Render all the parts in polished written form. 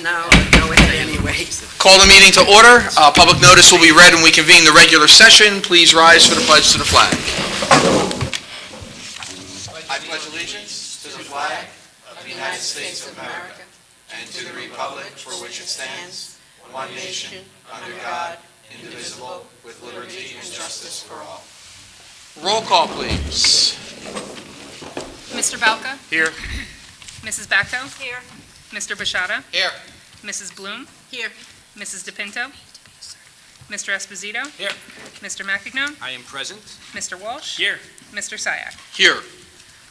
No, but go ahead anyway. Call the meeting to order. Public notice will be read when we convene the regular session. Please rise for the pledge to the flag. I pledge allegiance to the flag of the United States of America and to the republic for which it stands, one nation, under God, indivisible, with liberty and justice for all. Roll call, please. Mr. Balca? Here. Mrs. Bacco? Here. Mr. Bashada? Here. Mrs. Bloom? Here. Mrs. DePinto? Mr. Esposito? Here. Mr. McAgnone? I am present. Mr. Walsh? Here. Mr. Syak? Here.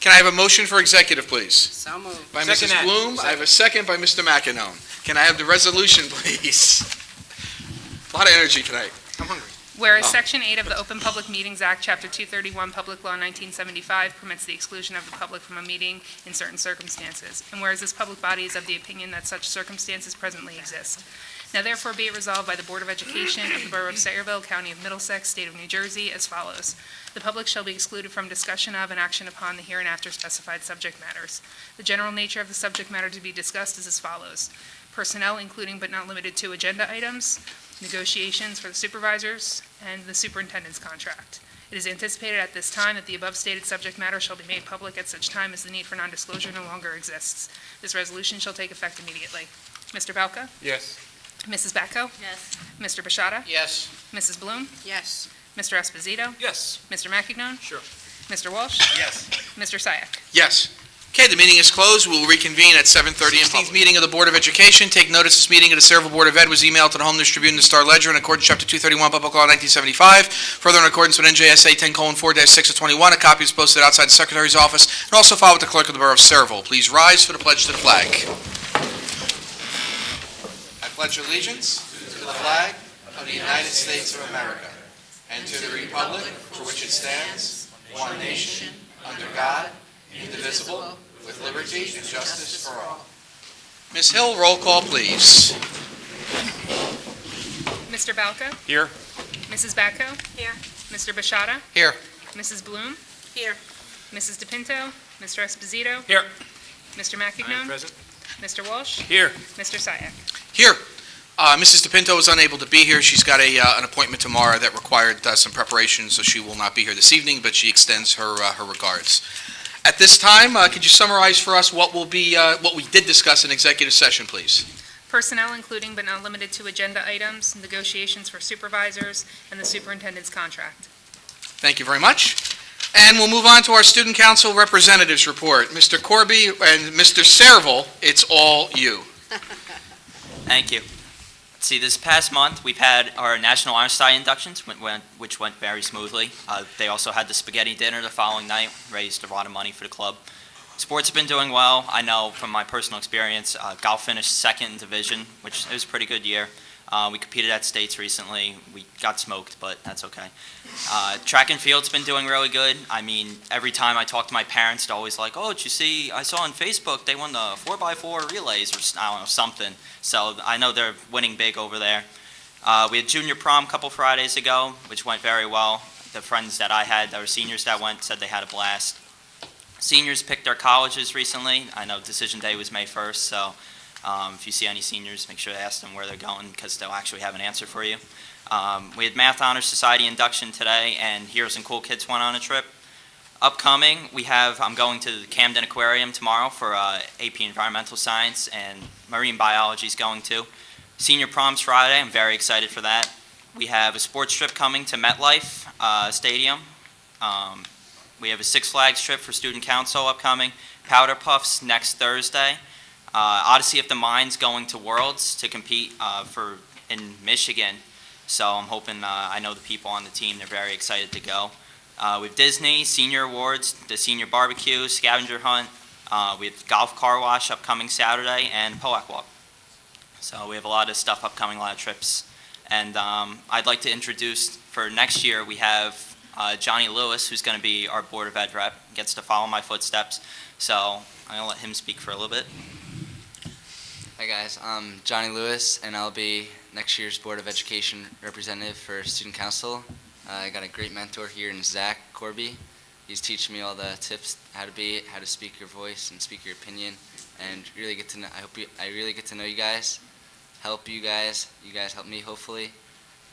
Can I have a motion for executive, please? So moved. By Second Mrs. that. Bloom. I have a second by Mr. McAnone. Can I have the resolution, please? A lot of energy tonight. I'm hungry. Whereas Oh. Section 8 of the Open Public Meetings Act, Chapter 231, Public Law 1975, permits the exclusion of the public from a meeting in certain circumstances. And whereas this public body is of the opinion that such circumstances presently exist. Now therefore be it resolved by the Board of Education of the Borough of Sayreville, County of Middlesex, State of New Jersey, as follows. The public shall be excluded from discussion of and action upon the hereinafter specified subject matters. The general nature of the subject matter to be discussed is as follows. Personnel, including but not limited to agenda items, negotiations for the supervisors, and the superintendent's contract. It is anticipated at this time that the above stated subject matter shall be made public at such time as the need for non-disclosure no longer exists. This resolution shall take effect immediately. Mr. Balca? Yes. Mrs. Bacco? Yes. Mr. Bashada? Yes. Mrs. Bloom? Yes. Mr. Esposito? Yes. Mr. McAgnone? Sure. Mr. Walsh? Yes. Mr. Syak? Yes. Okay, the meeting is closed. We will reconvene at 7:30 in public. 16th meeting of the Board of Education. Take notice this meeting of the Sayreville Board of Ed was emailed to the Home News Tribune and the Star Ledger in accordance with Chapter 231, Public Law 1975. Further, in accordance with NJSA 10:4-6 of 21, a copy is posted outside the Secretary's office and also filed with the Clerk of the Borough of Sayreville. Please rise for the pledge to the flag. I pledge allegiance to the flag of the United States of America and to the republic for which it stands, one nation, under God, indivisible, with liberty and justice for all. Ms. Hill, roll call, please. Mr. Balca? Here. Mrs. Bacco? Here. Mr. Bashada? Here. Mrs. Bloom? Here. Mrs. DePinto? Mr. Esposito? Here. Mr. I am McAgnone? present. Mr. Walsh? Here. Mr. Syak? Here. Mrs. DePinto is unable to be here. She's got an appointment tomorrow that required some preparation, so she will not be here this evening, but she extends her regards. At this time, could you summarize for us what we did discuss in executive session, please? Personnel, including but not limited to agenda items, negotiations for supervisors, and the superintendent's contract. Thank you very much. And we'll move on to our Student Council Representatives Report. Mr. Corby and Mr. Sayreville, it's all you. Thank you. See, this past month, we've had our National Einstein inductions, which went very smoothly. They also had the spaghetti dinner the following night, raised a lot of money for the club. Sports have been doing well. I know from my personal experience, golf finished second in division, which was a pretty good year. We competed at states recently. We got smoked, but that's okay. Track and field's been doing really good. I mean, every time I talk to my parents, they're always like, oh, did you see, I saw on Facebook they won the 4x4 relays or I don't know, something. So I know they're winning big over there. We had junior prom a couple Fridays ago, which went very well. The friends that I had that were seniors that went said they had a blast. Seniors picked their colleges recently. I know decision day was May 1st, so if you see any seniors, make sure to ask them where they're going because they'll actually have an answer for you. We had Math Honor Society induction today, and Heroes and Cool Kids went on a trip. Upcoming, I'm going to the Camden Aquarium tomorrow for AP Environmental Science, and Marine Biology is going to. Senior prom's Friday. I'm very excited for that. We have a sports trip coming to MetLife Stadium. We have a Six Flags trip for Student Council upcoming. Powder Puffs next Thursday. Odyssey of the Mind's going to Worlds to compete in Michigan. So I'm hoping, I know the people on the team, they're very excited to go. With Disney, Senior Awards, the Senior Barbecue, Scavenger Hunt, we have Golf Car Wash upcoming Saturday, and Poac Walk. So we have a lot of stuff upcoming, a lot of trips. And I'd like to introduce, for next year, we have Johnny Lewis, who's going to be our Board of Ed rep, gets to follow my footsteps. So I'm going to let him speak for a little bit. Hi guys, I'm Johnny Lewis, and I'll be next year's Board of Education representative for Student Council. I got a great mentor here in Zach Corby. He's teaching me all the tips, how to speak your voice and speak your opinion, and really get to know. I really get to know you guys, help you guys. You guys help me, hopefully,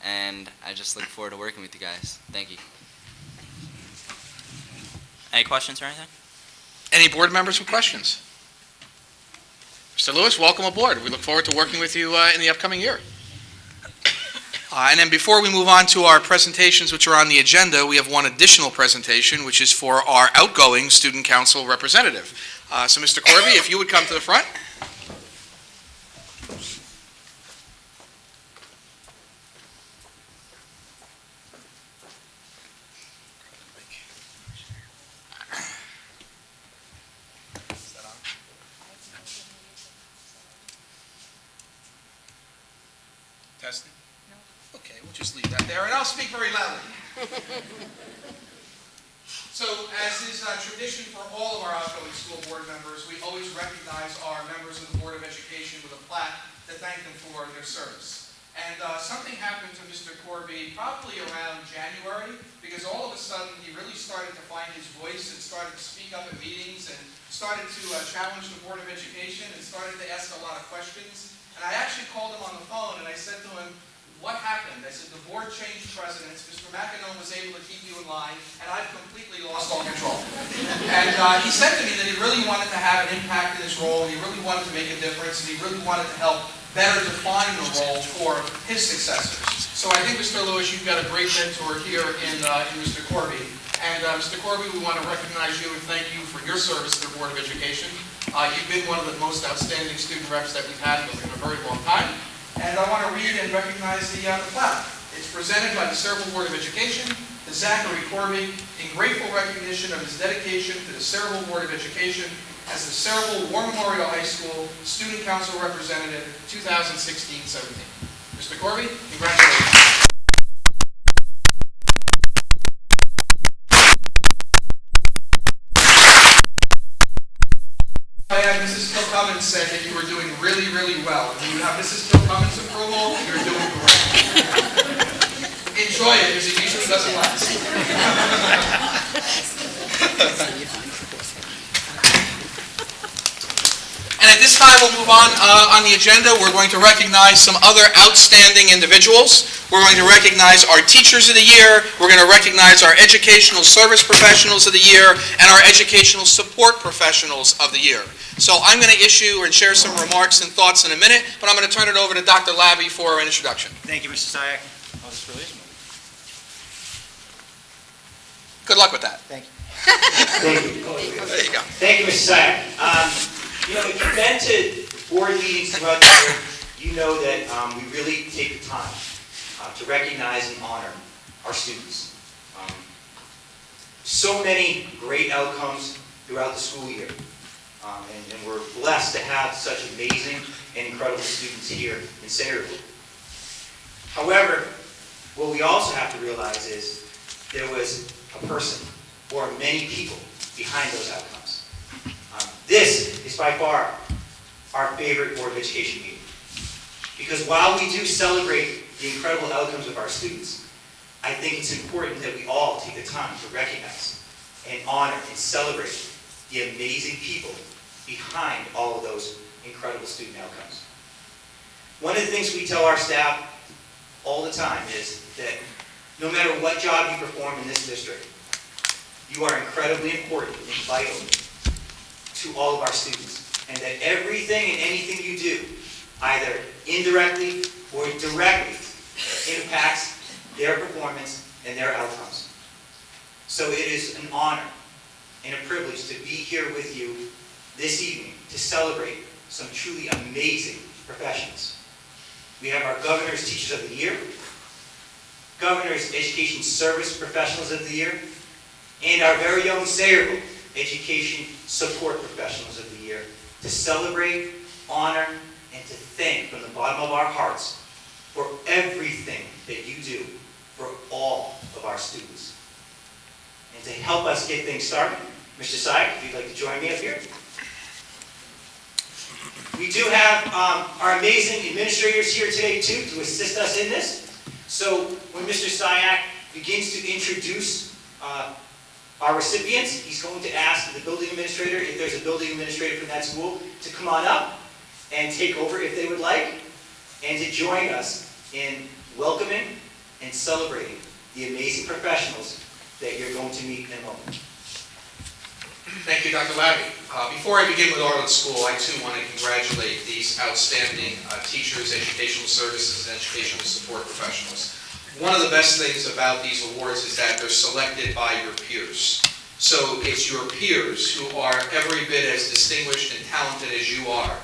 and I just look forward to working with you guys. Thank you. Any questions or anything? Any board members with questions? Mr. Lewis, welcome aboard. We look forward to working with you in the upcoming year. And then before we move on to our presentations, which are on the agenda, we have one additional presentation, which is for our outgoing student council representative. So, Mr. Corby, if you would come to the front. Testing? No. Okay, we'll just leave that there, and I'll speak very loudly. So, as is tradition for all of our outgoing school board members, we always recognize our members of the Board of Education with a plaque to thank them for their service. And something happened to Mr. Corby probably around January, because all of a sudden he really started to find his voice and started to speak up at meetings and started to challenge the Board of Education and started to ask a lot of questions. And I actually called him on the phone and I said to him, what happened? I said, the board changed presidents, Mr. McEnone was able to keep you in line, and I've completely lost all control. And he said to me that he really wanted to have an impact in his role, he really wanted to make a difference, and he really wanted to help better define the role for his successors. So I think, Mr. Lewis, you've got a great mentor here in Mr. Corby. And Mr. Corby, we want to recognize you and thank you for your service to the Board of Education. You've been one of the most outstanding student reps that we've had in a very long time. And I want to read and recognize the plaque. It's presented by the Sayreville Board of Education to Zachary Corby in grateful recognition of his dedication to the Sayreville Board of Education as the Sayreville War Memorial High School Student Council Representative 2016-17. Mr. Corby, congratulations. Mrs. Kilcummins said that you were doing really, really well. When you have Mrs. Kilcummins' approval, you're doing great. Enjoy it, because it usually doesn't last. And at this time, we'll move on the agenda. We're going to recognize some other outstanding individuals. We're going to recognize our Teachers of the Year. We're going to recognize our Educational Service Professionals of the Year and our Educational Support Professionals of the Year. So I'm going to issue and share some remarks and thoughts in a minute, but I'm going to turn it over to Dr. Labby for an introduction. Thank you, Mr. Sayak. Good luck with that. Thank you. There you go. Thank you, Mr. Sayak. If you've been to board meetings throughout the year, you know that we really take the time to recognize and honor our students. So many great outcomes throughout the school year. And we're blessed to have such amazing and incredible students here in Sayreville. However, what we also have to realize is there was a person or many people behind those outcomes. This is by far our favorite Board of Education meeting. Because while we do celebrate the incredible outcomes of our students, I think it's important that we all take the time to recognize and honor and celebrate the amazing people behind all of those incredible student outcomes. One of the things we tell our staff all the time is that no matter what job you perform in this district, you are incredibly important and vital to all of our students, and that everything and anything you do, either indirectly or directly, impacts their performance and their outcomes. So it is an honor and a privilege to be here with you this evening to celebrate some truly amazing professionals. We have our Governor's Teachers of the Year, Governor's Education Service Professionals of the Year, and our very own Sayreville Education Support Professionals of the Year to celebrate, honor, and to thank from the bottom of our hearts for everything that you do for all of our students. And to help us get things started, Mr. Sayak, if you'd like to join me up here. We do have our amazing administrators here today, too, to assist us in this. So when Mr. Sayak begins to introduce Our recipients, he's going to ask the building administrator, if there's a building administrator from that school, to come on up and take over if they would like, and to join us in welcoming and celebrating the amazing professionals that you're going to meet in a moment. Thank you, Dr. Labby. Before I begin with Arlen School, I too want to congratulate these outstanding teachers, educational services, and educational support professionals. One of the best things about these awards is that they're selected by your peers. So it's your peers who are every bit as distinguished and talented as you are,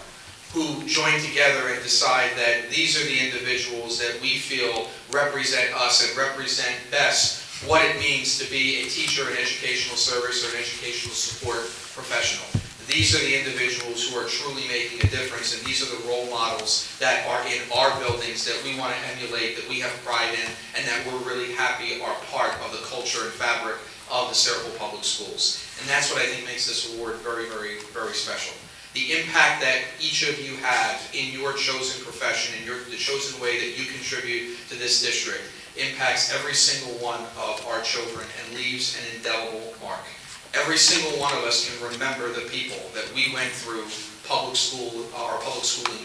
who join together and decide that these are the individuals that we feel represent us and represent best what it means to be a teacher, an educational service, or an educational support professional. These are the individuals who are truly making a difference, and these are the role models that are in our buildings that we want to emulate, that we have pride in, and that we're really happy are part of the culture and fabric of the Sayreville Public Schools. And that's what I think makes this award very, very, very special. The impact that each of you have in your chosen profession, in the chosen way that you contribute to this district, impacts every single one of our children and leaves an indelible mark. Every single one of us can remember the people that we went through public schooling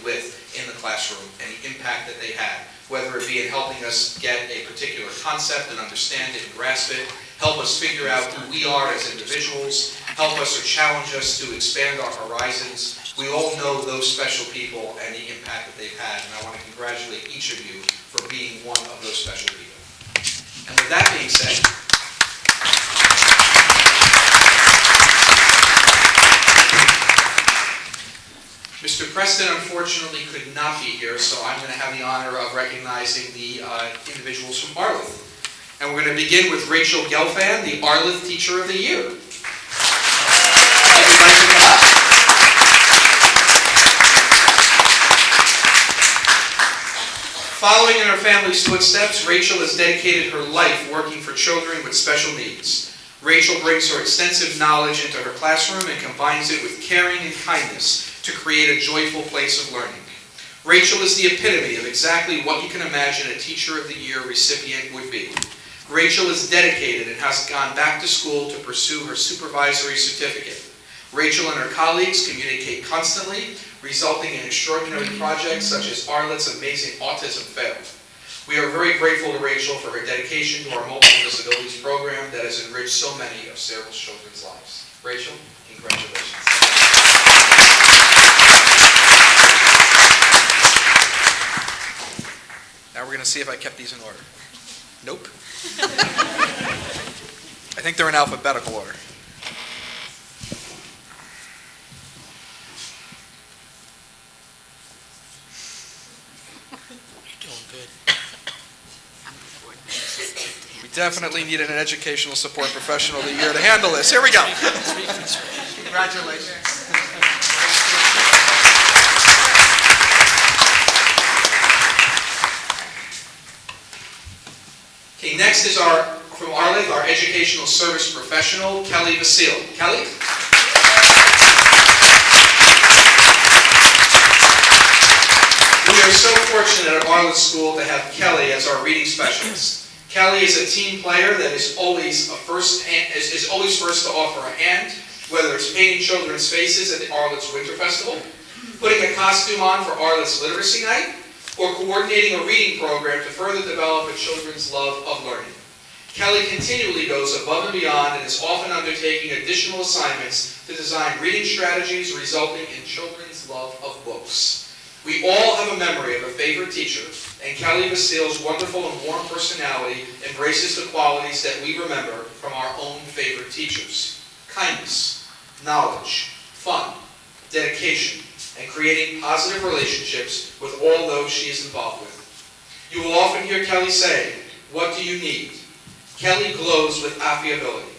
with in the classroom and the impact that they had, whether it be in helping us get a particular concept and understand it and grasp it, help us figure out who we are as individuals, help us or challenge us to expand our horizons. We all know those special people and the impact that they've had, and I want to congratulate each of you for being one of those special people. And with that being said, Mr. Preston unfortunately could not be here, so I'm going to have the honor of recognizing the individuals from Arlith. And we're going to begin with Rachel Gelfand, the Arlith Teacher of the Year. If you'd like to come up. Following in her family's footsteps, Rachel has dedicated her life working for children with special needs. Rachel brings her extensive knowledge into her classroom and combines it with caring and kindness to create a joyful place of learning. Rachel is the epitome of exactly what you can imagine a Teacher of the Year recipient would be. Rachel is dedicated and has gone back to school to pursue her supervisory certificate. Rachel and her colleagues communicate constantly, resulting in extraordinary projects such as Arlith's amazing Autism Fair. We are very grateful to Rachel for her dedication to our multiple disabilities program that has enriched so many of Sayreville's children's lives. Rachel, congratulations. Now we're going to see if I kept these in order. Nope. I think they're in alphabetical order. You're doing good. We definitely needed an educational support professional of the year to handle this. Here we go. Congratulations. Okay, next is from Arlith, our educational service professional, Kelly Vasile. Kelly? We are so fortunate at Arlith School to have Kelly as our reading specialist. Kelly is a team player that is always first to offer a hand, whether it's painting children's faces at the Arlith's Winter Festival, putting a costume on for Arlith's Literacy Night, or coordinating a reading program to further develop a children's love of learning. Kelly continually goes above and beyond and is often undertaking additional assignments to design reading strategies resulting in children's love of books. We all have a memory of a favorite teacher, and Kelly Vasile's wonderful and warm personality embraces the qualities that we remember from our own favorite teachers: kindness, knowledge, fun, dedication, and creating positive relationships with all those she is involved with. You will often hear Kelly say, "What do you need?" Kelly glows with affability.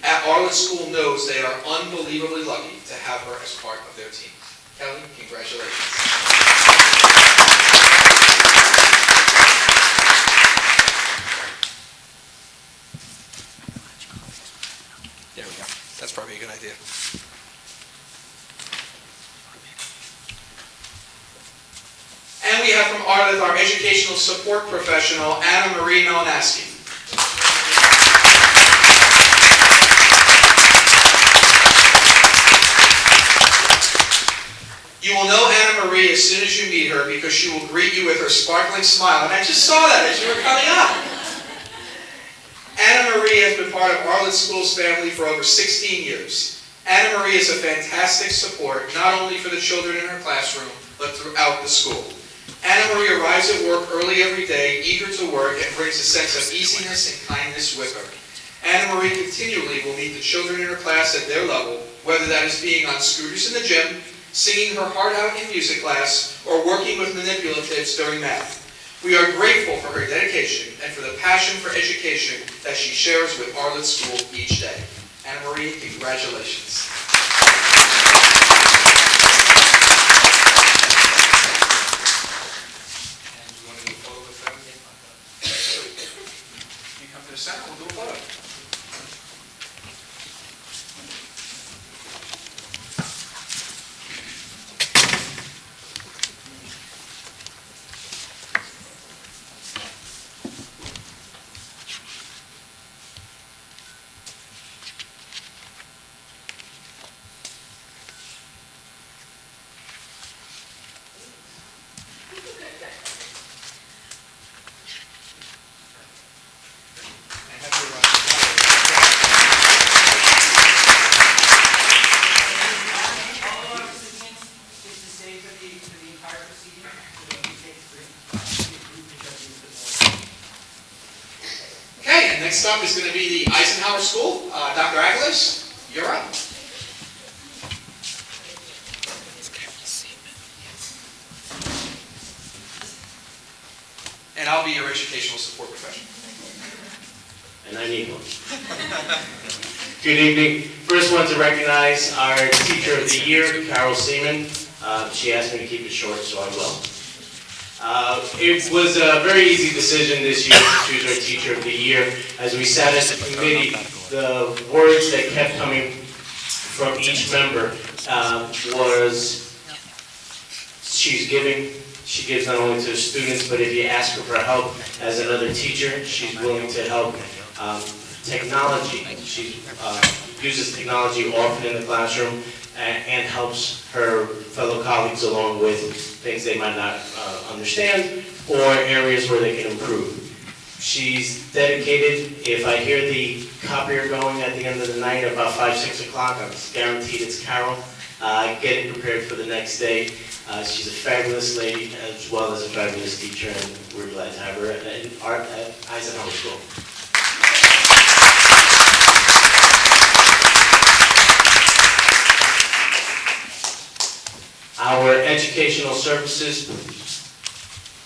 At Arlith School knows they are unbelievably lucky to have her as part of their team. Kelly, congratulations. There we go. That's probably a good idea. And we have from Arlith our educational support professional, Anna Marie Melnaski. You will know Anna Marie as soon as you meet her because she will greet you with her sparkling smile. And I just saw that as you were coming up. Anna Marie has been part of Arlett School's family for over 16 years. Anna Marie is a fantastic support, not only for the children in her classroom, but throughout the school. Anna Marie arrives at work early every day, eager to work, and brings a sense of easiness and kindness with her. Anna Marie continually will meet the children in her class at their level, whether that is being on scooters in the gym, singing her heart out in music class, or working with manipulatives during math. We are grateful for her dedication and for the passion for education that she shares with Arlett School each day. Anna Marie, congratulations. And you want to do a photo with them? You come to the center, we'll do a photo. Okay, and next up is going to be the Eisenhower School. Dr. Aguilas, you're up. And I'll be your educational support professional. And I need one. Good evening. First one to recognize our Teacher of the Year, Carol Seaman. She asked me to keep it short, so I will. It was a very easy decision this year to choose our Teacher of the Year. As we sat as a committee, the words that kept coming from each member was, she's giving. She gives not only to the students, but if you ask her for help as another teacher, she's willing to help. Technology, she uses technology often in the classroom and helps her fellow colleagues along with things they might not understand or areas where they can improve. She's dedicated. If I hear the copier going at the end of the night about 5, 6 o'clock, I'm guaranteed it's Carol. Getting prepared for the next day. She's a fabulous lady as well as a fabulous teacher, and we're glad to have her at Eisenhower School. Our educational services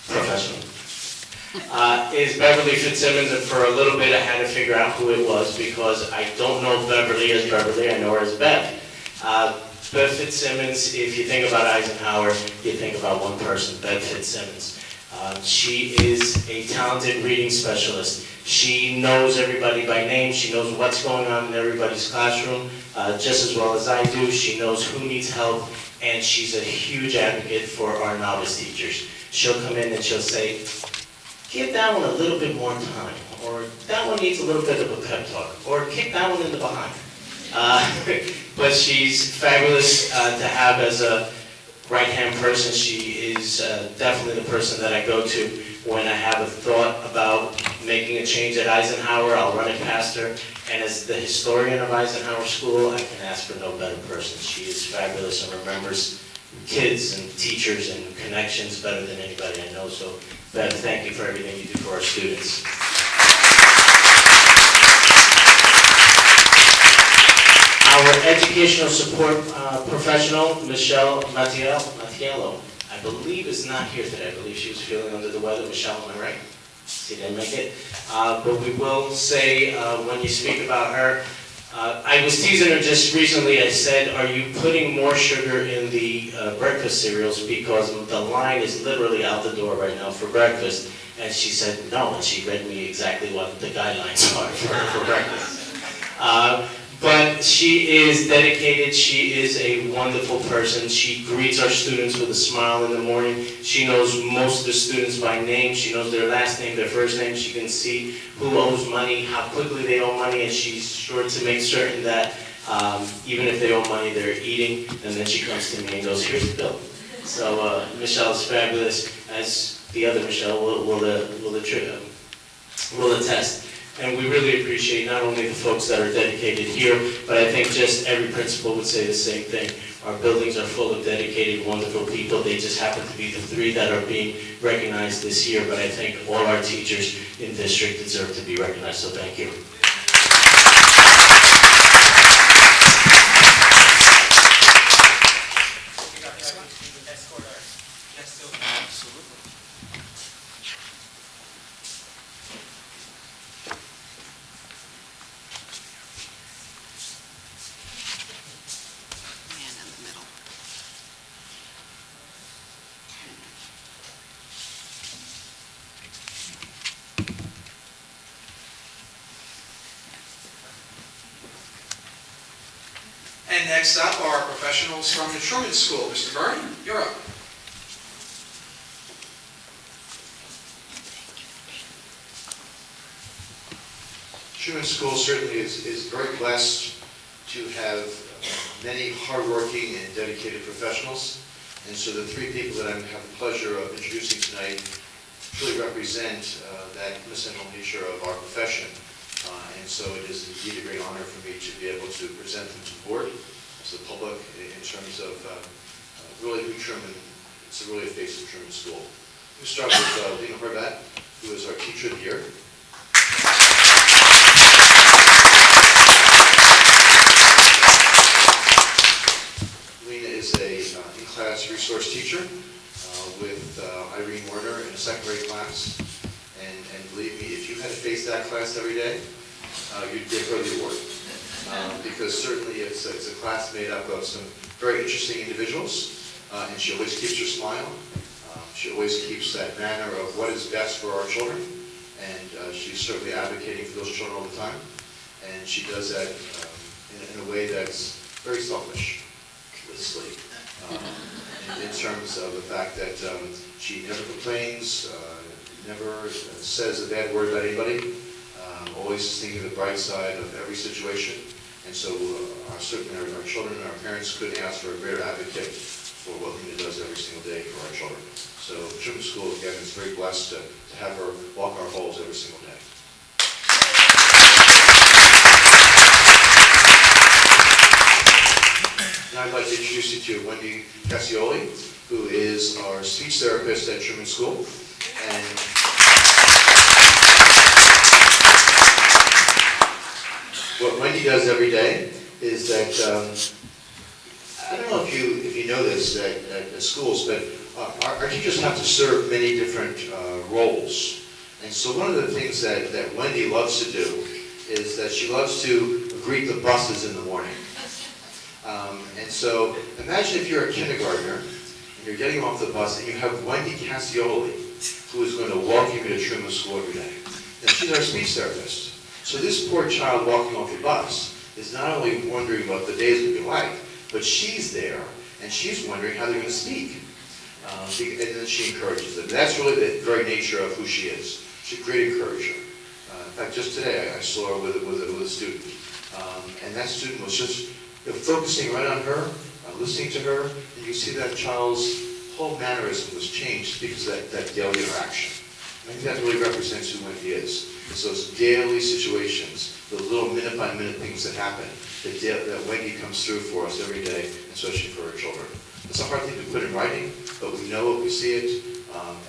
professional is Beverly Fitzsimmons, and for a little bit I had to figure out who it was because I don't know Beverly as Beverly, I know her as Bev. Bev Fitzsimmons, if you think about Eisenhower, you think about one person, Bev Fitzsimmons. She is a talented reading specialist. She knows everybody by name. She knows what's going on in everybody's classroom just as well as I do. She knows who needs help, and she's a huge advocate for our novice teachers. She'll come in and she'll say, give that one a little bit more time, or that one needs a little bit of a pep talk, or kick that one in the behind. But she's fabulous to have as a right-hand person. She is definitely the person that I go to when I have a thought about making a change at Eisenhower. I'll run it past her. And as the historian of Eisenhower School, I can ask for no better person. She is fabulous and remembers kids and teachers and connections better than anybody I know. So, Bev, thank you for everything you do for our students. Our educational support professional, Michelle Mattiello, I believe is not here today. I believe she was feeling under the weather. Michelle, am I right? She didn't make it. But we will say, when you speak about her, I was teasing her just recently. I said, are you putting more sugar in the breakfast cereals? Because the line is literally out the door right now for breakfast. And she said, no, and she read me exactly what the guidelines are for breakfast. But she is dedicated. She is a wonderful person. She greets our students with a smile in the morning. She knows most of the students by name. She knows their last name, their first name. She can see who owes money, how quickly they owe money, and she's sure to make certain that Even if they owe money, they're eating, and then she comes to me and goes, here's the bill. So Michelle is fabulous, as the other Michelle will attest. And we really appreciate not only the folks that are dedicated here, but I think just every principal would say the same thing. Our buildings are full of dedicated, wonderful people. They just happen to be the 3 that are being recognized this year, but I think all our teachers in district deserve to be recognized, so thank you. Man in the middle. And next up are professionals from the Truman School. Mr. Byrne, you're up. Truman School certainly is very blessed to have many hardworking and dedicated professionals. And so the 3 people that I have the pleasure of introducing tonight truly represent that essential nature of our profession. And so it is indeed a great honor for me to be able to present them to the board, to the public, in terms of really who Truman, it's really a face of Truman School. We start with Lena Horvat, who is our Teacher of the Year. Lena is a in-class resource teacher with Irene Warner in a second grade class. And believe me, if you had to face that class every day, you'd give her the award. Because certainly it's a class made up of some very interesting individuals, and she always keeps her smile. She always keeps that manner of what is best for our children, and she's certainly advocating for those children all the time. And she does that in a way that's very selfish, in terms of the fact that she never complains, never says a bad word about anybody, always is thinking of the bright side of every situation. And so certainly our children and our parents couldn't ask for a greater advocate for what Lena does every single day for our children. So Truman School, again, is very blessed to have her walk our halls every single day. Now I'd like to introduce you to Wendy Cassioli, who is our speech therapist at Truman School. And what Wendy does every day is that, I don't know if you know this at schools, but our teachers have to serve many different roles. And so one of the things that Wendy loves to do is that she loves to greet the buses in the morning. And so imagine if you're a kindergartner and you're getting off the bus and you have Wendy Cassioli, who is going to walk you to Truman School every day. And she's our speech therapist. So this poor child walking off the bus is not only wondering what the day is going to be like, but she's there and she's wondering how they're going to speak. And then she encourages them. That's really the very nature of who she is. She's a great encourager. In fact, just today I saw her with a student. And that student was just focusing right on her, listening to her, and you see that child's whole mannerism was changed because of that daily interaction. I think that really represents who Wendy is. It's those daily situations, the little minute-by-minute things that happen, that Wendy comes through for us every day, especially for our children. It's a hard thing to put in writing, but we know it, we see it,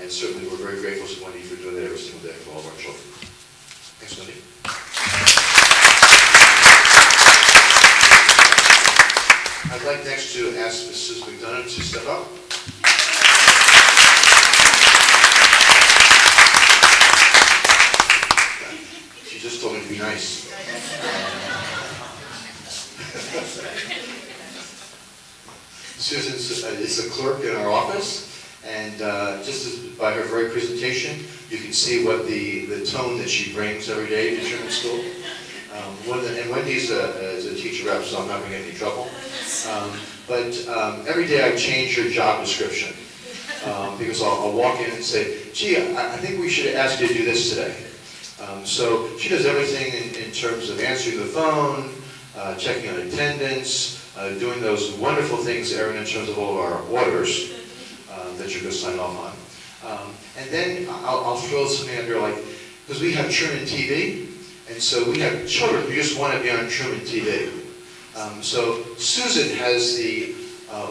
and certainly we're very grateful to Wendy for doing that every single day for all of our children. Thanks, Wendy. I'd like next to ask Mrs. McDonough to step up. She just told me to be nice. Susan is a clerk in our office, and just by her very presentation, you can see what the tone that she brings every day to Truman School. And Wendy's is a teacher rep, so I'm not going to get in any trouble. But every day I change her job description because I'll walk in and say, gee, I think we should ask you to do this today. So she does everything in terms of answering the phone, checking on attendance, doing those wonderful things, Erin, in terms of all of our orders that you're going to sign off on. And then I'll throw something out there like, because we have Truman TV, and so we have children who just want to be on Truman TV. So Susan has the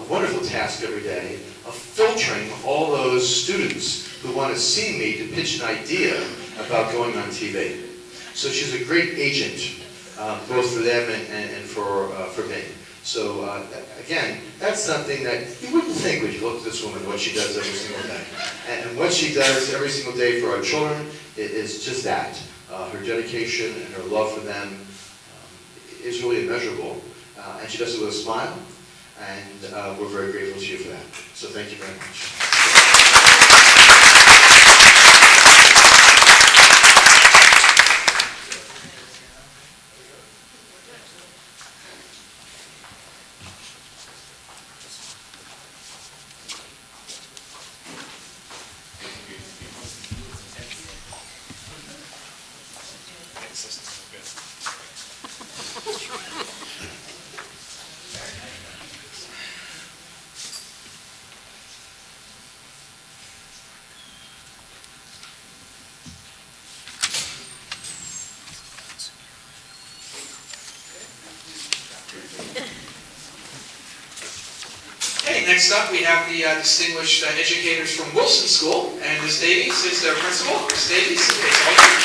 wonderful task every day of filtering all those students who want to see me to pitch an idea about going on TV. So she's a great agent, both for them and for me. So again, that's something that you wouldn't think when you look at this woman, what she does every single day. And what she does every single day for our children is just that. Her dedication and her love for them is really immeasurable. And she does it with a smile, and we're very grateful to you for that. So thank you very much. Okay, next up, we have the distinguished educators from Wilson School, and Ms. Davies is their principal. Ms. Davies, it's all yours.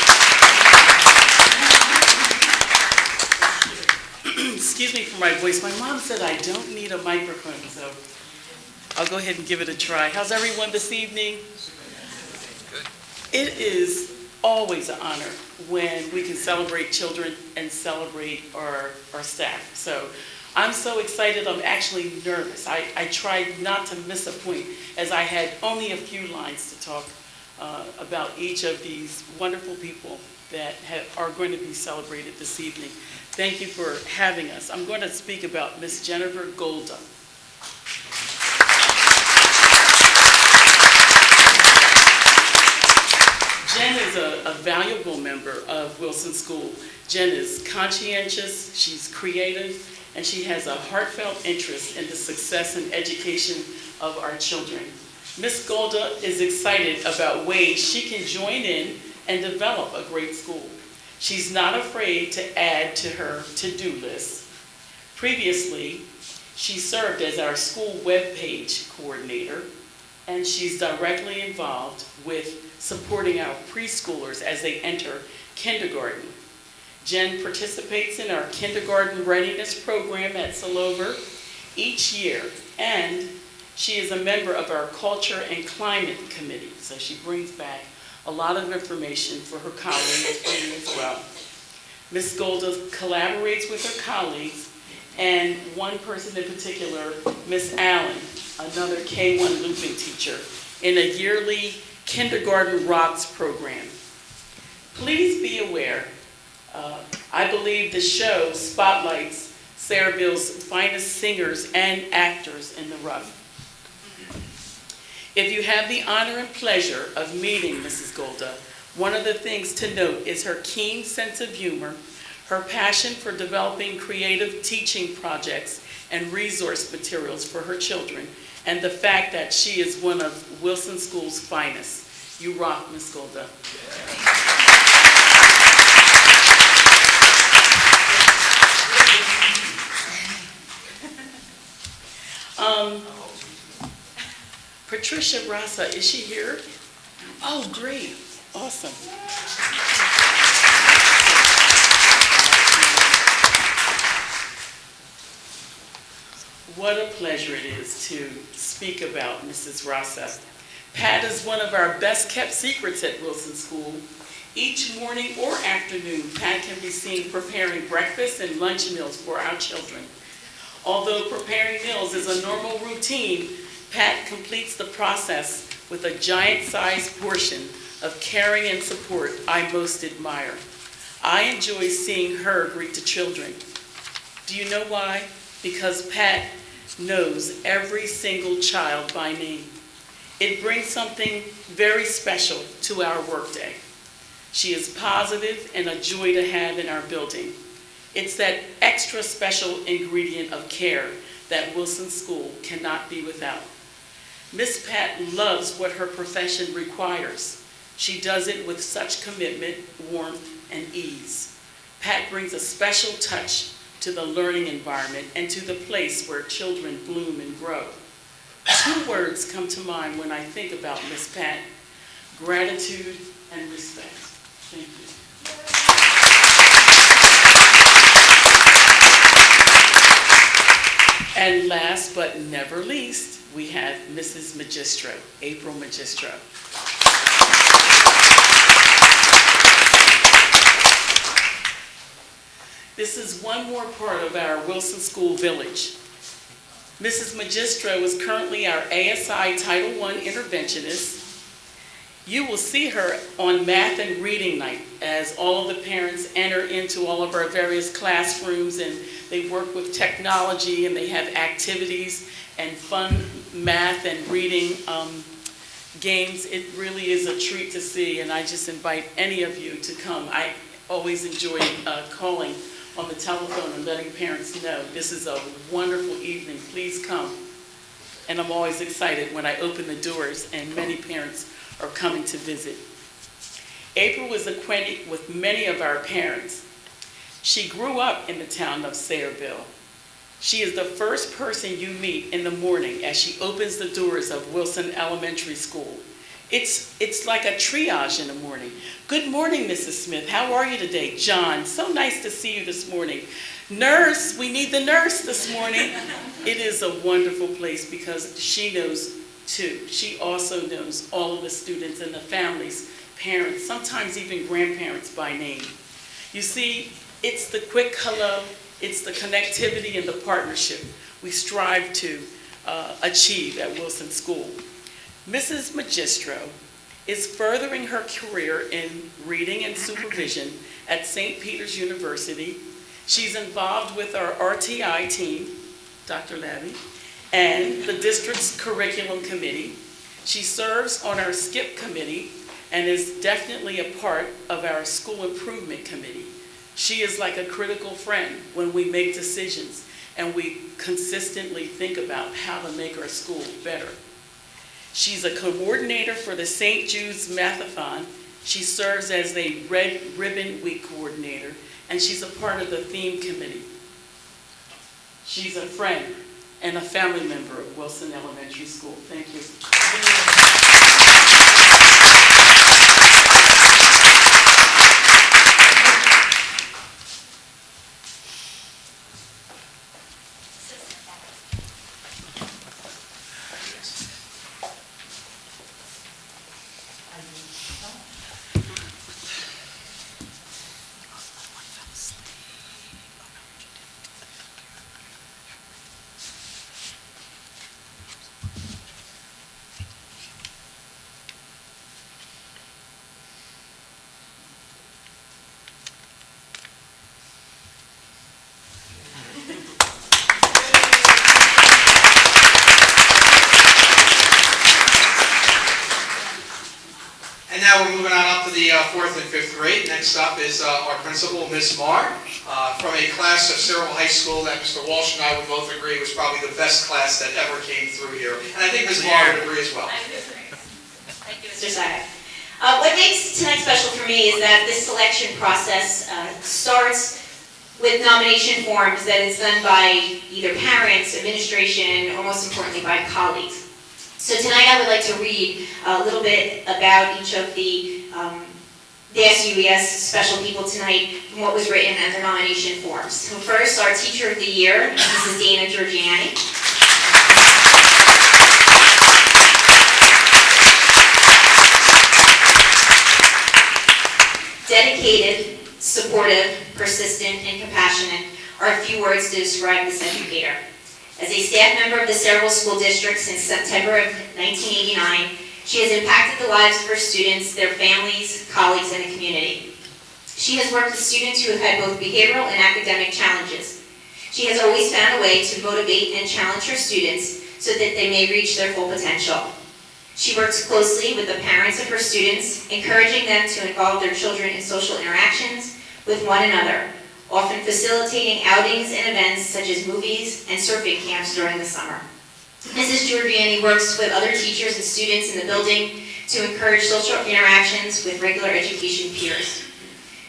Excuse me for my voice. My mom said I don't need a microphone, so I'll go ahead and give it a try. How's everyone this evening? Good. It is always an honor when we can celebrate children and celebrate our staff. So I'm so excited, I'm actually nervous. I tried not to miss a point, as I had only a few lines to talk about each of these wonderful people that are going to be celebrated this evening. Thank you for having us. I'm going to speak about Miss Jennifer Golda. Jen is a valuable member of Wilson School. Jen is conscientious, she's creative, and she has a heartfelt interest in the success and education of our children. Ms. Golda is excited about ways she can join in and develop a great school. She's not afraid to add to her to-do list. Previously, she served as our school webpage coordinator, and she's directly involved with supporting our preschoolers as they enter kindergarten. Jen participates in our kindergarten readiness program at Sayreville each year, and she is a member of our Culture and Climate Committee, so she brings back a lot of information for her colleagues as well. Ms. Golda collaborates with her colleagues, and one person in particular, Ms. Allen, another K-1 looping teacher, in a yearly Kindergarten Rocks program. Please be aware, I believe the show spotlights Sayreville's finest singers and actors in the rough. If you have the honor and pleasure of meeting Mrs. Golda, one of the things to note is her keen sense of humor, her passion for developing creative teaching projects and resource materials for her children, and the fact that she is one of Wilson School's finest. You rock, Ms. Golda. Patricia Rasa, is she here? Oh, great. Awesome. What a pleasure it is to speak about Mrs. Rasa. Pat is one of our best kept secrets at Wilson School. Each morning or afternoon, Pat can be seen preparing breakfast and lunch meals for our children. Although preparing meals is a normal routine, Pat completes the process with a giant-sized portion of caring and support I most admire. I enjoy seeing her greet the children. Do you know why? Because Pat knows every single child by name. It brings something very special to our workday. She is positive and a joy to have in our building. It's that extra special ingredient of care that Wilson School cannot be without. Miss Pat loves what her profession requires. She does it with such commitment, warmth, and ease. Pat brings a special touch to the learning environment and to the place where children bloom and grow. 2 words come to mind when I think about Miss Pat: gratitude and respect. Thank you. And last but never least, we have Mrs. Magistro, April Magistro. This is one more part of our Wilson School Village. Mrs. Magistro is currently our ASI Title I interventionist. You will see her on math and reading night as all of the parents enter into all of our various classrooms, and they work with technology and they have activities and fun math and reading games. It really is a treat to see, and I just invite any of you to come. I always enjoy calling on the telephone and letting parents know this is a wonderful evening. Please come. And I'm always excited when I open the doors and many parents are coming to visit. April was acquainted with many of our parents. She grew up in the town of Sayreville. She is the first person you meet in the morning as she opens the doors of Wilson Elementary School. It's like a triage in the morning. Good morning, Mrs. Smith. How are you today? John, so nice to see you this morning. Nurse, we need the nurse this morning. It is a wonderful place because she knows too. She also knows all of the students and the families, parents, sometimes even grandparents by name. You see, it's the quick hello, it's the connectivity and the partnership we strive to achieve at Wilson School. Mrs. Magistro is furthering her career in reading and supervision at St. Peter's University. She's involved with our RTI team, Dr. Labby, and the district's curriculum committee. She serves on our SKIP committee and is definitely a part of our school improvement committee. She is like a critical friend when we make decisions and we consistently think about how to make our school better. She's a coordinator for the St. Jude's Mathathon. She serves as the Red Ribbon Week coordinator, and she's a part of the theme committee. She's a friend and a family member of Wilson Elementary School. Thank you. And now we're moving on up to the 4th and 5th grade. Next up is our principal, Ms. Marr, from a class of Sayreville High School that Mr. Walsh and I would both agree was probably the best class that ever came through here. And I think Ms. Marr would agree as well. Thank you, Mr. Sayer. What makes tonight special for me is that this selection process starts with nomination forms that is done by either parents, administration, or most importantly by colleagues. So tonight I would like to read a little bit about each of the SUES special people tonight and what was written in their nomination forms. So first, our Teacher of the Year, Mrs. Dana Georgiani. Dedicated, supportive, persistent, and compassionate are a few words to describe this educator. As a staff member of the Sayreville School District since September of 1989, she has impacted the lives of her students, their families, colleagues, and the community. She has worked with students who have had both behavioral and academic challenges. She has always found a way to motivate and challenge her students so that they may reach their full potential. She works closely with the parents of her students, encouraging them to involve their children in social interactions with one another, often facilitating outings and events such as movies and surfing camps during the summer. Mrs. Giorgiani works with other teachers and students in the building to encourage social interactions with regular education peers.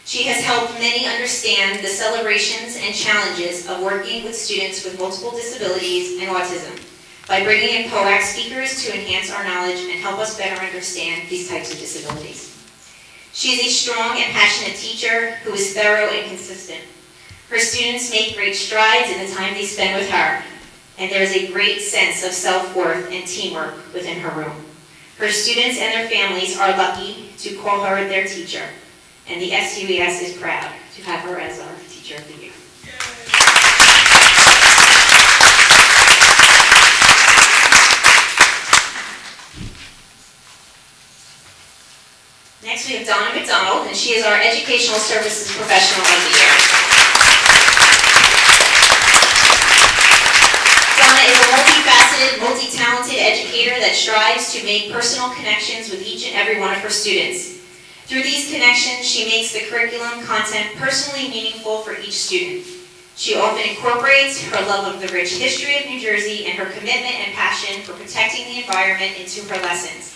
She has helped many understand the celebrations and challenges of working with students with multiple disabilities and autism by bringing in POAC speakers to enhance our knowledge and help us better understand these types of disabilities. She is a strong and passionate teacher who is thorough and consistent. Her students make great strides in the time they spend with her, and there is a great sense of self-worth and teamwork within her room. Her students and their families are lucky to call her their teacher, and the SUES is proud to have her as our Teacher of the Year. Next we have Donna McDonald, and she is our Educational Services Professional of the Year. Donna is a multifaceted, multi-talented educator that strives to make personal connections with each and every one of her students. Through these connections, she makes the curriculum content personally meaningful for each student. She often incorporates her love of the rich history of New Jersey and her commitment and passion for protecting the environment into her lessons.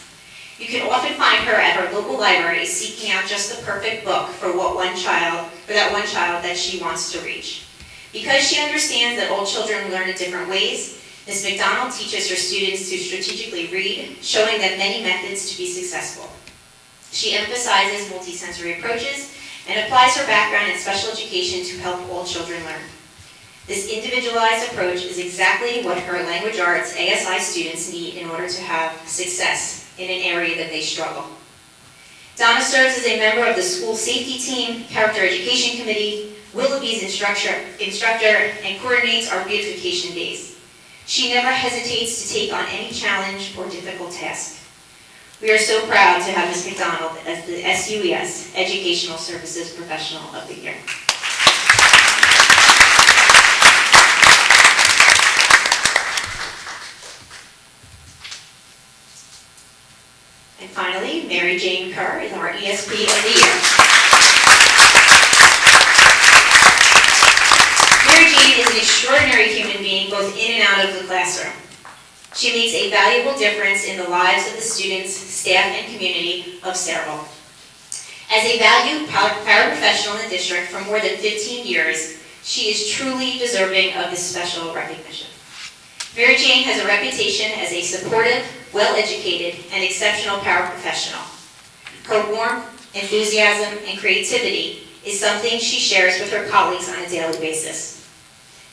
You can often find her at her local library seeking out just the perfect book for that one child that she wants to reach. Because she understands that all children learn in different ways, Ms. McDonald teaches her students to strategically read, showing them many methods to be successful. She emphasizes multisensory approaches and applies her background in special education to help all children learn. This individualized approach is exactly what her language arts ASI students need in order to have success in an area that they struggle. Donna serves as a member of the school safety team, character education committee, Willoughby's instructor, and coordinates our beautification days. She never hesitates to take on any challenge or difficult task. We are so proud to have Ms. McDonald as the SUES Educational Services Professional of the Year. And finally, Mary Jane Kerr is our ESP of the Year. Mary Jane is an extraordinary human being both in and out of the classroom. She makes a valuable difference in the lives of the students, staff, and community of Sayreville. As a valued paraprofessional in the district for more than 15 years, she is truly deserving of this special recognition. Mary Jane has a reputation as a supportive, well-educated, and exceptional paraprofessional. Her warmth, enthusiasm, and creativity is something she shares with her colleagues on a daily basis.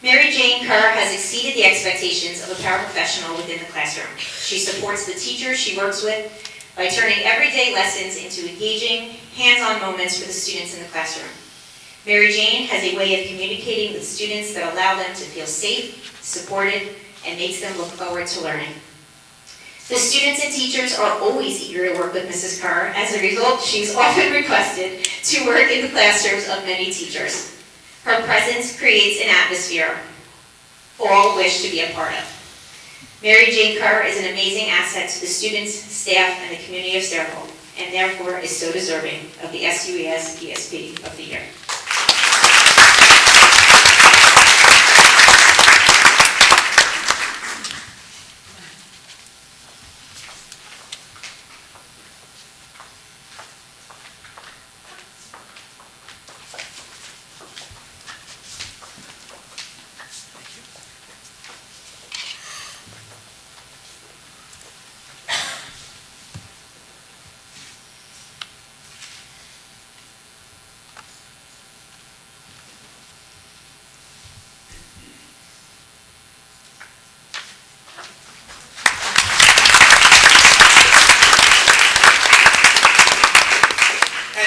Mary Jane Kerr has exceeded the expectations of a paraprofessional within the classroom. She supports the teachers she works with by turning everyday lessons into engaging, hands-on moments for the students in the classroom. Mary Jane has a way of communicating with students that allow them to feel safe, supported, and makes them look forward to learning. The students and teachers are always eager to work with Mrs. Kerr. As a result, she's often requested to work in the classrooms of many teachers. Her presence creates an atmosphere all wish to be a part of. Mary Jane Kerr is an amazing asset to the students, staff, and the community of Sayreville, and therefore is so deserving of the SUES ESP of the Year.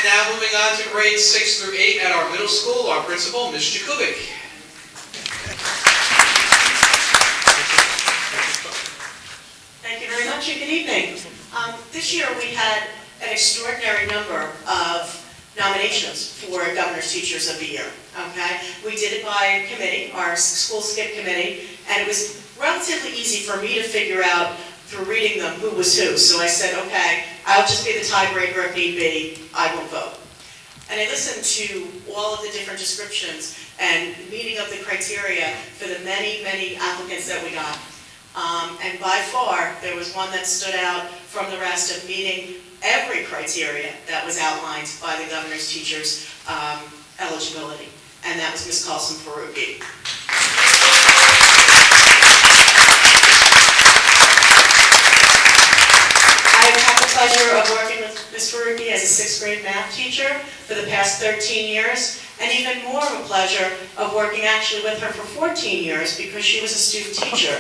Now moving on to grades 6 through 8 at our middle school, our principal, Ms. Jakubik. Thank you very much and good evening. This year we had an extraordinary number of nominations for Governor's Teachers of the Year. Okay, we did it by committee, our school skip committee, and it was relatively easy for me to figure out through reading them who was who. So I said, okay, I'll just be the tiebreaker if need be, I won't vote. and I listened to all of the different descriptions and meeting of the criteria for the many, many applicants that we got. And by far, there was one that stood out from the rest of meeting every criteria that was outlined by the governor's teachers' eligibility, and that was Ms. Carlson Faruqi. I've had the pleasure of working with Ms. Faruqi as a 6th grade math teacher for the past 13 years, and even more of a pleasure of working actually with her for 14 years because she was a student teacher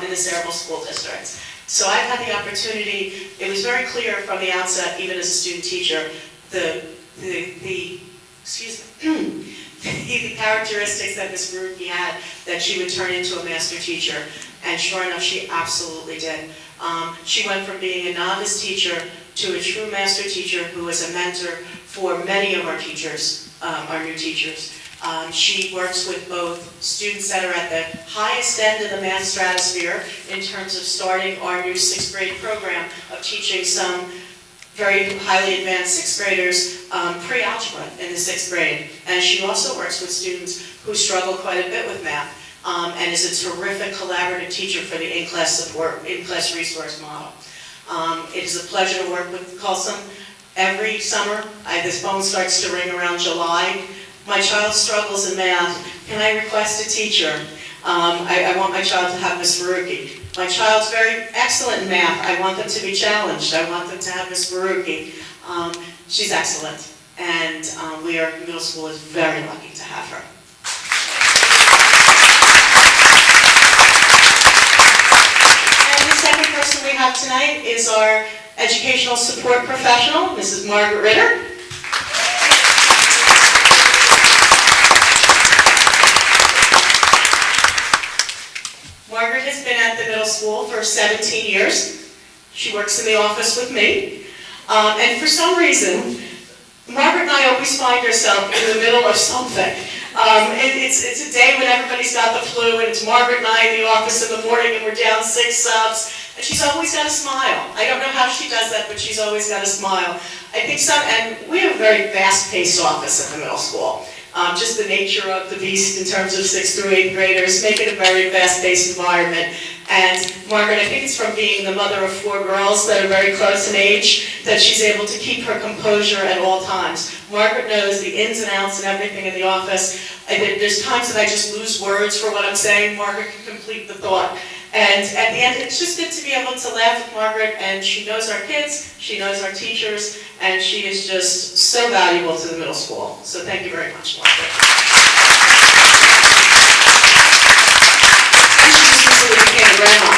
in the Sayreville School District. So I've had the opportunity, it was very clear from the outset, even as a student teacher, the characteristics that Ms. Faruqi had that she would turn into a master teacher, and sure enough, she absolutely did. She went from being a novice teacher to a true master teacher who was a mentor for many of our teachers, our new teachers. She works with both students that are at the highest end of the math stratosphere in terms of starting our new 6th grade program of teaching some very highly advanced 6th graders pre-algebra in the 6th grade. And she also works with students who struggle quite a bit with math and is a terrific collaborative teacher for the in-class support, in-class resource model. It is a pleasure to work with Carlson. Every summer, this phone starts to ring around July. My child struggles in math. Can I request a teacher? I want my child to have Ms. Faruqi. My child's very excellent in math. I want them to be challenged. I want them to have Ms. Faruqi. She's excellent, and middle school is very lucky to have her. And the second person we have tonight is our educational support professional, Mrs. Margaret Ritter. Margaret has been at the middle school for 17 years. She works in the office with me. And for some reason, Margaret and I always find ourselves in the middle of something. It's a day when everybody's got the flu, and it's Margaret and I in the office in the morning, and we're down 6 subs, and she's always got a smile. I don't know how she does that, but she's always got a smile. And we have a very fast-paced office at the middle school. Just the nature of the beast in terms of 6th through 8th graders make it a very fast-paced environment. And Margaret, I think it's from being the mother of 4 girls that are very close in age that she's able to keep her composure at all times. Margaret knows the ins and outs and everything in the office. There's times that I just lose words for what I'm saying. Margaret can complete the thought. And at the end, it's just good to be able to laugh with Margaret, and she knows our kids, she knows our teachers, and she is just so valuable to the middle school. So thank you very much, Margaret. And she just recently became a grandma.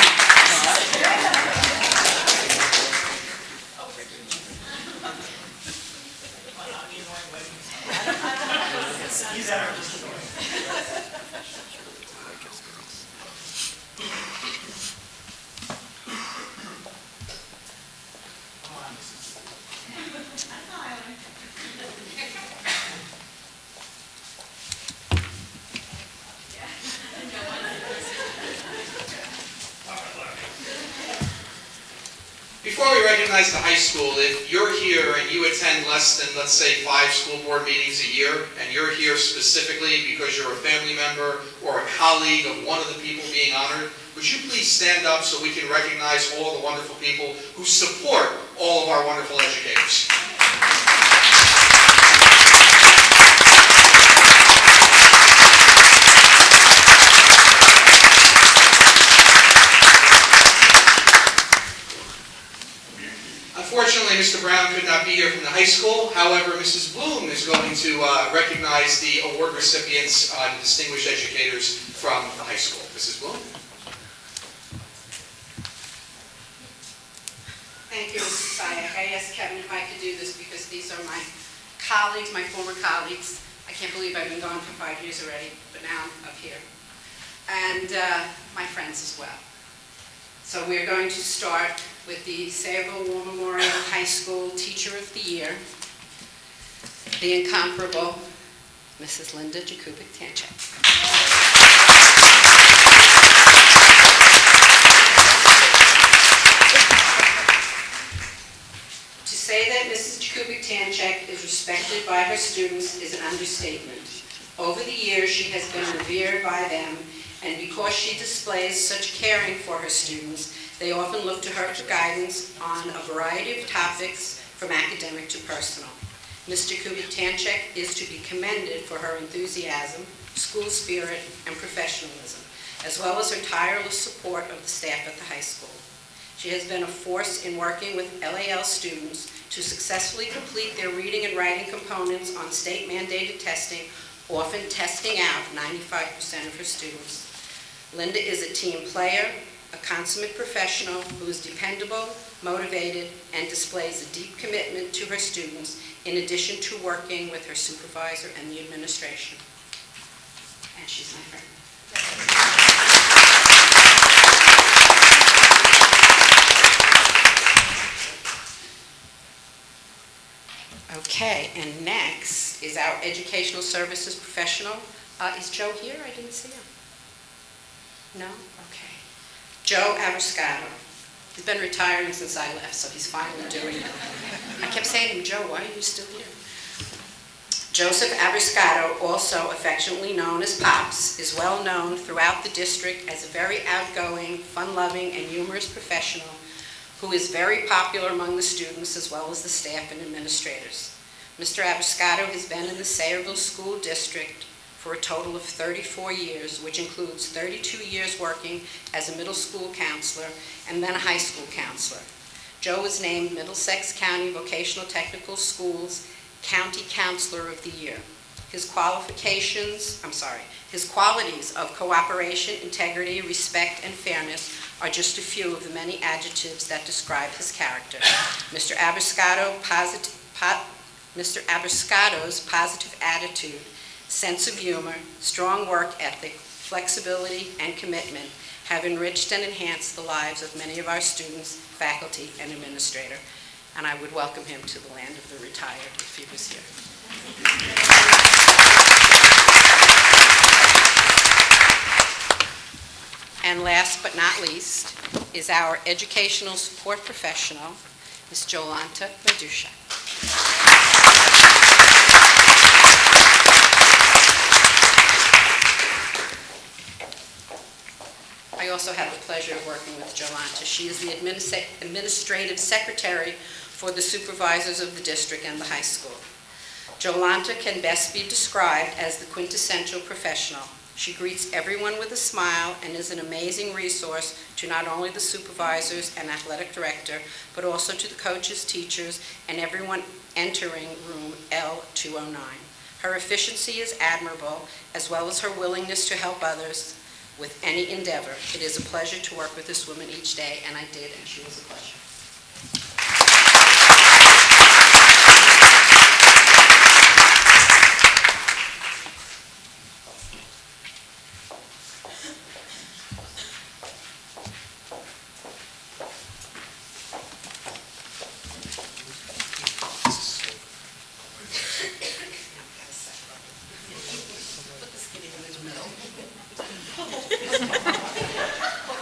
Before we recognize the high school, if you're here and you attend less than, let's say, 5 school board meetings a year, and you're here specifically because you're a family member or a colleague of one of the people being honored, would you please stand up so we can recognize all the wonderful people who support all of our wonderful educators. Unfortunately, Mr. Brown could not be here from the high school. However, Mrs. Bloom is going to recognize the award recipients, the distinguished educators from the high school. Mrs. Bloom? Thank you, Mrs. Sayak. I asked Kevin if I could do this because these are my colleagues, my former colleagues. I can't believe I've been gone for 5 years already, but now I'm up here. And my friends as well. So we're going to start with the Sayreville War Memorial High School Teacher of the Year, the incomparable Mrs. Linda Jakubik-Tanchek. To say that Mrs. Jakubik-Tanchek is respected by her students is an understatement. Over the years, she has been revered by them, and because she displays such caring for her students, they often look to her for guidance on a variety of topics, from academic to personal. Ms. Jakubik-Tanchek is to be commended for her enthusiasm, school spirit, and professionalism, as well as her tireless support of the staff at the high school. She has been a force in working with LAL students to successfully complete their reading and writing components on state-mandated testing, often testing out 95% of her students. Linda is a team player, a consummate professional who is dependable, motivated, and displays a deep commitment to her students, in addition to working with her supervisor and the administration. And she's my friend. Okay, and next is our educational services professional. Is Joe here? I didn't see him. No? Okay. Joe Abiscato. He's been retiring since I left, so he's finally doing it. I kept saying to him, Joe, why are you still here? Joseph Abiscato, also affectionately known as Pops, is well known throughout the district as a very outgoing, fun-loving, and humorous professional who is very popular among the students as well as the staff and administrators. Mr. Abiscato has been in the Sayreville School District for a total of 34 years, which includes 32 years working as a middle school counselor and then a high school counselor. Joe was named Middlesex County Vocational Technical Schools County Counselor of the Year. His qualities of cooperation, integrity, respect, and fairness are just a few of the many adjectives that describe his character. Mr. Abiscato's positive attitude, sense of humor, strong work ethic, flexibility, and commitment have enriched and enhanced the lives of many of our students, faculty, and administrator. And I would welcome him to the land of the retired if he was here. And last but not least is our educational support professional, Ms. Jolanta Medusha. I also have the pleasure of working with Jolanta. She is the administrative secretary for the supervisors of the district and the high school. Jolanta can best be described as the quintessential professional. She greets everyone with a smile and is an amazing resource to not only the supervisors and athletic director, but also to the coaches, teachers, and everyone entering room L209. Her efficiency is admirable, as well as her willingness to help others with any endeavor. It is a pleasure to work with this woman each day, and I did, and she was a pleasure.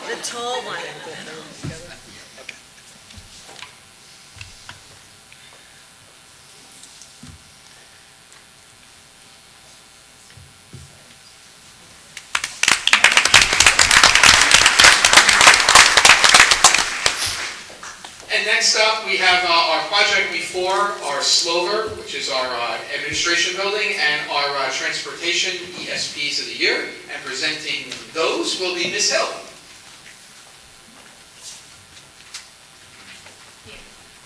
The tall one. And next up, we have our project before, our Slover, which is our administration building, and our transportation ESPs of the year. And presenting those will be Ms. Hill.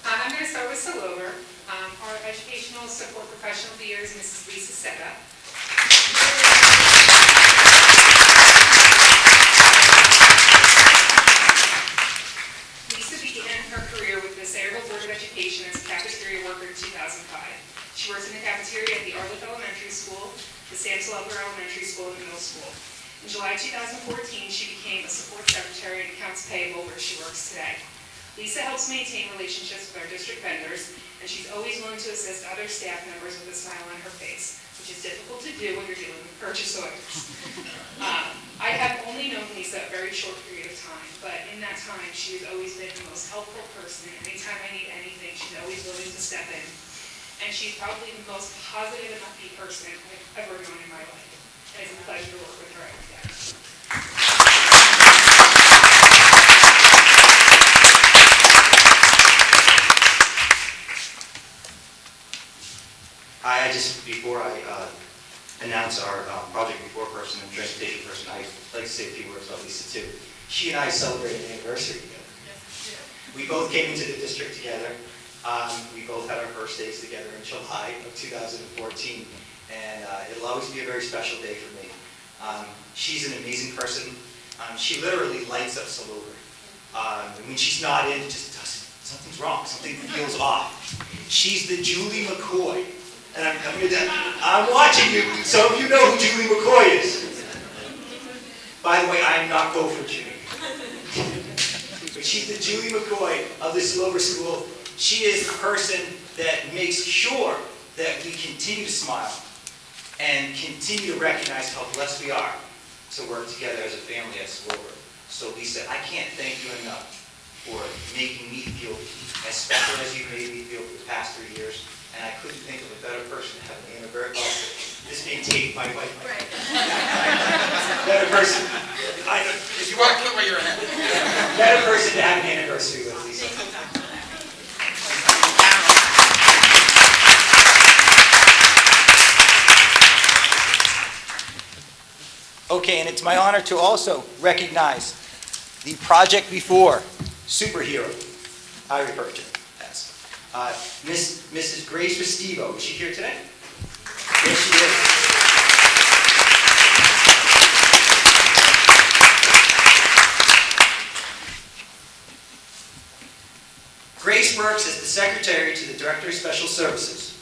I'm going to start with Slover. Our educational support professional of the year is Mrs. Lisa Seta. Lisa began her career with the Sayreville Board of Education as a cafeteria worker in 2005. She works in the cafeteria at the Arlitt Elementary School, the Sam Slover Elementary School, and the middle school. In July 2014, she became a support secretary at Accounts Payable, where she works today. Lisa helps maintain relationships with our district vendors, and she's always willing to assist other staff members with a smile on her face, which which is difficult to do when you're dealing with purchase orders. I have only known Lisa a very short period of time, but in that time, she has always been the most helpful person. Anytime I need anything, she's always willing to step in. And she's probably the most positive and upbeat person I've ever known in my life. And it's a pleasure to work with her every day. Before I announce our project before person and transportation person, I'd like to say a few words about Lisa too. She and I celebrated an anniversary together. We both came into the district together. We both had our first days together in July of 2014, and it'll always be a very special day for me. She's an amazing person. She literally lights us all over. When she's not in, it just doesn't. Something's wrong. Something feels off. She's the Julie McCoy. And I'm watching you. Some of you know who Julie McCoy is. By the way, I am not Gopher Julie. But she's the Julie McCoy of the Silver School. She is the person that makes sure that we continue to smile and continue to recognize how blessed we are to work together as a family at Silver. So Lisa, I can't thank you enough for making me feel as special as you made me feel for the past 3 years. And I couldn't think of a better person to have an anniversary. This being taped, my wife. Right. Better person. If you want to put where you're at. Better person to have an anniversary with, Lisa. Okay, and it's my honor to also recognize the project before superhero, I refer to as. Mrs. Grace Restivo. Is she here today? Yes, she is. Grace works as the secretary to the Director of Special Services.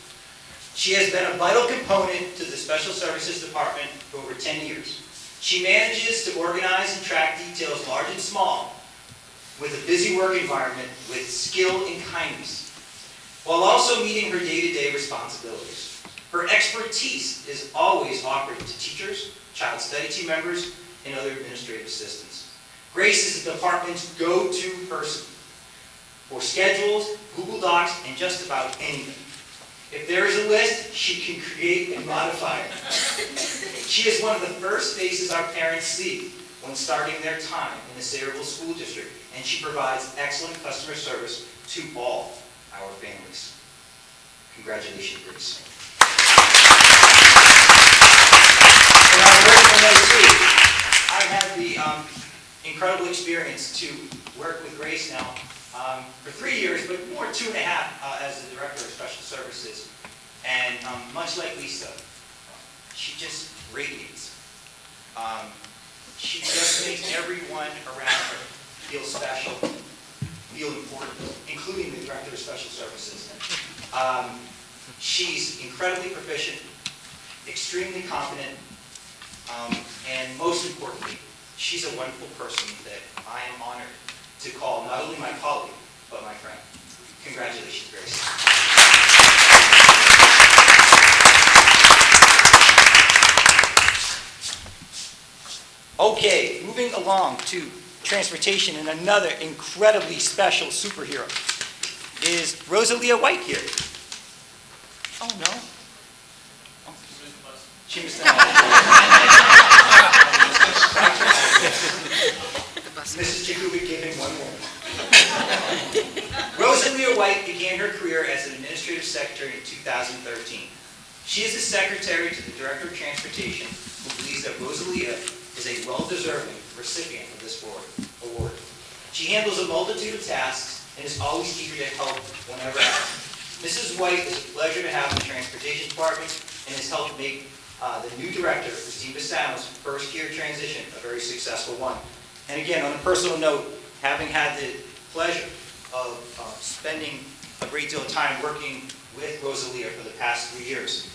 She has been a vital component to the Special Services Department for over 10 years. She manages to organize and track details large and small with a busy work environment with skill and kindness, while also meeting her day-to-day responsibilities. Her expertise is always offered to teachers, child study team members, and other administrative assistants. Grace is the department's go-to person for schedules, Google Docs, and just about anything. If there is a list, she can create and modify it. She is one of the first faces our parents see when starting their time in the Sayreville School District, and she provides excellent customer service to all our families. Congratulations, Grace. In our personal note too, I had the incredible experience to work with Grace now for 3 years, but more 2.5 as the Director of Special Services. And much like Lisa, she just radiates. She just makes everyone around her feel special, feel important, including the Director of Special Services. She's incredibly proficient, extremely competent, and most importantly, she's a wonderful person that I am honored to call not only my colleague, but my friend. Congratulations, Grace. Okay, moving along to transportation, and another incredibly special superhero is Rosalia White here. Oh, no. Oh. She missed the Mrs. Jacobi gave him one more. Rosalia White began her career as an administrative secretary in 2013. She is the secretary to the Director of Transportation, who believes that Rosalia is a well-deserving recipient of this award. She handles a multitude of tasks and is always eager to help whenever asked. Mrs. White is a pleasure to have in the Transportation Department and has helped make the new director, Christine Bassano's first-year transition a very successful one. And again, on a personal note, having had the pleasure of spending a great deal of time working with Rosalia for the past 3 years,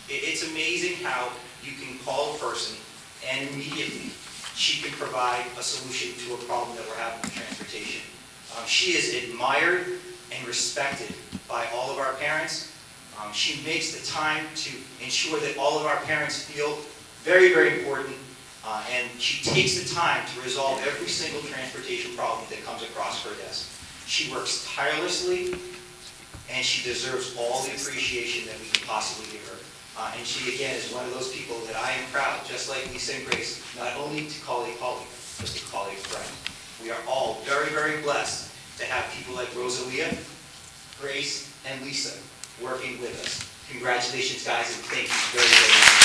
it's amazing how you can call a person and immediately she can provide a solution to a problem that we're having with transportation. She is admired and respected by all of our parents, She makes the time to ensure that all of our parents feel very, very important, and she takes the time to resolve every single transportation problem that comes across her desk. She works tirelessly, and she deserves all the appreciation that we can possibly give her. And she, again, is one of those people that I am proud, just like Lisa and Grace, not only to call a colleague, but to call a friend. We are all very, very blessed to have people like Rosalia, Grace, and Lisa working with us. Congratulations, guys, and thank you very, very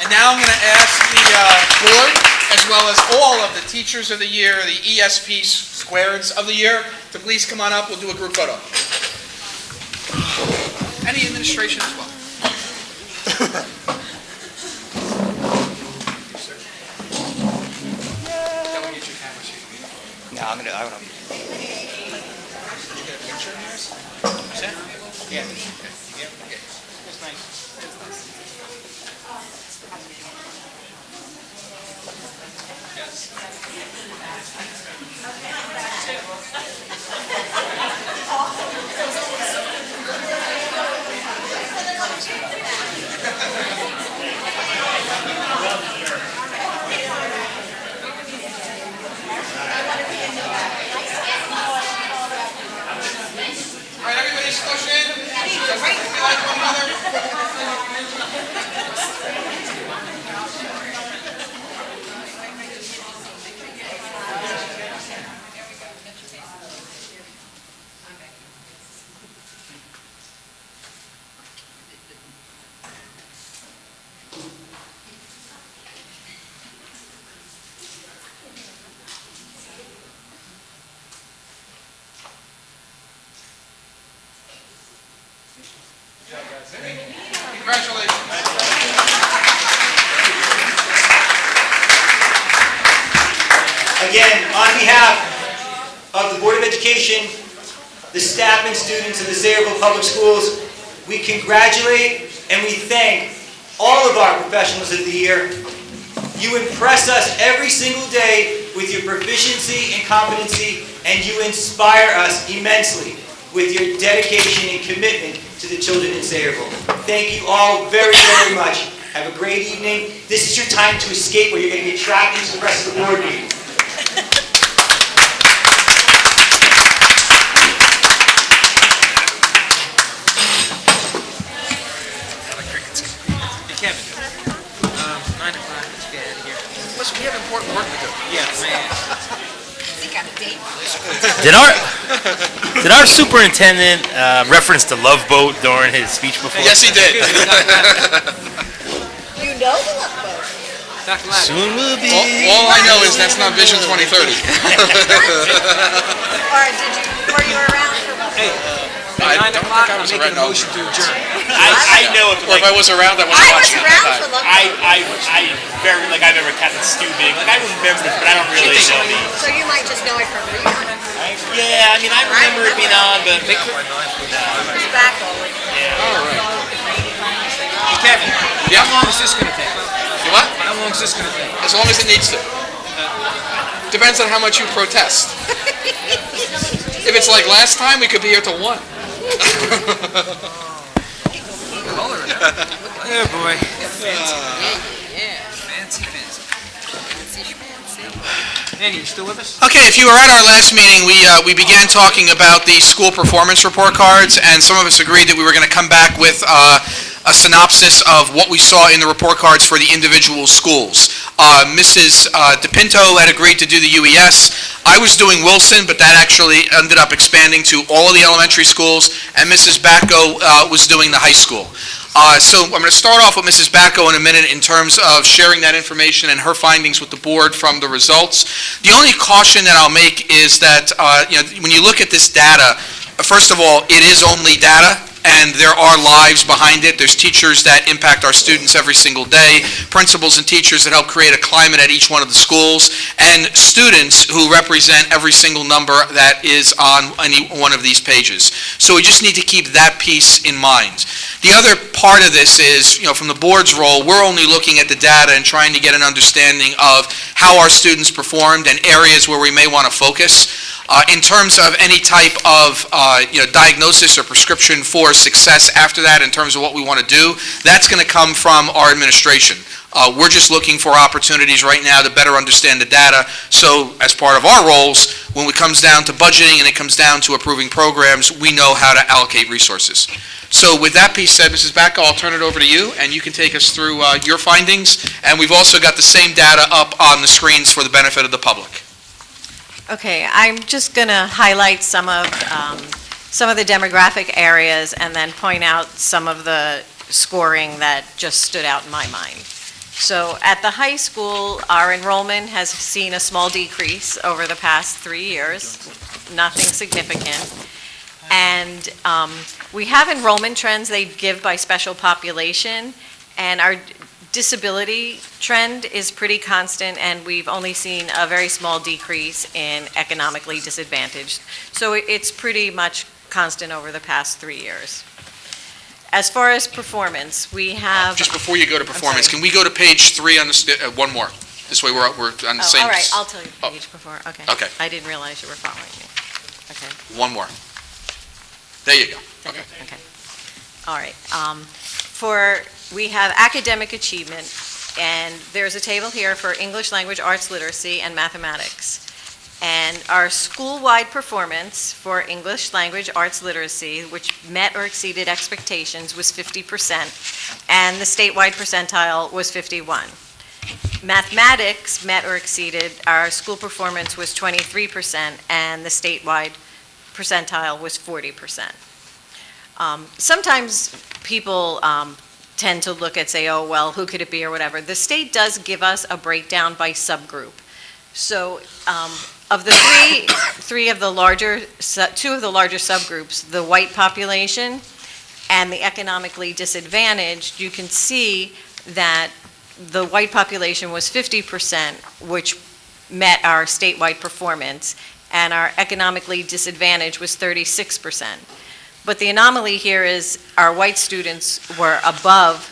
And now I'm going to ask the board, as well as all of the teachers of the year, the ESP squareds of the year, to please come on up. We'll do a group photo. Any administration as well. No, I don't know. You get a picture of yours? Yeah. That's nice. All right, everybody squash in. We like one another. Congratulations. Again, on behalf of the Board of Education, the staff and students of the Sayreville Public Schools, we congratulate and we thank all of our professionals of the year. You impress us every single day with your proficiency and competency, and you inspire us immensely with your dedication and commitment to the children in Sayreville. Thank you all very, very much. Have a great evening. This is your time to escape, or you're going to get trapped into the rest of the board meeting. Kevin, 9 o'clock, let's get out of here. Listen, we have important work to do. Yeah, man. Did our superintendent reference the Love Boat during his speech before? Yes, he did. You know the Love Boat. Soon will be. All I know is that's not Vision 2030. Were you around for what? I don't think I was around. No. I know it. Or if I was around, I wasn't watching at the time. I remember Captain Stubing. Like, I remember it, but I don't really know the. So you might just know it from reading. Yeah, I mean, I remember it being on, but. It's back always. All right. Kevin, Yeah. how long is this going to take? You what? How long is this going to take? As long as it needs to. Depends on how much you protest. If it's like last time, we could be here till 1. Oh, boy. Andy, you still with us? Okay, if you were at our last meeting, we began talking about the school performance report cards, and some of us agreed that we were going to come back with a synopsis of what we saw in the report cards for the individual schools. Mrs. DePinto had agreed to do the UES. I was doing Wilson, but that actually ended up expanding to all of the elementary schools, and Mrs. Batko was doing the high school. So I'm going to start off with Mrs. Batko in a minute in terms of sharing that information and her findings with the board from the results. The only caution that I'll make is that when you look at this data, first of all, it is only data. and there are lives behind it. There's teachers that impact our students every single day, principals and teachers that help create a climate at each one of the schools, and students who represent every single number that is on any one of these pages. So we just need to keep that piece in mind. The other part of this is, from the board's role, we're only looking at the data and trying to get an understanding of how our students performed and areas where we may want to focus. In terms of any type of diagnosis or prescription for success after that, in terms of what we want to do, that's going to come from our administration. We're just looking for opportunities right now to better understand the data, so as part of our roles, when it comes down to budgeting and it comes down to approving programs, we know how to allocate resources. So with that piece said, Mrs. Bacco, I'll turn it over to you, and you can take us through your findings, and we've also got the same data up on the screens for the benefit of the public. Okay, I'm just going to highlight some of the demographic areas and then point out some of the scoring that just stood out in my mind. So at the high school, our enrollment has seen a small decrease over the past 3 years, nothing significant. And we have enrollment trends they give by special population, and our disability trend is pretty constant, and we've only seen a very small decrease in economically disadvantaged. So it's pretty much constant over the past 3 years. As far as performance, we have... Just before you go to performance, can we go to page 3 on the, one more? This way we're on the same... all right, I'll tell you the page before, okay. Okay. I didn't realize you were following me. Okay. One more. There you go. Okay. Okay. All right. We have academic achievement, and there's a table here for English language, arts, literacy, and mathematics. And our school-wide performance for English language, arts, literacy, which met or exceeded expectations, was 50%, and the statewide percentile was 51. Mathematics met or exceeded, our school performance was 23%, and the statewide percentile was 40%. Sometimes people tend to look at, say, oh, well, who could it be or whatever. The state does give us a breakdown by subgroup. So of the two of the larger subgroups, the white population and the economically disadvantaged, you can see that the white population was 50%, which met our statewide performance, and our economically disadvantaged was 36%. But the anomaly here is our white students were above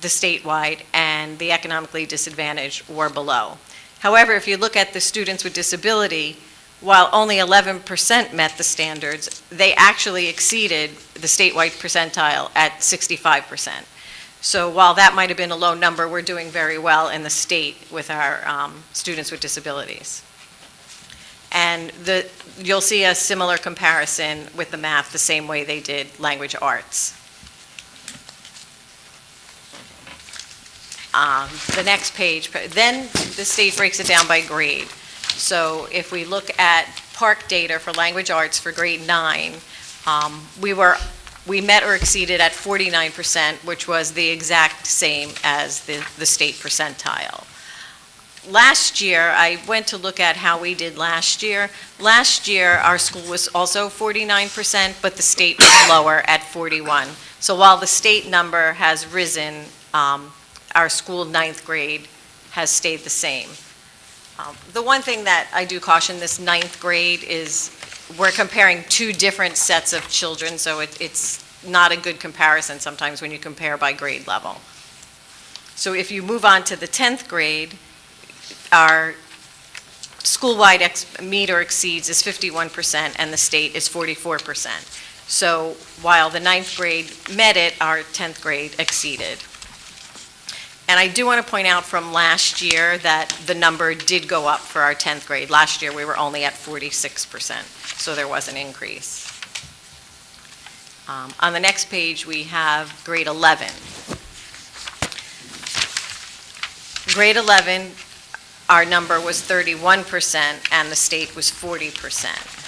the statewide and the economically disadvantaged were below. However, if you look at the students with disability, while only 11% met the standards, they actually exceeded the statewide percentile at 65%. So while that might have been a low number, we're doing very well in the state with our students with disabilities. And you'll see a similar comparison with the math, the same way they did language arts. The next page, then the state breaks it down by grade. So if we look at PARC data for language arts for grade 9, we met or exceeded at 49%, which was the exact same as the state percentile. Last year, I went to look at how we did last year. Last year, our school was also 49%, but the state was lower at 41. So while the state number has risen, our school 9th grade has stayed the same. The one thing that I do caution this 9th grade is we're comparing two different sets of children, so it's not a good comparison sometimes when you compare by grade level. So if you move on to the 10th grade, our school-wide meet or exceeds is 51% and the state is 44%. So while the 9th grade met it, our 10th grade exceeded. And I do want to point out from last year that the number did go up for our 10th grade. Last year we were only at 46%, so there was an increase. On the next page we have grade 11. Grade 11, our number was 31% and the state was 40%.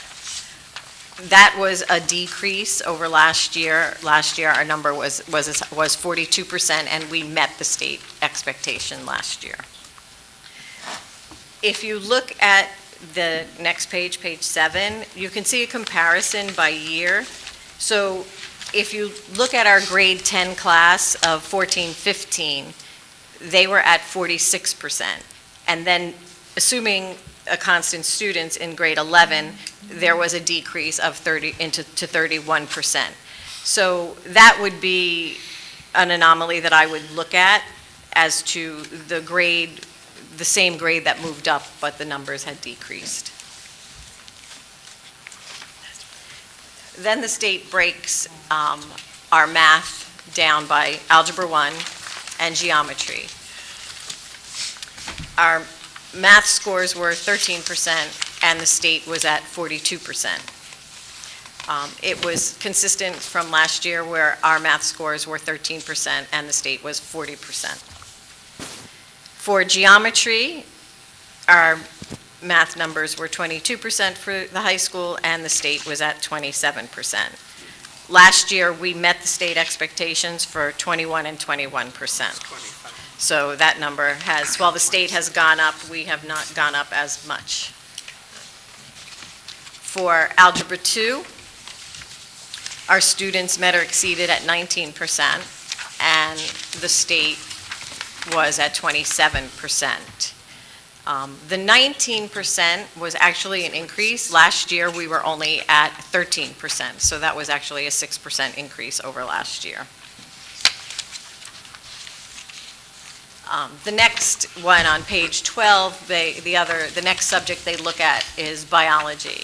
That was a decrease over last year. Last year our number was 42% and we met the state expectation last year. If you look at the next page, page 7, you can see a comparison by year. So if you look at our grade 10 class of 14-15, they were at 46%. And then, assuming a constant students in grade 11, there was a decrease of 31%. So that would be an anomaly that I would look at as to the grade, the same grade that moved up, but the numbers had decreased. Then the state breaks our math down by Algebra 1 and Geometry. Our math scores were 13%, and the state was at 42%. It was consistent from last year where our math scores were 13% and the state was 40%. For geometry, our math numbers were 22% for the high school and the state was at 27%. Last year, we met the state expectations for 21 and 21%. So that number has, while the state has gone up, we have not gone up as much. For Algebra 2, our students met or exceeded at 19%, and the state was at 27%. The 19% was actually an increase. Last year, we were only at 13%, so that was actually a 6% increase over last year. The next one on page 12, the next subject they look at is biology.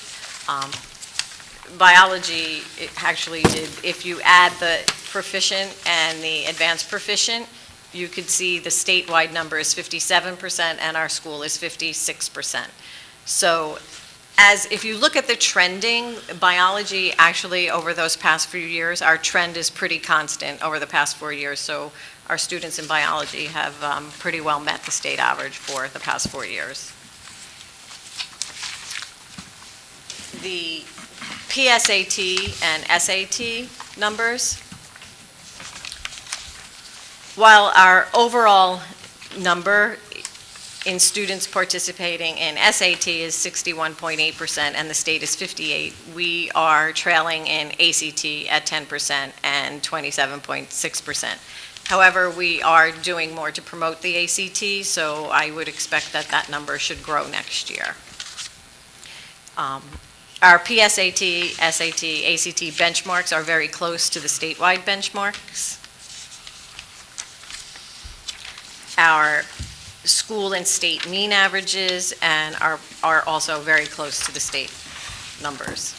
Biology, it actually did, if you add the proficient and the advanced proficient, you could see the statewide number is 57% and our school is 56%. So if you look at the trending, biology actually over those past few years, our trend is pretty constant over the past 4 years. So our students in biology have pretty well met the state average for the past 4 years. The PSAT and SAT numbers, while our overall number in students participating in SAT is 61.8% and the state is 58%, we are trailing in ACT at 10% and 27.6%. However, we are doing more to promote the ACT, so I would expect that that number should grow next year. Our PSAT, SAT, ACT benchmarks are very close to the statewide benchmarks. Our school and state mean averages and are also very close to the state numbers.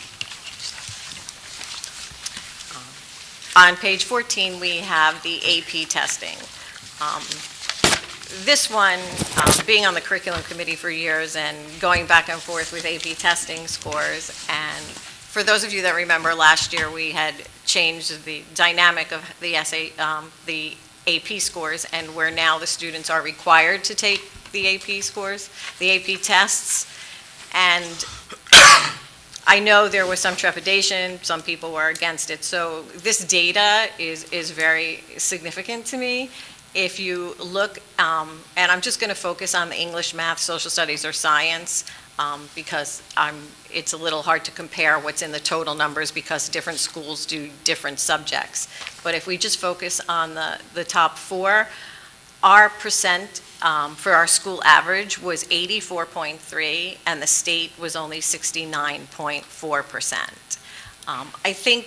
On page 14, we have the AP testing. This one, being on the curriculum committee for years and going back and forth with AP testing scores, and for those of you that remember last year, we had changed the dynamic of the the AP scores, and where now the students are required to take the AP scores, the AP tests, and I know there was some trepidation, some people were against it, so this data is very significant to me. If you look, and I'm just going to focus on the English, math, social studies, or science, because it's a little hard to compare what's in the total numbers because different schools do different subjects. But if we just focus on the top four, our percent for our school average was 84.3, and the state was only 69.4%. I think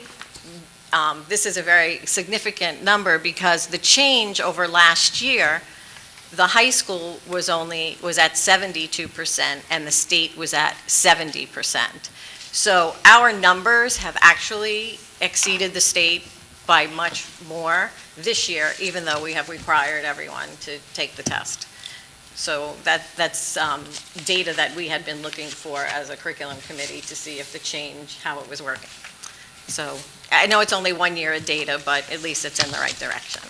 this is a very significant number because the change over last year, the high school was at 72% and the state was at 70%. So our numbers have actually exceeded the state by much more this year, even though we have required everyone to take the test. So that's data that we had been looking for as a curriculum committee to see if the change, how it was working. So I know it's only 1 year of data, but at least it's in the right direction.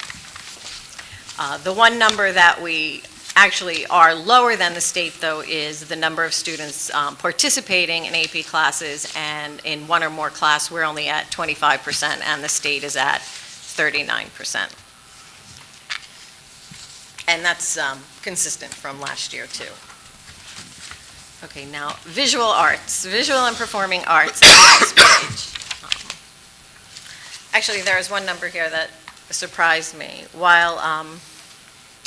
The one number that we actually are lower than the state, though, is the number of students participating in AP classes, and in one or more class, we're only at 25%, and the state is at 39%. And that's consistent from last year, too. Okay, now visual arts, visual and performing arts on the next page. Actually, there is one number here that surprised me. While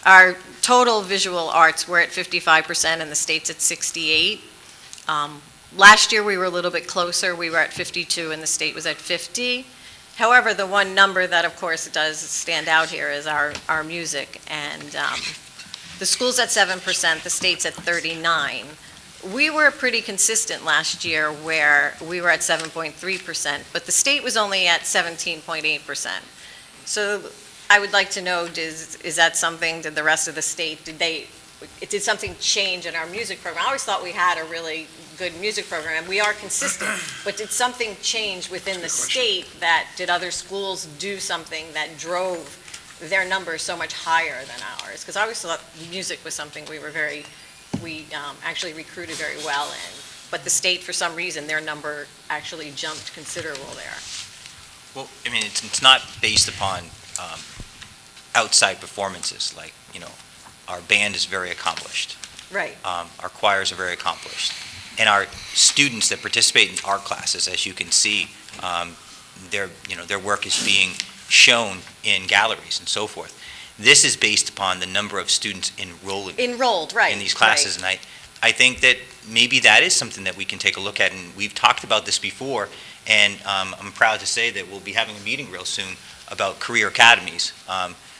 our total visual arts were at 55% and the state's at 68, last year we were a little bit closer. We were at 52 and the state was at 50. However, the one number that, of course, does stand out here is our music. And the school's at 7%, the state's at 39. We were pretty consistent last year where we were at 7.3%, but the state was only at 17.8%. So I would like to know, is that something, did the rest of the state, did something change in our music program? I always thought we had a really good music program, and we are consistent, but did something change within the state did other schools do something that drove their numbers so much higher than ours? Because I always thought music was something we actually recruited very well in, but the state, for some reason, their number actually jumped considerable there. Well, I mean, it's not based upon outside performances, like, our band is very accomplished. Right. Our choirs are very accomplished. And our students that participate in art classes, as you can see, their work is being shown in galleries and so forth. This is based upon the number of students enrolled, right, in these classes. right. And I think that maybe that is something that we can take a look at. And we've talked about this before, and I'm proud to say that we'll be having a meeting real soon about career academies,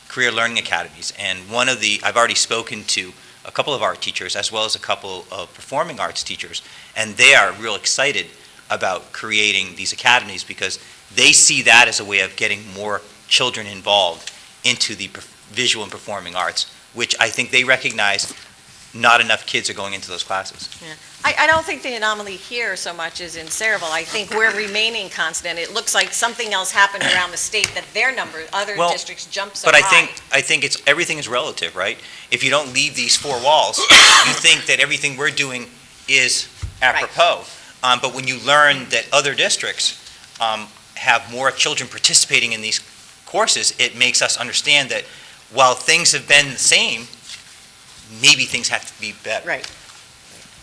career learning academies. And I've already spoken to a couple of art teachers as well as a couple of performing arts teachers, and they are real excited about creating these academies because they see that as a way of getting more children involved into the visual and performing arts, which I think they recognize not enough kids are going into those classes. Yeah. I don't think the anomaly here so much is in Sayreville. I think we're remaining constant. It looks like something else happened around the state that their number, other districts jumped so but high. I think everything is relative, right? If you don't leave these four walls, you think that everything we're doing is apropos. Right. But when you learn that other districts have more children participating in these courses, it makes us understand that while things have been the same, maybe things have to be better. Right.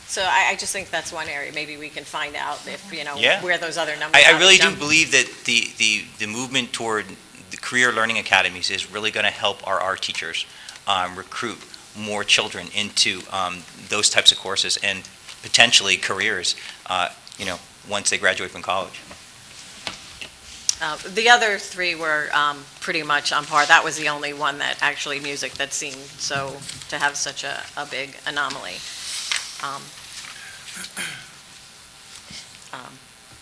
So I just think that's one area. Maybe we can find out if, where those other numbers I are. really do believe that the movement toward the career learning academies is really going to help our art teachers recruit more children into those types of courses and potentially careers, once they graduate from college. The other three were pretty much on par. That was the only one that actually music that seemed so to have such a big anomaly.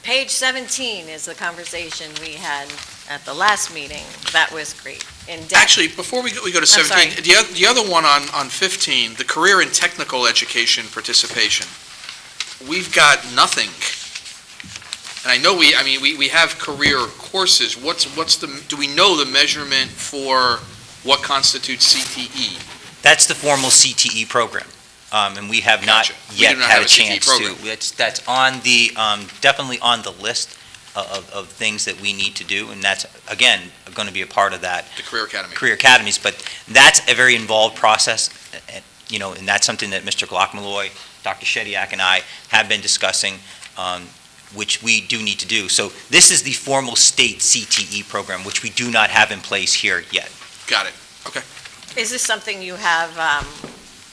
Page 17 is the conversation we had at the last meeting. That was great. In depth. Actually, before we go to 17, the other one on 15, the career and technical education participation, we've got nothing. And I know we have career courses. Do we know the measurement for what constitutes CTE? That's the formal CTE program. And we have not yet had a chance to. That's on the, definitely on the list of things that we need to do, and that's, again, going to be a part of that. The Career Academy. Career Academies, but that's a very involved process, and that's something that Mr. Glock-Malloy, Dr. Shediak, and I have been discussing, which we do need to do. So this is the formal state CTE program, which we do not have in place here yet. Got it. Okay. Is this something you have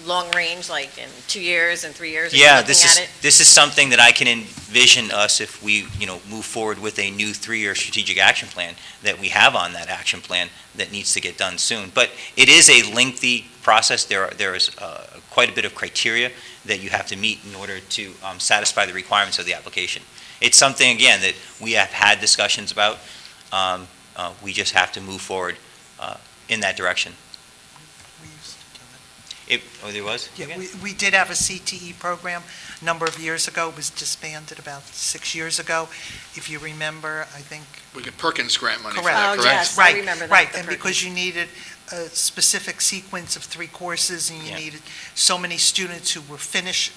long range, like in 2 years and 3 years? Yeah, this is something that I can envision us if we, move forward with a new 3-year strategic action plan that we have on that action plan that needs to get done soon. But it is a lengthy process. There is quite a bit of criteria that you have to meet in order to satisfy the requirements of the application. It's something, again, that we have had discussions about. We just have to move forward in that direction. There was? Yeah, we did have a CTE program a number of years ago. It was disbanded about 6 years ago. If you remember, I think. We get Perkins grant money for Correct. that, Oh, correct? yes, Right, I remember that. right, the and Perkins. because you needed a specific sequence of 3 courses, and you needed so many students who were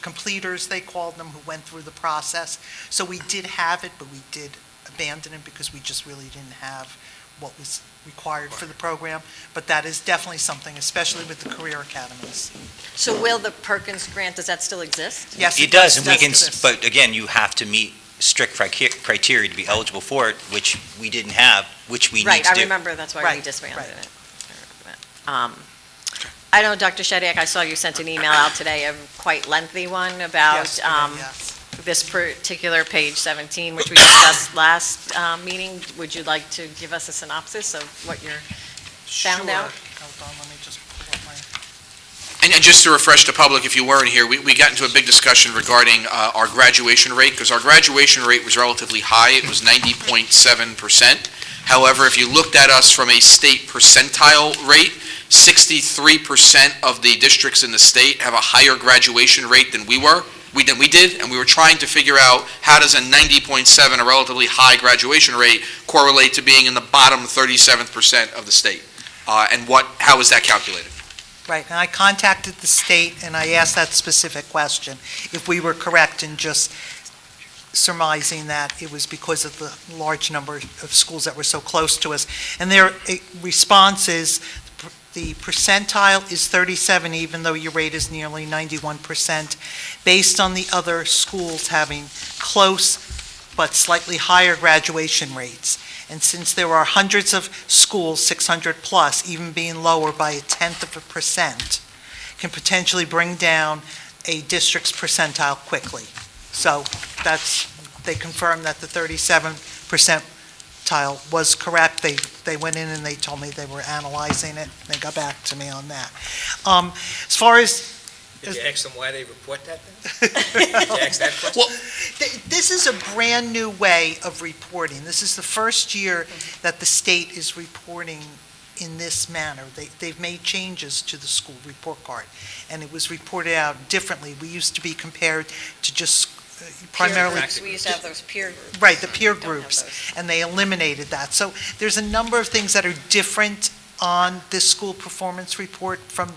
completers, they called them, who went through the process. So we did have it, but we did abandon it because we just really didn't have what was required for the program. But that is definitely something, especially with the career academies. So will the Perkins grant, does that still exist? Yes, It does, and exist. but again, you have to meet strict criteria to be eligible for it, which we didn't have, which we need Right, to I do. remember, that's why we Right, disbanded right. it. I know, Dr. Shediak, I saw you sent an email out today, a quite lengthy one about Yesterday, yes. this particular page 17, which we discussed last meeting. Would you like to give us a synopsis of what you're found out? Sure. Hold on, let me just pull up my... And just to refresh the public, if you weren't here, we got into a big discussion regarding our graduation rate, because our graduation rate was relatively high. It was 90.7%. However, if you looked at us from a state percentile rate, 63% of the districts in the state have a higher graduation rate than we did, and we were trying to figure out how does a 90.7, a relatively high graduation rate, correlate to being in the bottom 37% of the state, and how is that calculated? Right, and I contacted the state and I asked that specific question, if we were correct in just surmising that it was because of the large number of schools that were so close to us. And their response is, the percentile is 37, even though your rate is nearly 91%, based on the other schools having close but slightly higher graduation rates. And since there are hundreds of schools, 600 plus, even being lower by 0.1%, can potentially bring down a district's percentile quickly. So they confirmed that the 37% was correct. They went in and they told me they were analyzing it. They got back to me on that. As far as... Did you ask them why they report that then? Did you ask that question? Well, this is a brand-new way of reporting. This is the first year that the state is reporting in this manner. They've made changes to the school report card, and it was reported out differently. We used to be compared to just primarily... We used to have those peer groups. Right, the peer We don't have groups, those. and they eliminated that. So there's a number of things that are different on this school performance report from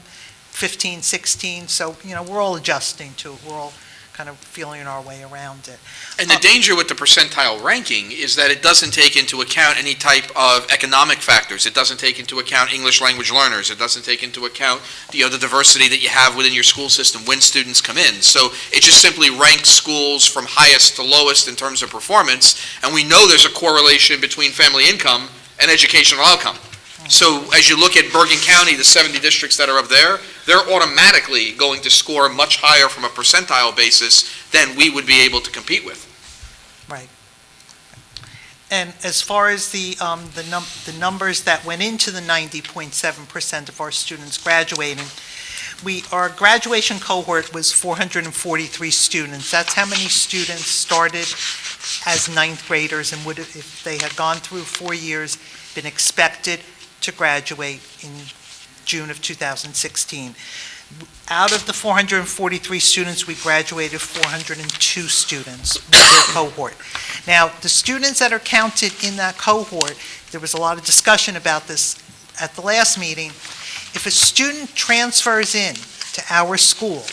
15, 16, so, we're all adjusting to it. We're all kind of feeling our way around it. And the danger with the percentile ranking is that it doesn't take into account any type of economic factors. It doesn't take into account English language learners. It doesn't take into account the diversity that you have within your school system when students come in. So it just simply ranks schools from highest to lowest in terms of performance, and we know there's a correlation between family income and educational outcome. So as you look at Bergen County, the 70 districts that are up there, they're automatically going to score much higher from a percentile basis than we would be able to compete with. Right. And as far as the numbers that went into the 90.7% of our students graduating, our graduation cohort was 443 students. That's how many students started as ninth graders and would have, if they had gone through 4 years, been expected to graduate in June of 2016. Out of the 443 students, we graduated 402 students with their cohort. Now, the students that are counted in that cohort, there was a lot of discussion about this at the last meeting. If a student transfers in to our school,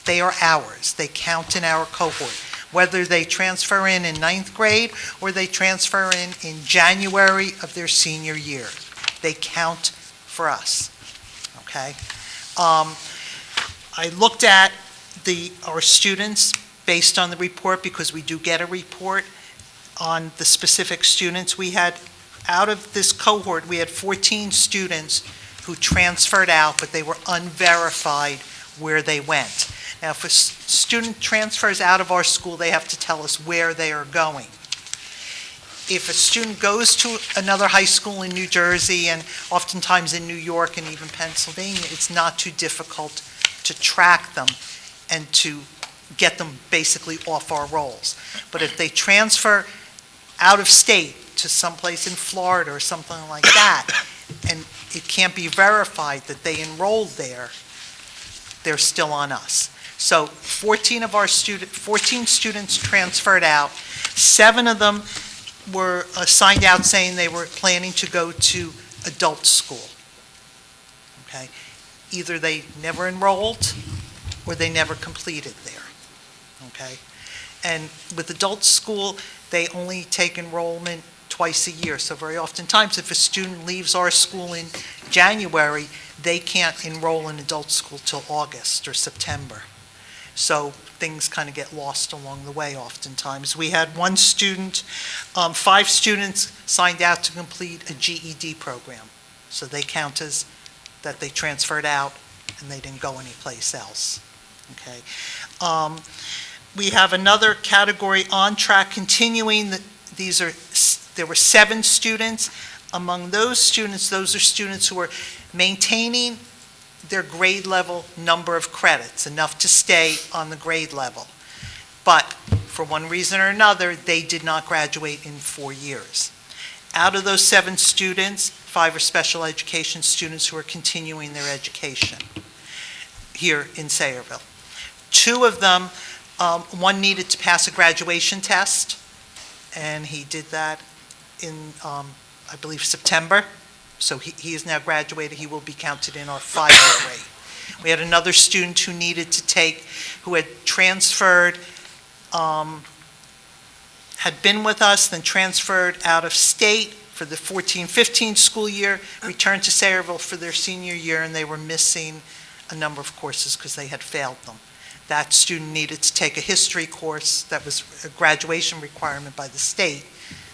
they are ours. They count in our cohort. Whether they transfer in ninth grade or they transfer in January of their senior year, they count for us, okay? I looked at our students based on the report, because we do get a report on the specific students. We had, out of this cohort, we had 14 students who transferred out, but they were unverified where they went. Now, if a student transfers out of our school, they have to tell us where they are going. If a student goes to another high school in New Jersey and oftentimes in New York and even Pennsylvania, it's not too difficult to track them and to get them basically off our rolls. But if they transfer out of state to someplace in Florida or something like that, and it can't be verified that they enrolled there, they're still on us. So 14 students transferred out. 7 of them were signed out saying they were planning to go to adult school. Okay? Either they never enrolled or they never completed there. Okay? And with adult school, they only take enrollment twice a year. So very oftentimes, if a student leaves our school in January, they can't enroll in adult school till August or September. So things kind of get lost along the way oftentimes. We had one student, 5 students signed out to complete a GED program. So they count as that they transferred out and they didn't go anyplace else. Okay. We have another category, on track continuing. There were 7 students. Among those students, those are students who are maintaining their grade level number of credits, enough to stay on the grade level. But for one reason or another, they did not graduate in 4 years. Out of those 7 students, 5 are special education students who are continuing their education here in Sayreville. 2 of them, one needed to pass a graduation test, and he did that in, I believe, September. So he is now graduated. He will be counted in our 5-year rate. We had another student who needed to take, who had transferred, had been with us, then transferred out of state for the 14-15 school year, returned to Sayreville for their senior year, and they were missing a number of courses because they had failed them. That student needed to take a history course that was a graduation requirement by the state.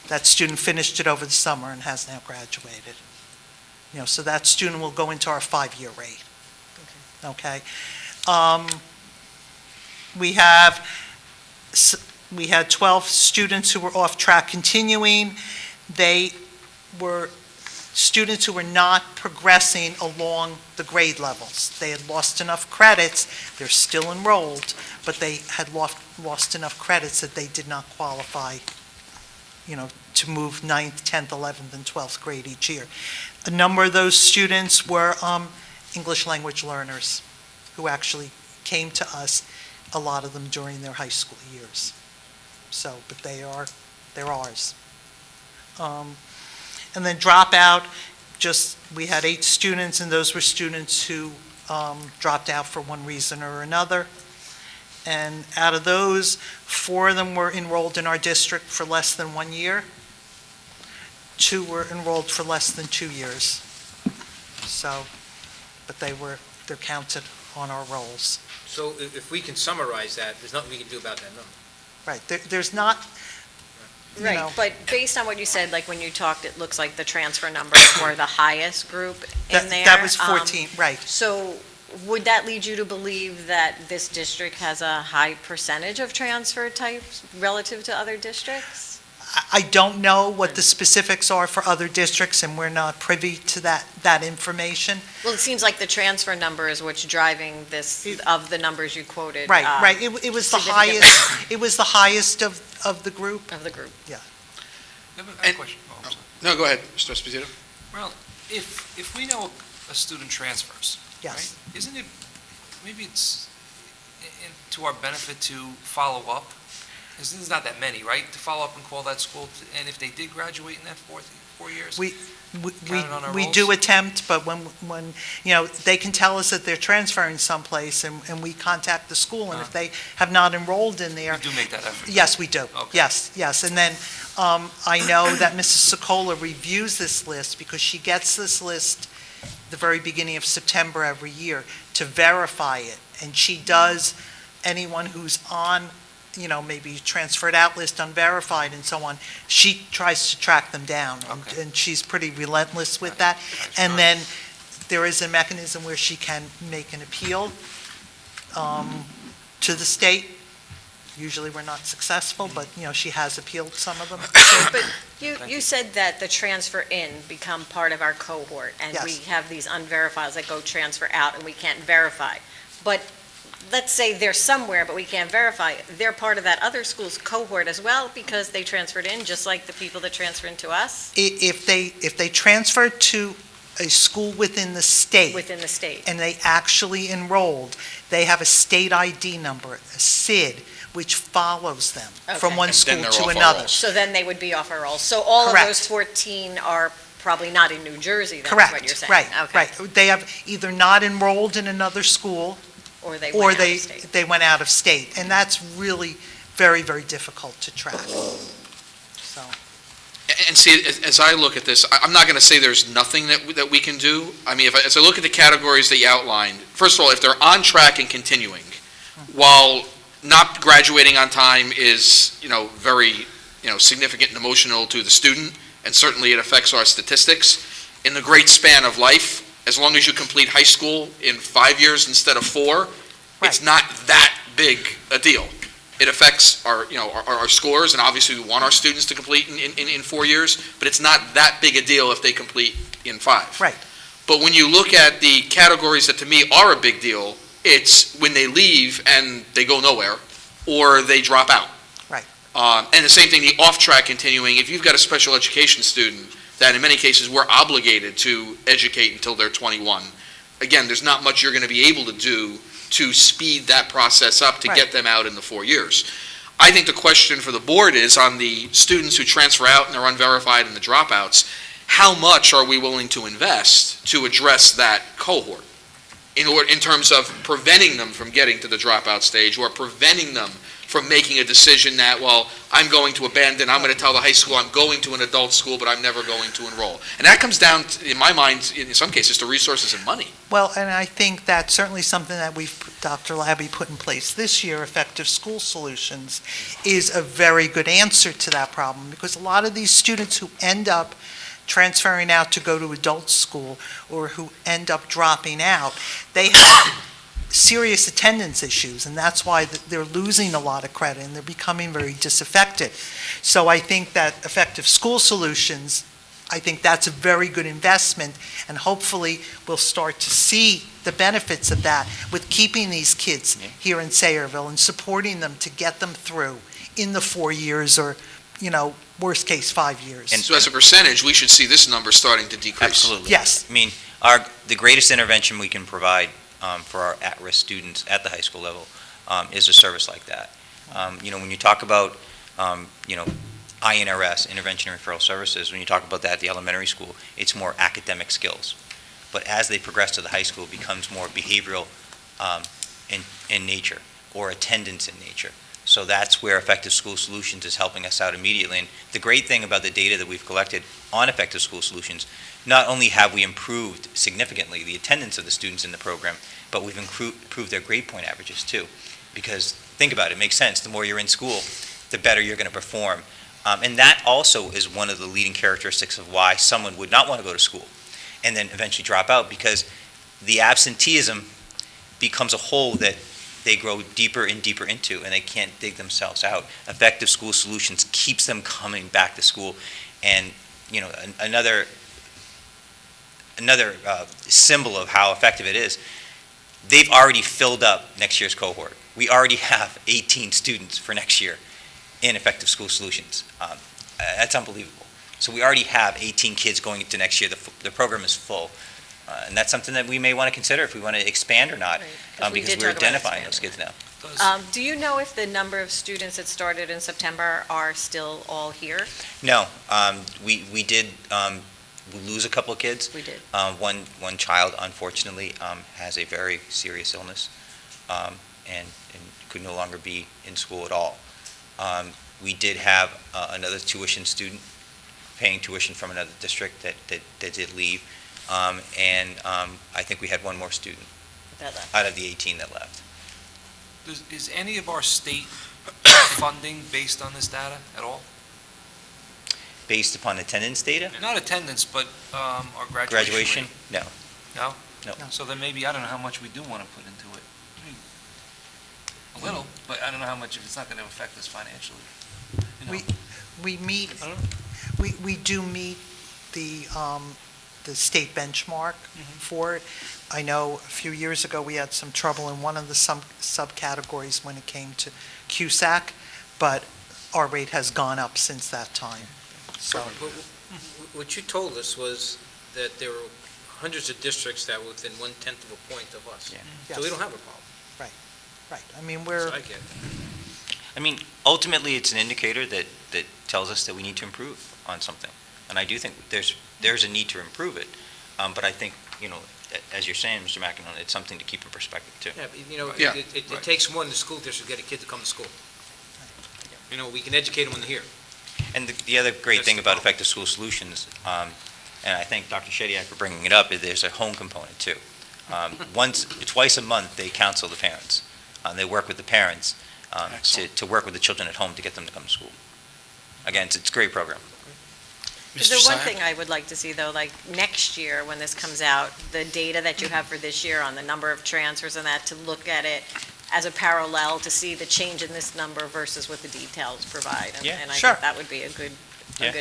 That student finished it over the summer and has now graduated. So that student will go into our 5-year rate. Okay. We had 12 students who were off track continuing. They were students who were not progressing along the grade levels. They had lost enough credits, they're still enrolled, but they had lost enough credits that they did not qualify, to move 9th, 10th, 11th, and 12th grade each year. A number of those students were English language learners who actually came to us, a lot of them during their high school years. But they're ours. And then dropout, we had 8 students, and those were students who dropped out for one reason or another. And out of those, 4 of them were enrolled in our district for less than 1 year. 2 were enrolled for less than 2 years. But they're counted on our rolls. So if we can summarize that, there's nothing we can do about that number. Right, there's not, Right, but based on what you said, like when you talked, it looks like the transfer numbers were the highest group in there. that was 14, right. So would that lead you to believe that this district has a high percentage of transfer types relative to other districts? I don't know what the specifics are for other districts, and we're not privy to that information. Well, it seems like the transfer number is what's driving this, of the numbers you quoted. Right. It was the highest. It was the highest of the group. Of the group. Yeah. I have a question. Oh, I'm sorry. No, go ahead, Mr. Esposito. Well, if we know a student transfers, Yes. right? Isn't it, maybe it's to our benefit to follow up? Because there's not that many, right? To follow up and call that school, and if they did graduate in that 4 years? We do attempt, but when they can tell us that they're transferring someplace, and we contact the school, and if they have not enrolled in there. You do make that effort? Yes, we do. Okay. Yes. And then I know that Mrs. Sokola reviews this list, because she gets this list the very beginning of September every year to verify it. And she does, anyone who's on maybe transferred out list, unverified, and so on, she tries to track them down, and she's pretty relentless with that. And then there is a mechanism where she can make an appeal to the state. Usually we're not successful, but, she has appealed some of them. But you said that the transfer in become part of our cohort, and we Yes. have these unverifieds that go transfer out, and we can't verify. But let's say they're somewhere, but we can't verify, they're part of that other school's cohort as well, because they transferred in, just like the people that transfer into us? If they transfer to a school within the state. Within the state. And they actually enrolled, they have a state ID number, a SID, which follows them from one school to another. So then they would be off our rolls. So all of Correct. those 14 are probably not in New Jersey, that's what you're saying? Correct, right. They have either not enrolled in another school, Or they or went out of state. they went out of state. And that's really very, very difficult to track. So, And see, as I look at this, I'm not going to say there's nothing that we can do. I mean, as I look at the categories that you outlined, first of all, if they're on track and continuing, while not graduating on time is, very, significant and emotional to the student, and certainly it affects our statistics, in the great span of life, as long as you complete high school in 5 years instead of 4, it's not that big a deal. It affects our, our scores, and obviously we want our students to complete in 4 years, but it's not that big a deal if they complete in 5. Right. But when you look at the categories that to me are a big deal, it's when they leave and they go nowhere, or they drop out. Right. And the same thing, the off-track continuing, if you've got a special education student that in many cases we're obligated to educate until they're 21, again, there's not much you're going to be able to do to speed that process up to get them out in the 4 years. I think the question for the board is on the students who transfer out and they're unverified and the dropouts, how much are we willing to invest to address that cohort in terms of preventing them from getting to the dropout stage, or preventing them from making a decision that, well, I'm going to abandon, I'm going to tell the high school I'm going to an adult school, but I'm never going to enroll. And that comes down, in my mind, in some cases, to resources and money. Well, and I think that's certainly something that Dr. Labby put in place this year, Effective School Solutions, is a very good answer to that problem, because a lot of these students who end up transferring out to go to adult school, or who end up dropping out, they have serious attendance issues, and that's why they're losing a lot of credit, and they're becoming very disaffected. So I think that Effective School Solutions, I think that's a very good investment, and hopefully we'll start to see the benefits of that with keeping these kids here in Sayreville and supporting them to get them through in the 4 years, or, worst case, 5 years. And so as a percentage, we should see this number starting to decrease. Absolutely. Yes. I mean, the greatest intervention we can provide for our at-risk students at the high school level is a service like that. When you talk about, INRS, Intervention and Referral Services, when you talk about that at the elementary school, it's more academic skills. But as they progress to the high school, it becomes more behavioral in nature, or attendance in nature. So that's where Effective School Solutions is helping us out immediately. And the great thing about the data that we've collected on Effective School Solutions, not only have we improved significantly the attendance of the students in the program, but we've improved their grade point averages too. Because think about it, it makes sense. The more you're in school, the better you're going to perform. And that also is one of the leading characteristics of why someone would not want to go to school and then eventually drop out, because the absenteeism becomes a hole that they grow deeper and deeper into, and they can't dig themselves out. Effective School Solutions keeps them coming back to school. And, another symbol of how effective it is, they've already filled up next year's cohort. We already have 18 students for next year in Effective School Solutions. That's unbelievable. So we already have 18 kids going into next year. The program is full. And that's something that we may want to consider if we want to expand or not, because we're identifying those kids now. Do you know if the number of students that started in September are still all here? No. We did lose a couple of kids. We did. One child, unfortunately, has a very serious illness and could no longer be in school at all. We did have another tuition student paying tuition from another district that did leave. And I think we had one more student out of the 18 that left. Is any of our state funding based on this data at all? Based upon attendance data? Not attendance, but our graduation Graduation? rate. No. No? No. So then maybe, I don't know how much we do want to put into it. A little, but I don't know how much, if it's not going to affect us financially. We do meet the state benchmark for it. I know a few years ago we had some trouble in one of the subcategories when it came to QSAC, but our rate has gone up since that time. So What you told us was that there were hundreds of districts that were within 1/10 of a point of us. Yeah. So we don't have a problem. right. I mean, we're. So I get it. I mean, ultimately, it's an indicator that tells us that we need to improve on something. And I do think there's a need to improve it. But I think, as you're saying, Mr. McEnroe, it's something to keep in perspective, too. Yeah, it takes more than the school district to get a kid to come to school. We can educate them when they're here. And the other great thing about Effective School Solutions, and I thank Dr. Shediak for bringing it up, is there's a home component, too. Twice a month, they counsel the parents. They work with the parents Excellent. to work with the children at home to get them to come to school. Again, it's a great program. Is there one thing I would like to see, though, like next year, when this comes out, the data that you have for this year on the number of transfers and that, to look at it as a parallel to see the change in this number versus what the details provide. Yeah, And I sure. think that would be a good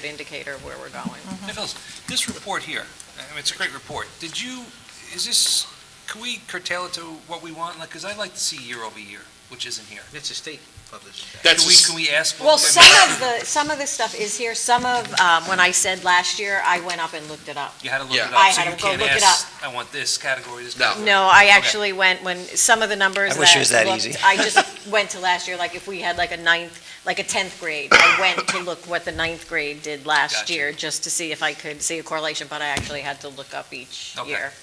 indicator of where we're going. Hey, Phyllis, this report here, I mean, it's a great report. Can we curtail it to what we want? Like, because I'd like to see year over year, which isn't here. It's a state publishing. Can we ask? Well, some of this stuff is here. Some of, when I said last year, I went up and looked it up. You had to look Yeah. it up. I so had you to go can't look it ask, I want this category, this No. category. No, I actually went, when some of the numbers I wish it was that looked- easy. I just went to last year, like if we had like a 10th grade, I went to look what the 9th grade did last Gotcha. year, just to see if I could see a correlation, but I actually had to look up each Okay. year.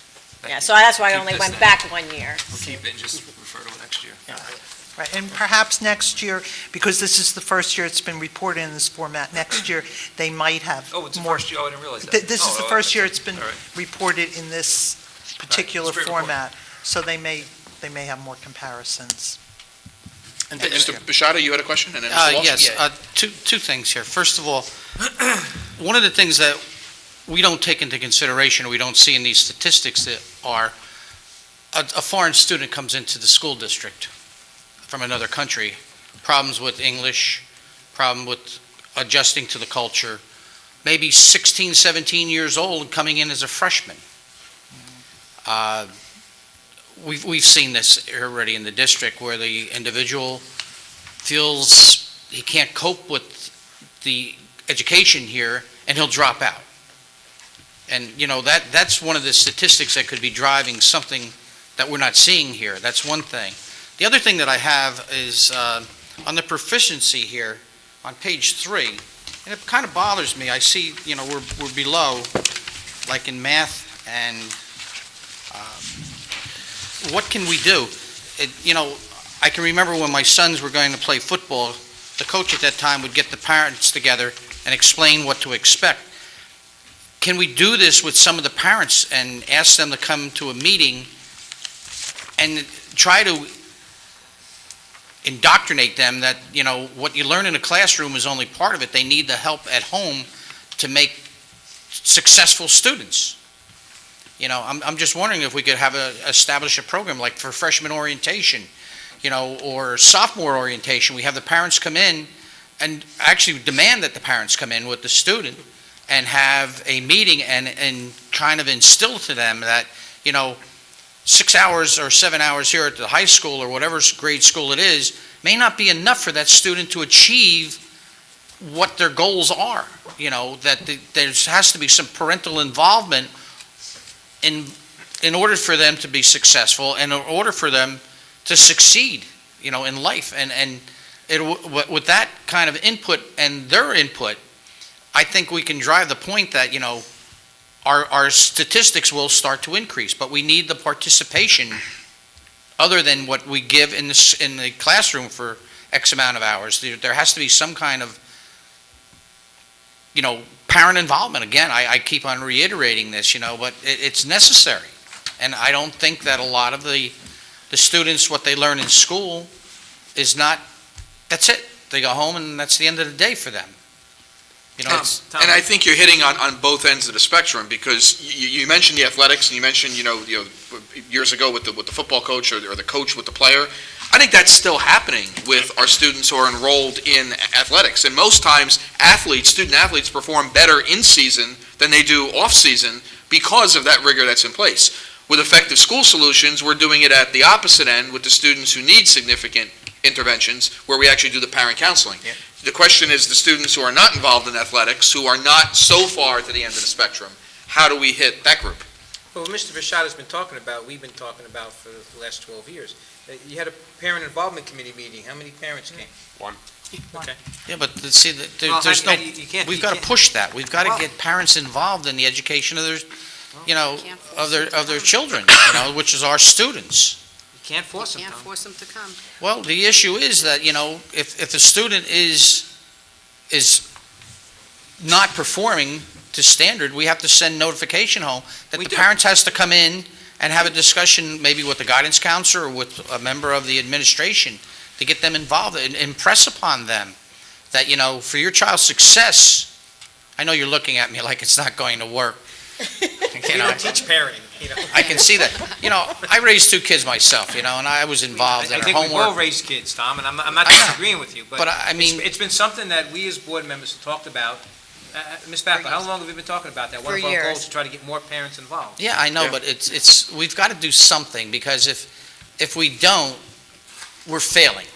Thank Yeah, you. so that's why I Keep only this went then. back 1 year. We'll keep it and just refer to it next year. Right, and perhaps next year, because this is the first year it's been reported in this format, next year, they might have Oh, it's the more. first year, oh, I didn't realize that. This is the Oh, first okay. year it's been All right. reported in this particular It's a great report. format, so they may have more comparisons. And Mr. Bishada, you had a question? And then Mr. Walsh? Yes, Yeah. two things here. First of all, one of the things that we don't take into consideration, or we don't see in these statistics, that are a foreign student comes into the school district from another country, problems with English, problem with adjusting to the culture, maybe 16, 17 years old and coming in as a freshman. We've seen this already in the district, where the individual feels he can't cope with the education here, and he'll drop out. And, that's one of the statistics that could be driving something that we're not seeing here. That's one thing. The other thing that I have is on the proficiency here, on page 3, and it kind of bothers me. I see, we're below, like in math, and what can we do? I can remember when my sons were going to play football, the coach at that time would get the parents together and explain what to expect. Can we do this with some of the parents and ask them to come to a meeting and try to indoctrinate them that, what you learn in a classroom is only part of it. They need the help at home to make successful students. I'm just wondering if we could establish a program like for freshman orientation, or sophomore orientation. We have the parents come in and actually demand that the parents come in with the student and have a meeting and kind of instill to them that, 6 hours or 7 hours here at the high school or whatever grade school it is may not be enough for that student to achieve what their goals are. That there has to be some parental involvement in order for them to be successful and in order for them to succeed, in life. And with that kind of input and their input, I think we can drive the point that, our statistics will start to increase, but we need the participation other than what we give in the classroom for X amount of hours. There has to be some kind of, parent involvement. Again, I keep on reiterating this, but it's necessary. And I don't think that a lot of the students, what they learn in school is not, that's it. They go home and that's the end of the day for them. And I think you're hitting on both ends of the spectrum, because you mentioned the athletics, and you mentioned, years ago with the football coach or the coach with the player. I think that's still happening with our students who are enrolled in athletics. And most times, student athletes perform better in season than they do off season because of that rigor that's in place. With Effective School Solutions, we're doing it at the opposite end with the students who need significant interventions, where we actually do the parent counseling. Yeah. The question is the students who are not involved in athletics, who are not so far to the end of the spectrum, how do we hit that group? Well, what Mr. Vachada's been talking about, we've been talking about for the last 12 years. You had a parent involvement committee meeting. How many parents came? One. Okay. Yeah, but see, Well, there's how no, do you can't- we've you got to can't- push that. We've got to Well- get parents involved in the education of their, can't force of their children, which is our students. You can't force them, Can't Tom. force them to come. Well, the issue is that, if a student is not performing to standard, we have to send notification home that We the do. parents has to come in and have a discussion maybe with the guidance counselor or with a member of the administration to get them involved and impress upon them that, you know, for your child's success, I know you're looking at me like it's not going to work. We don't teach parenting, you know. I can see that. You know, I raised 2 kids myself, you know, and I was involved in I their think we've all homework. raised kids, Tom, and I'm not disagreeing with you, But I mean, it's been something that we as board members have talked about. Ms. Backlund, how long have we been talking about that? One For of our goals years. is to try to get more parents involved. yeah, I know, but it's, we've got to do something, because if we don't, we're failing.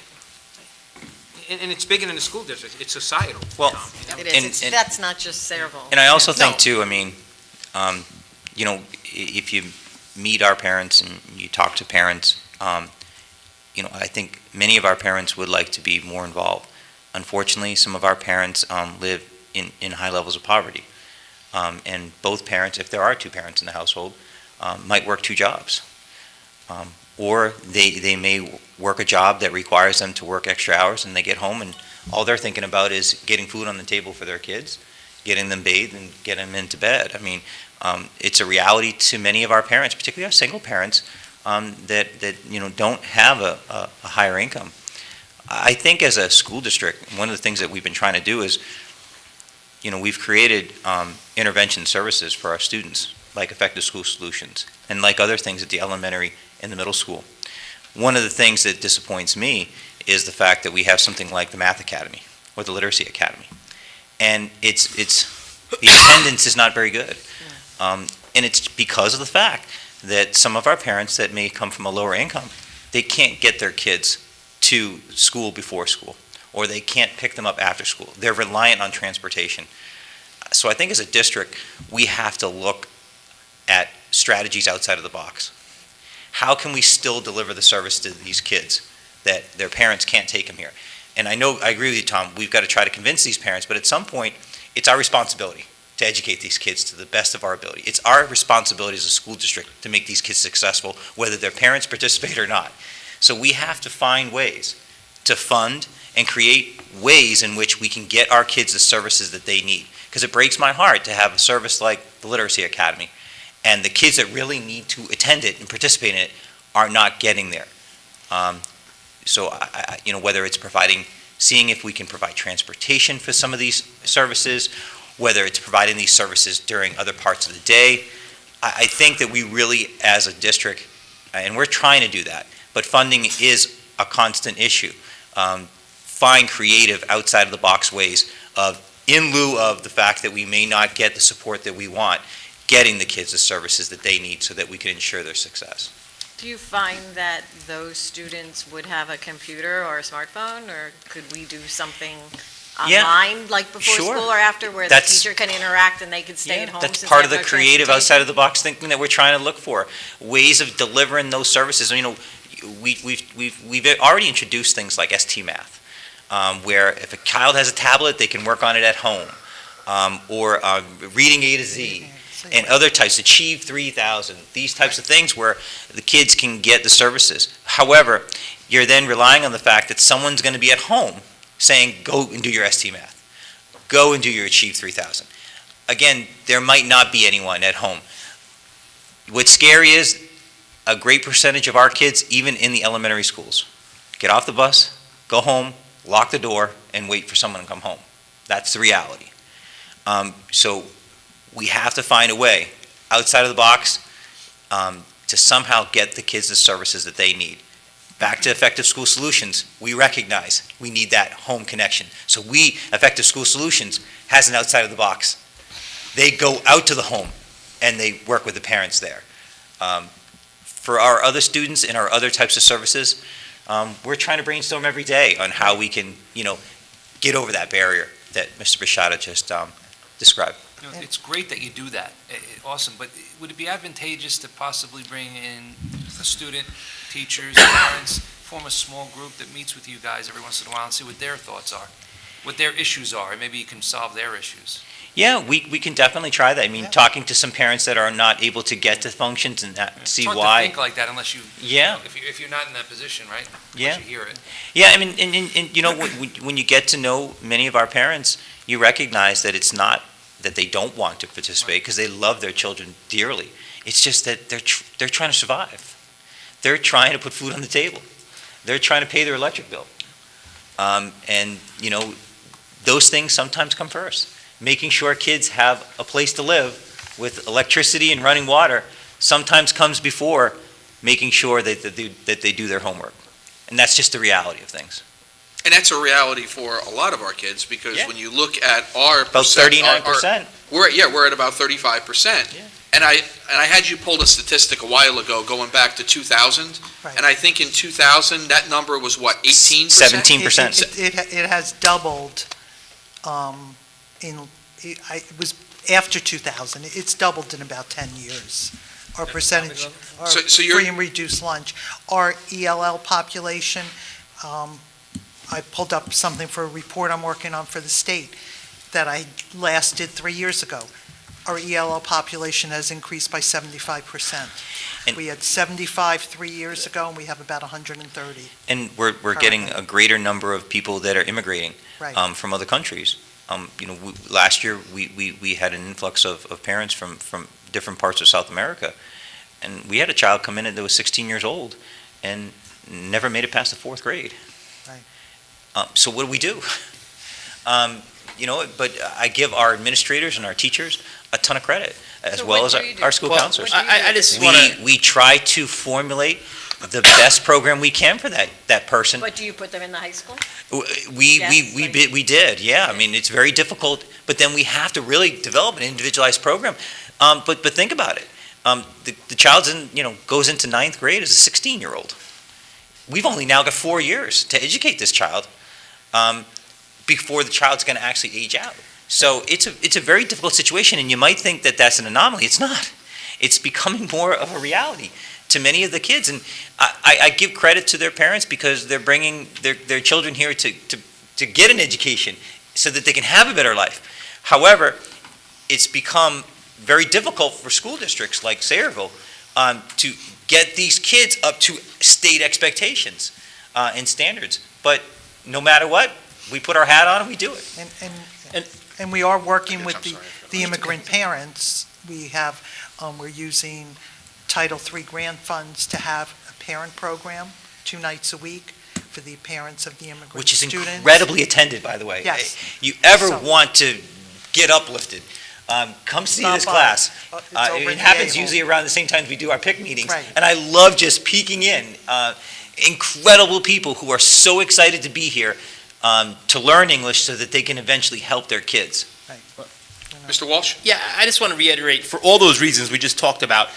And it's bigger than the school district, it's societal. Well, you know? It is. That's not just Sayreville. And I also No. think too, I mean, you know, if you meet our parents and you talk to parents, you know, I think many of our parents would like to be more involved. Unfortunately, some of our parents live in high levels of poverty. And both parents, if there are 2 parents in the household, might work 2 jobs. Or they may work a job that requires them to work extra hours, and they get home and all they're thinking about is getting food on the table for their kids, getting them bathed and getting them into bed. I mean, it's a reality to many of our parents, particularly our single parents, that you know, don't have a higher income. I think as a school district, one of the things that we've been trying to do is, you know, we've created intervention services for our students, like Effective School Solutions, and like other things at the elementary and the middle school. One of the things that disappoints me is the fact that we have something like the Math Academy or the Literacy Academy, and it's the attendance is not very good, and it's because of the fact that some of our parents that may come from a lower income, they can't get their kids to school before school, or they can't pick them up after school. They're reliant on transportation. So I think as a district, we have to look at strategies outside of the box. How can we still deliver the service to these kids that their parents can't take them here? And I know, I agree with you, Tom, we've got to try to convince these parents, but at some point, it's our responsibility to educate these kids to the best of our ability. It's our responsibility as a school district to make these kids successful, whether their parents participate or not. So we have to find ways to fund and create ways in which we can get our kids the services that they need. Because it breaks my heart to have a service like the Literacy Academy, and the kids that really need to attend it and participate in it are not getting there. So, you know, whether it's seeing if we can provide transportation for some of these services, whether it's providing these services during other parts of the day, I think that we really, as a district, and we're trying to do that, but funding is a constant issue. Find creative, outside-of-the-box ways of, in lieu of the fact that we may not get the support that we want, getting the kids the services that they need so that we can ensure their success. Do you find that those students would have a computer or a smartphone, or could we do something Yeah, online, like before sure. school or after, where the That's- teacher can interact and they could stay at home? That's since part they of the have no creative, transportation? outside-of-the-box thinking that we're trying to look for. Ways of delivering those services. You know, we've already introduced things like ST Math, where if a child has a tablet, they can work on it at home, or reading A to Z, and other types, Achieve 3000, these types of things where the kids can get the services. However, you're then relying on the fact that someone's going to be at home saying, go and do your ST Math, go and do your Achieve 3000. Again, there might not be anyone at home. What's scary is a great percentage of our kids, even in the elementary schools, get off the bus, go home, lock the door, and wait for someone to come home. That's the reality. So we have to find a way, outside of the box, to somehow get the kids the services that they need. Back to Effective School Solutions, we recognize we need that home connection. So Effective School Solutions has an outside of the box. They go out to the home and they work with the parents there. For our other students and our other types of services, we're trying to brainstorm every day on how we can, get over that barrier that Mr. Bishada just described. It's great that you do that. Awesome. But would it be advantageous to possibly bring in a student, teachers, parents, form a small group that meets with you guys every once in a while and see what their thoughts are, what their issues are, and maybe you can solve their issues? Yeah, we can definitely try that. I mean, talking to some parents that are not able to get to functions and see It's hard why. to think like that unless you, if you're not in that position, right? Yeah. Unless you hear it. Yeah, I mean, and when you get to know many of our parents, you recognize that it's not that they don't want to participate because they love their children dearly. It's just that they're trying to survive. They're trying to put food on the table. They're trying to pay their electric bill. And, you know, those things sometimes come first. Making sure kids have a place to live with electricity and running water sometimes comes before making sure that they do their homework. And that's just the reality of things. And that's a reality for a lot of our kids, because Yeah. when you look at our About 39%. We're at about 35%. Yeah. And I had you pulled a statistic a while ago, going back to 2000, Right. and I think in 2000, that number was what, 18%? 17%. It has doubled, it was after 2000, it's doubled in about 10 years. Our percentage, our So you're- free and reduced lunch. Our ELL population, I pulled up something for a report I'm working on for the state that I last did 3 years ago. Our ELL population has increased by 75%. And- We had 75 3 years ago, and we have about 130. And we're getting a greater number of people that are immigrating Right. from other countries. You know, last year, we had an influx of parents from different parts of South America. And we had a child come in that was 16 years old and never made it past the 4th grade. Right. So what do we do? You know, but I give our administrators and our teachers a ton of credit, as So well what as do you do? our school Well, counselors. what do you do? I just want to, We try to formulate the best program we can for that person. But do you put them in the high school? We did, yeah. I mean, it's very difficult, but then we have to really develop an individualized program. But think about it. The child's goes into 9th grade as a 16-year-old. We've only now got 4 years to educate this child before the child's going to actually age out. So it's a very difficult situation, and you might think that that's an anomaly. It's not. It's becoming more of a reality to many of the kids, and I give credit to their parents because they're bringing their children here to get an education so that they can have a better life. However, it's become very difficult for school districts like Sayreville to get these kids up to state expectations and standards. But no matter what, we put our hat on and we do it. And we are working with the immigrant parents. We're using Title III grant funds to have a parent program 2 nights a week for the parents of the immigrant Which is students. incredibly attended, by the way. Yes. You ever So- want to get uplifted, come see Stop this by. class. It's over in It the happens A-hole. usually around the same time we do our PIC meetings. Right. And I love just peeking in. Incredible people who are so excited to be here to learn English so that they can eventually help their kids. Mr. Walsh? yeah, I just want to reiterate, for all those reasons we just talked about,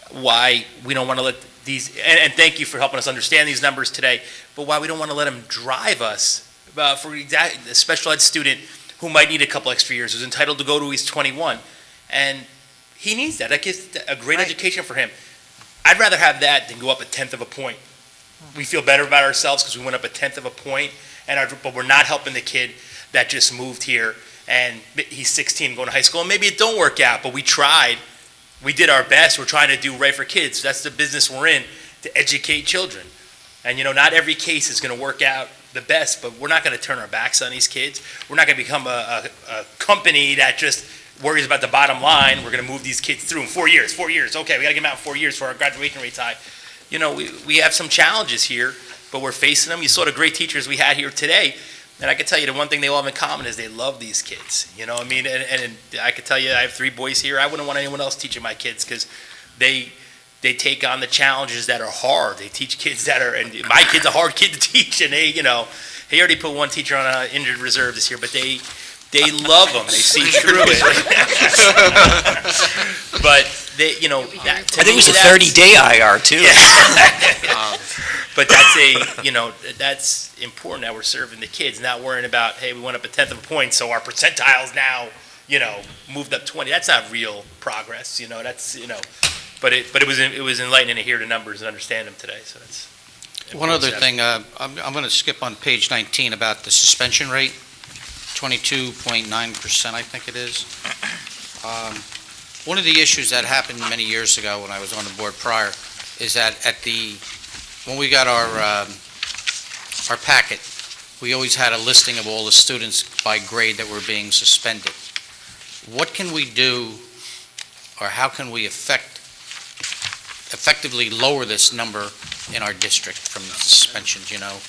why we don't want to let these, and thank you for helping us understand these numbers today, but why we don't want to let them drive us for a special ed student who might need a couple extra years, who's entitled to go to he's 21, and he needs that. That gives a great Right. education for him. I'd rather have that than go up 1/10 of a point. We feel better about ourselves because we went up 1/10 of a point, but we're not helping the kid that just moved here and he's 16 going to high school, and maybe it don't work out, but we tried. We did our best. We're trying to do right for kids. That's the business we're in, to educate children. And, not every case is going to work out the best, but we're not going to turn our backs on these kids. We're not going to become a company that just worries about the bottom line. We're going to move these kids through in 4 years. 4 years. Okay, we got to get them out in 4 years for our graduation rate's high. We have some challenges here, but we're facing them. You saw the great teachers we had here today. And I can tell you the one thing they all have in common is they love these kids. You know what I mean? And I can tell you I have 3 boys here. I wouldn't want anyone else teaching my kids because they take on the challenges that are hard. They teach kids and my kid's a hard kid to teach. And he already put one teacher on an injured reserve this year, but they love them. They see through it. But I I think it was a 30-day IR too. But that's important that we're serving the kids, not worrying about, hey, we went up 1/10 of a point, so our percentiles now, moved up 20. That's not real progress, but it was enlightening to hear the numbers and understand them today, so that's. One other thing, I'm going to skip on page 19 about the suspension rate, 22.9%, I think it is. One of the issues that happened many years ago when I was on the board prior is that when we got our packet, we always had a listing of all the students by grade that were being suspended. what can we do, or how can we effectively lower this number in our district from suspensions, you know?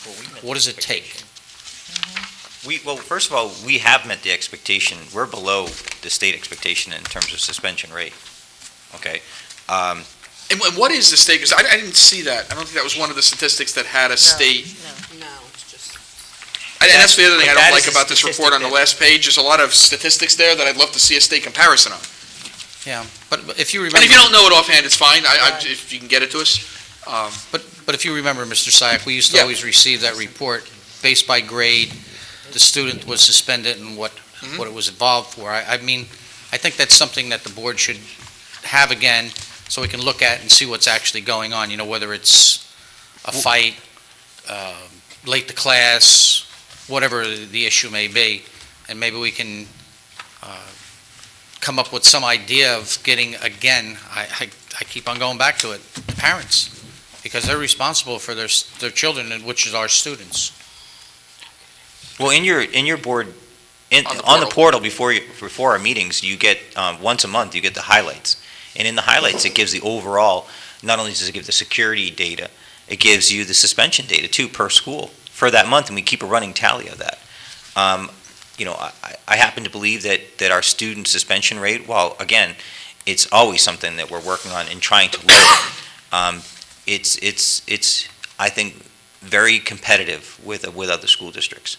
What does it take? Well, first of all, we have met the expectation. We're below the state expectation in terms of suspension rate. Okay? And what is the state, because I didn't see that. I don't think that was one of the statistics that had a state. No, it's just. And that's the other thing I That don't is like a about this report on the statistic last page. There's a lot of statistics there that I'd love to see a state comparison on. Yeah, but if you remember... And if you don't know it offhand, it's fine, if you can get it to us. But if you remember, Mr. Syak, we used to Yeah. always receive that report based by grade, the student was suspended and what it was involved for. I mean, I think that's something that the board should have again, so we can look at and see what's actually going on, you know, whether it's a fight, late to class, whatever the issue may be, and maybe we can come up with some idea of getting, again, I keep on going back to it, the parents, because they're responsible for their children, which is our students. Well, in your board, on the portal before our meetings, you get, once a month, you get the highlights. And in the highlights, it gives the overall, not only does it give the security data, it gives you the suspension data too, per school, for that month, and we keep a running tally of that. You know, I happen to believe that our student suspension rate, while, again, it's always something that we're working on and trying to lower, it's, I think, very competitive with other school districts.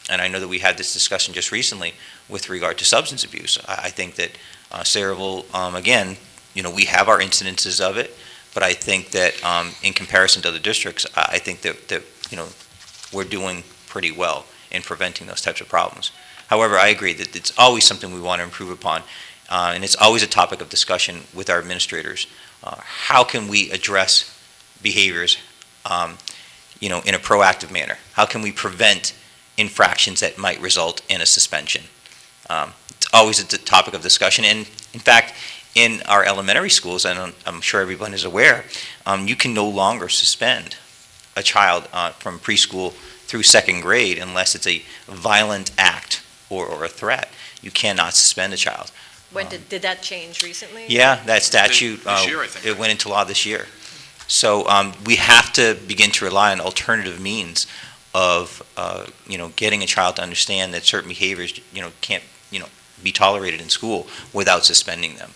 And I know that we had this discussion just recently with regard to substance abuse. I think that Sayreville, again, you know, we have our incidences of it, but I think that in comparison to other districts, I think that you know, we're doing pretty well in preventing those types of problems. However, I agree that it's always something we want to improve upon, and it's always a topic of discussion with our administrators. How can we address behaviors, you know, in a proactive manner? How can we prevent infractions that might result in a suspension? It's always a topic of discussion, and in fact, in our elementary schools, and I'm sure everyone is aware, you can no longer suspend a child from preschool through second grade unless it's a violent act or a threat. You cannot suspend a child. When did that change recently? Yeah, that statute, This year, I think. it went into law this year. So we have to begin to rely on alternative means of, you know, getting a child to understand that certain behaviors, you know, can't, you know, be tolerated in school without suspending them.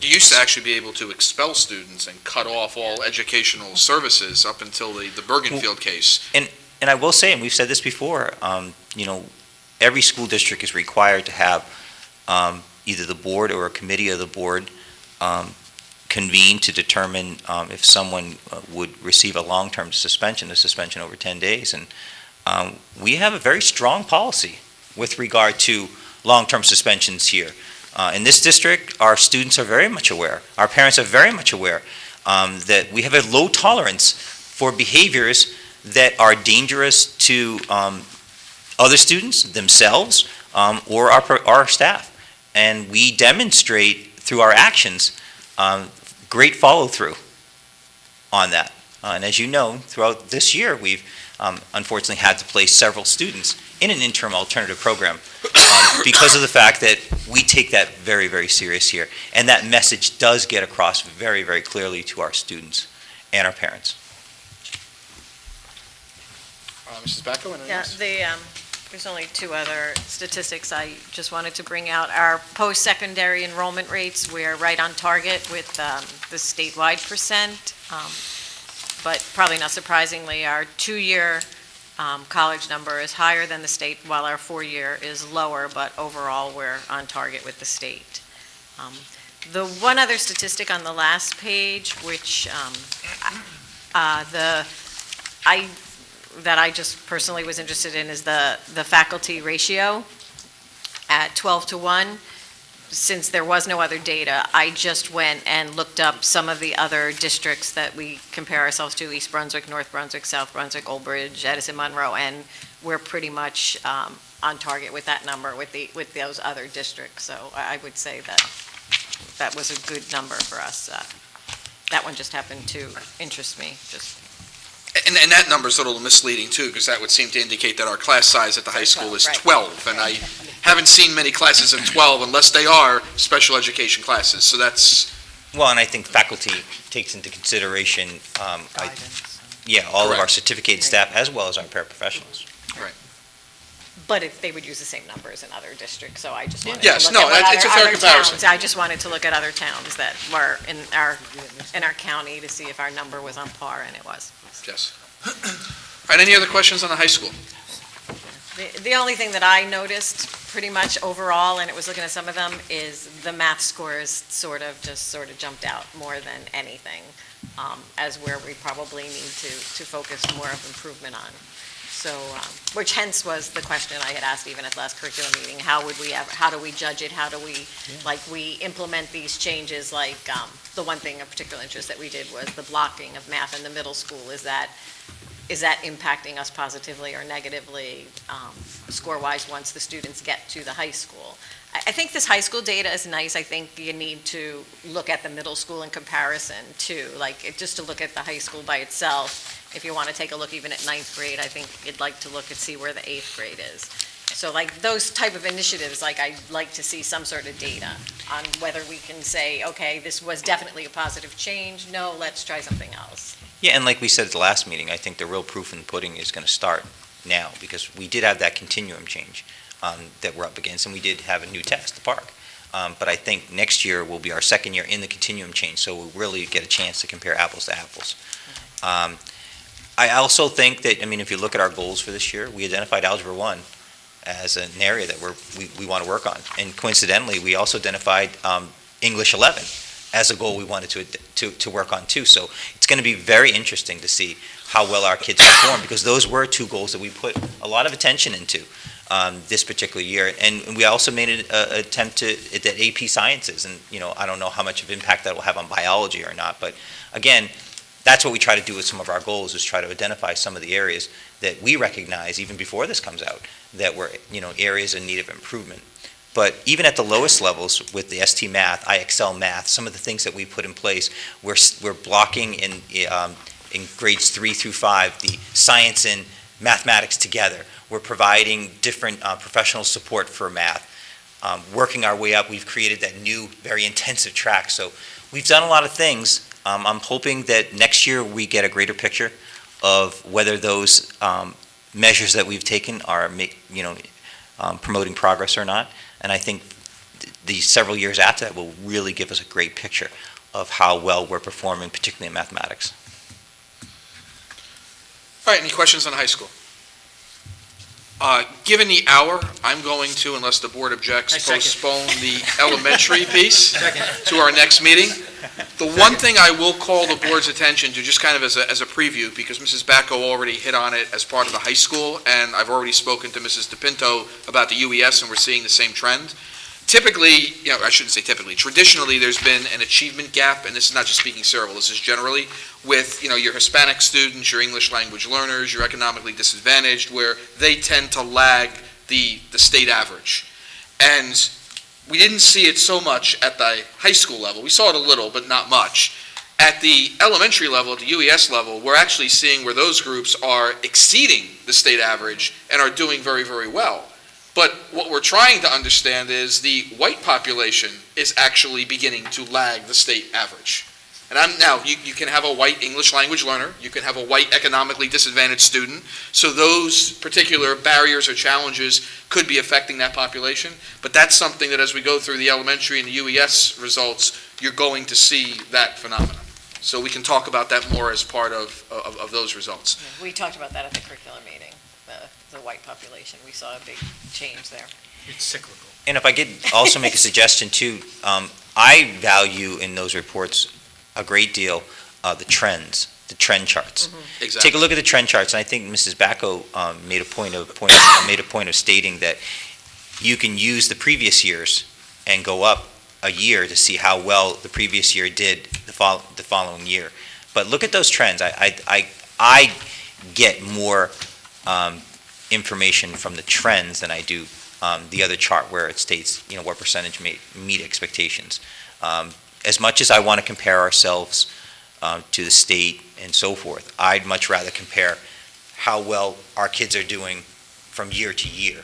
You used to actually be able to expel students and cut off all educational services up until the Bergenfield case. And I will say, and we've said this before, you know, every school district is required to have either the board or a committee of the board convene to determine if someone would receive a long-term suspension, a suspension over 10 days. And we have a very strong policy with regard to long-term suspensions here. In this district, our students are very much aware, our parents are very much aware that we have a low tolerance for behaviors that are dangerous to other students, themselves, or our staff. And we demonstrate through our actions great follow-through on that. And as you know, throughout this year, we've unfortunately had to place several students in an interim alternative program because of the fact that we take that very, very serious here. And that message does get across very, very clearly to our students and our parents. Mrs. Bacco, anything else? There's only two other statistics I just wanted to bring out. Our post-secondary enrollment rates, we're right on target with the statewide percent, but probably not surprisingly, our two-year college number is higher than the state, while our four-year is lower, but overall, we're on target with the state. The one other statistic on the last page, which that I just personally was interested in, is the faculty ratio at 12-1. Since there was no other data, I just went and looked up some of the other districts that we compare ourselves to: East Brunswick, North Brunswick, South Brunswick, Old Bridge, Edison, Monroe, and we're pretty much on target with that number with those other districts. So I would say that was a good number for us. That one just happened to interest me. And that number's a little misleading too, because that would seem to indicate that our class size at the high school is 12. And I haven't seen many classes of 12 unless they are special education classes. So that's, Well, and I think faculty takes into consideration, all of our certificated staff as well as our paraprofessionals. But if they would use the same numbers in other districts, so I just wanted to Yes, look no, at what it's a other fair comparison. towns. I just wanted to look at other towns that were in our county to see if our number was on par, and it was. yes. All right, any other questions on the high school? The only thing that I noticed pretty much overall, and it was looking at some of them, is the math scores sort of jumped out more than anything, as where we probably need to focus more of improvement on. So, which hence was the question I had asked even at the last curriculum meeting, how do we judge it? How do we, we implement these changes? The one thing of particular interest that we did was the blocking of math in the middle school. Is that impacting us positively or negatively, score-wise, once the students get to the high school? I think this high school data is nice. I think you need to look at the middle school in comparison too, just to look at the high school by itself. If you want to take a look even at ninth grade, I think you'd like to look and see where the eighth grade is. So those type of initiatives, I'd like to see some sort of data on whether we can say, okay, this was definitely a positive change. No, let's try something else. Yeah, and like we said at the last meeting, I think the real proof in the pudding is going to start now, because we did have that continuum change that we're up against, and we did have a new test, the park. But I think next year will be our second year in the continuum change, so we'll really get a chance to compare apples to apples. I also think that, if you look at our goals for this year, we identified Algebra 1 as an area that we want to work on. And coincidentally, we also identified English 11 as a goal we wanted to work on too. So it's going to be very interesting to see how well our kids perform, because those were two goals that we put a lot of attention into this particular year. And we also made an attempt at AP Sciences, and I don't know how much of impact that will have on biology or not, but again, that's what we try to do with some of our goals, is try to identify some of the areas that we recognize even before this comes out that were areas in need of improvement. But even at the lowest levels with the ST Math, IXL Math, some of the things that we put in place, we're blocking in grades 3 through 5 the science and mathematics together. We're providing different professional support for math. Working our way up, we've created that new, very intensive track. So we've done a lot of things. I'm hoping that next year we get a greater picture of whether those measures that we've taken are, promoting progress or not. And I think the several years after that will really give us a great picture of how well we're performing, particularly in mathematics. All right, any questions on high school? Given the hour, I'm going to, unless the board objects, postpone the elementary piece to our next meeting. The one thing I will call the board's attention to, just kind of as a preview, because Mrs. Bacco already hit on it as part of the high school, and I've already spoken to Mrs. DePinto about the UES, and we're seeing the same trend. Typically, I shouldn't say typically, traditionally there's been an achievement gap, and this is not just speaking Sayreville, this is generally, with your Hispanic students, your English language learners, your economically disadvantaged, where they tend to lag the state average. And we didn't see it so much at the high school level. We saw it a little, but not much. At the elementary level, at the UES level, we're actually seeing where those groups are exceeding the state average and are doing very, very well. But what we're trying to understand is the white population is actually beginning to lag the state average. And you can have a white English language learner, you can have a white economically disadvantaged student, so those particular barriers or challenges could be affecting that population, but that's something that as we go through the elementary and the UES results, you're going to see that phenomenon. So we can talk about that more as part of those results. Yeah, we talked about that at the curriculum meeting, the white population. We saw a big change there. It's cyclical. And if I could also make a suggestion too, I value in those reports a great deal the trend charts. Mm-hmm. Exactly. Take a look at the trend charts, and I think Mrs. Bacco made a point of stating that you can use the previous years and go up a year to see how well the previous year did the following year. But look at those trends. I get more information from the trends than I do the other chart where it states what percentage meet expectations. As much as I want to compare ourselves to the state and so forth. I'd much rather compare how well our kids are doing from year to year,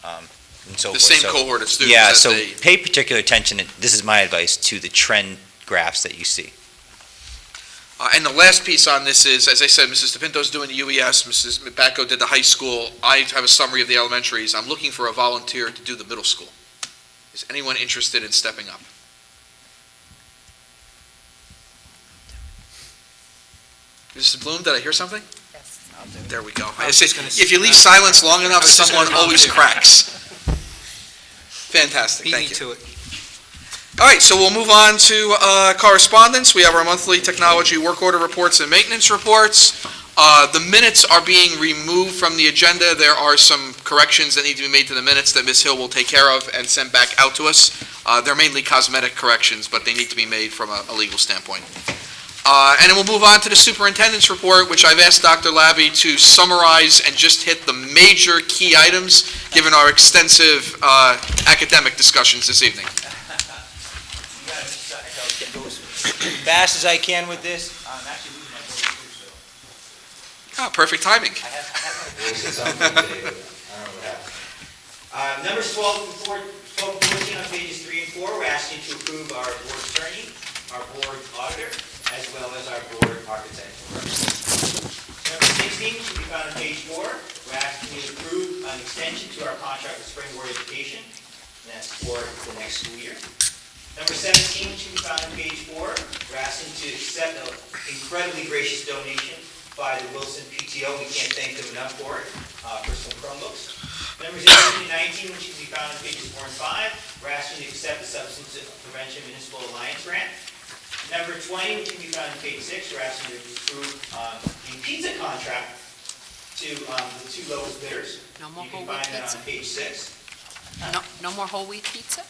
and so The forth. same So- cohort of students Yeah, as so they... pay particular attention, and this is my advice, to the trend graphs that you see. And the last piece on this is, as I said, Mrs. DePinto's doing the UES, Mrs. Bacco did the high school. I have a summary of the elementaries. I'm looking for a volunteer to do the middle school. Is anyone interested in stepping up? Mrs. Bloom, did I hear something? Yes. There we go. I was just gonna If you say- leave silence long enough, I was just someone gonna always volunteer. cracks. Fantastic, Beat me thank you. to it. All right, so we'll move on to correspondence. We have our monthly technology work order reports and maintenance reports. The minutes are being removed from the agenda. There are some corrections that need to be made to the minutes that Ms. Hill will take care of and send back out to us. They're mainly cosmetic corrections, but they need to be made from a legal standpoint. And then we'll move on to the superintendent's report, which I've asked Dr. Labby to summarize and just hit the major key items, given our extensive academic discussions this evening. Fast as I can with this. I'm actually losing my voice too, so. Perfect timing. I have my voice at some point today, but I don't know what happened. Numbers 12 and 14 on pages 3 and 4, we're asking you to approve our board attorney, our board auditor, as well as our board architect. Number 16 should be found on page 4. We're asking you to approve an extension to our contract with Spring Board Education, and that's for the next school year. Number 17 should be found on page 4. We're asking to accept an incredibly gracious donation by the Wilson PTO. We can't thank them enough for it, for some Chromebooks. Numbers 18 and 19, which should be found on pages 4 and 5. We're asking to accept the Substance Prevention Municipal Alliance Grant. Number 20, which can be found on page 6, we're asking to approve a pizza contract to the two lowest bidders. No more You can whole wheat find that pizza? on page 6. No more whole wheat pizza?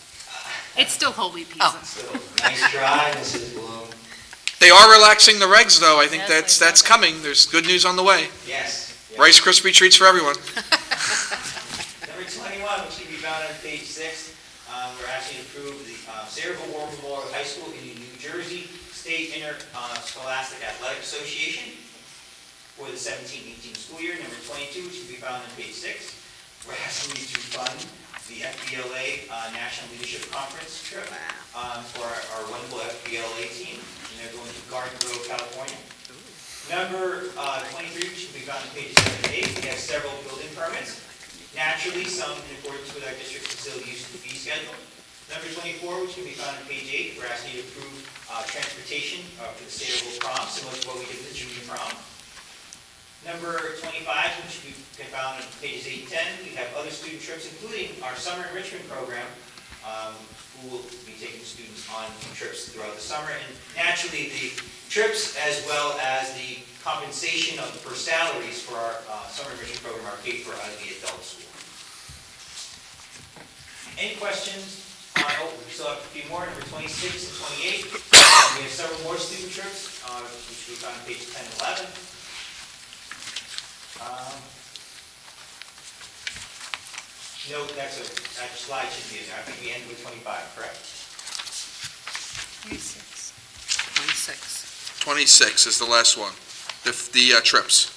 It's still whole wheat pizza. So, nice try, Mrs. Bloom. They are relaxing the regs, though. I think Yes, that's coming. There's good news on the way. Yes. Rice Krispie treats for everyone. Number 21, which can be found on page 6, we're asking to approve the Sayreville War Memorial High School in the New Jersey State Interscholastic Athletic Association for the 17-18 school year. Number 22, which can be found on page 6, we're asking you to fund the FBLA National Leadership Conference trip for our wonderful FBLA team, and they're going to Garden Grove, California. Number 23, which can be found on pages 7 and 8, we have several building permits. Naturally, some in accordance with our district facility use and fee schedule. Number 24, which can be found on page 8, we're asking you to approve transportation for the Sayreville prom, similar to what we did with the junior prom. Number 25, which we can found on pages 8 and 10, we have other student trips, including our summer enrichment program, who will be taking students on trips throughout the summer. And naturally, the trips as well as the compensation of for salaries for our summer enrichment program are paid for out of the adult school. Any questions? We still have a few more, number 26 and 28. We have several more student trips, which we found on pages 10 and 11. No, that slide should be in there. I think we ended with 25, correct? 26. 26 is the last one, the trips.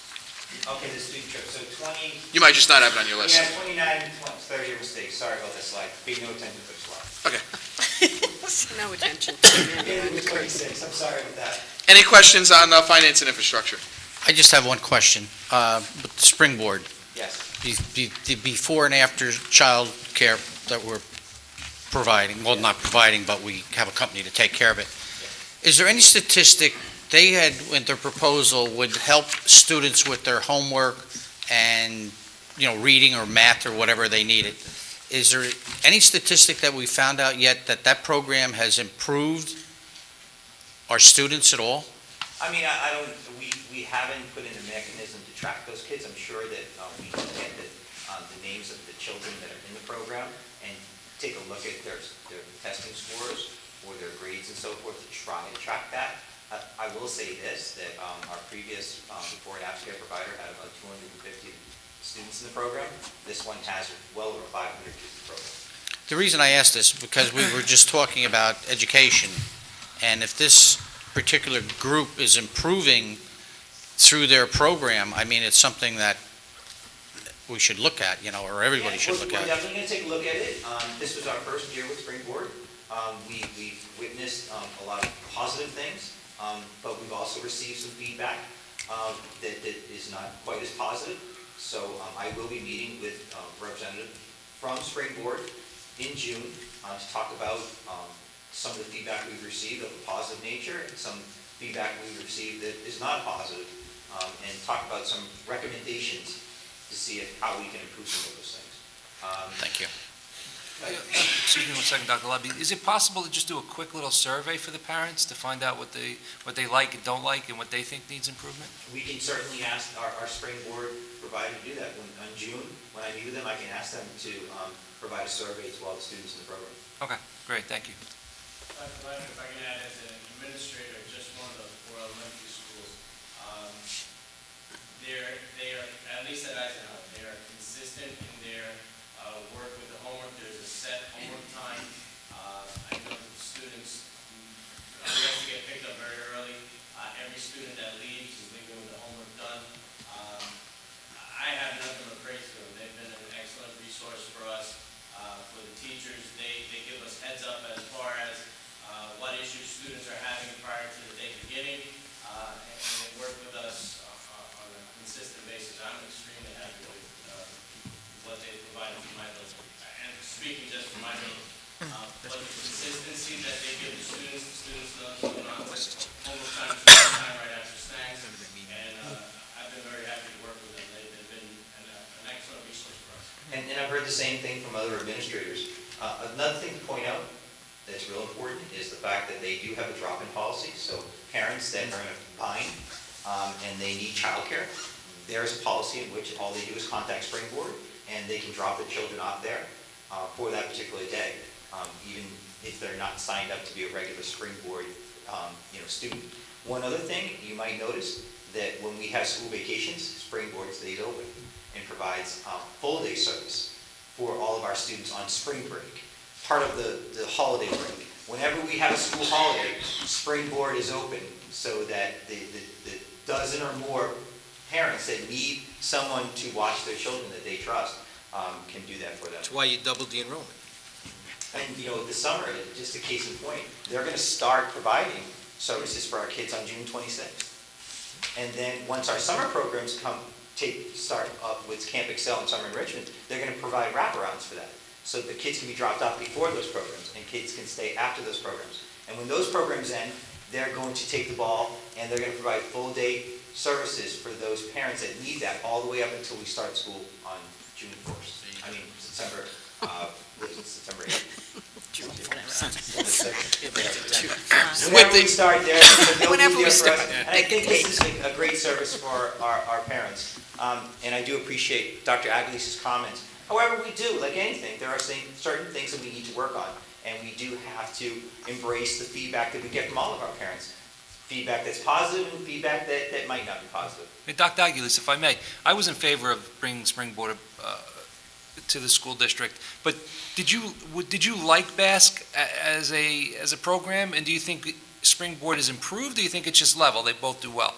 Okay, the student trip, so 20. You might just not have it on your list. Yeah, 29 and 20, 30 are mistakes. Sorry about that slide. Pay no attention to the slide. Okay. No attention. Ended with 26, I'm sorry about that. Any questions on finance and infrastructure? I just have one question. With the Springboard, Yes. the before and after child care that we're providing, well, not providing, but we have a company to take care of it. Is there any statistic they had in their proposal would help students with their homework and, reading or math or whatever they needed? Is there any statistic that we found out yet that program has improved our students at all? I mean, we haven't put in a mechanism to track those kids. I'm sure that we can get the names of the children that are in the program and take a look at their testing scores or their grades and so forth to try and track that. I will say this, that our previous before and after care provider had about 250 students in the program. This one has well over 500 kids in the program. The reason I ask this, because we were just talking about education, and if this particular group is improving through their program, I mean, it's something that we should look at, or everybody should look We're at. definitely going to take a look at it. This was our first year with Springboard. We've witnessed a lot of positive things, but we've also received some feedback that is not quite as positive. So I will be meeting with a representative from Springboard in June to talk about some of the feedback we've received of a positive nature and some feedback we've received that is not positive, and talk about some recommendations to see how we can improve some of those things. Thank you. Excuse me one second, Dr. Levy. Is it possible to just do a quick little survey for the parents to find out what they like and don't like and what they think needs improvement? We can certainly ask our Springboard provider to do that. In June, when I meet with them, I can ask them to provide a survey to all the students in the program. Okay, great, thank you. Dr. Levy, if I can add, as an administrator at just one of the 4 elementary schools, they are, at least at Eisenhower, they are consistent in their work with the homework. There's a set homework time. I know the students, we have to get picked up very early. Every student that leaves is leaving with the homework done. I have nothing but praise for them. They've been an excellent resource for us, for the teachers. They give us heads up as far as what issues students are having prior to the day beginning, and they work with us on a consistent basis. I'm extremely happy with what they provided for my building. And speaking just for my building, but the consistency that they give the students know what's going on with homework time right after snacks, and I've been very happy to work with them. They've been an excellent resource for us. And I've heard the same thing from other administrators. Another thing to point out that's real important is the fact that they do have a drop-in policy. So parents that are in a bind and they need childcare, there's a policy in which all they do is contact Springboard and they can drop their children off there for that particular day, even if they're not signed up to be a regular Springboard student. One other thing you might notice, that when we have school vacations, Springboard stays open and provides full day service for all of our students on spring break, part of the holiday break. Whenever we have a school holiday, Springboard is open so that the dozen or more parents that need someone to watch their children that they trust can do that for them. That's why you doubled the enrollment. And this summer, just a case in point, they're going to start providing services for our kids on June 26th. And then once our summer programs start up with Camp Excel and Summer Enrichment, they're going to provide wraparounds for that. So the kids can be dropped off before those programs, and kids can stay after those programs. And when those programs end, they're going to take the ball, and they're going to provide full-day services for those parents that need that all the way up until we start school on June 1st. I mean, September 8th. Whenever we start there, they'll be there for us. And I think this is a great service for our parents. And I do appreciate Dr. Aguilera's comments. However, we do, like anything, there are certain things that we need to work on. And we do have to embrace the feedback that we get from all of our parents. Feedback that's positive and feedback that might not be positive. Hey, Dr. Aguilera, if I may, I was in favor of bringing Springboard to the school district, but did you like BASC as a program, and do you think Springboard is improved, or do you think it's just level, they both do well?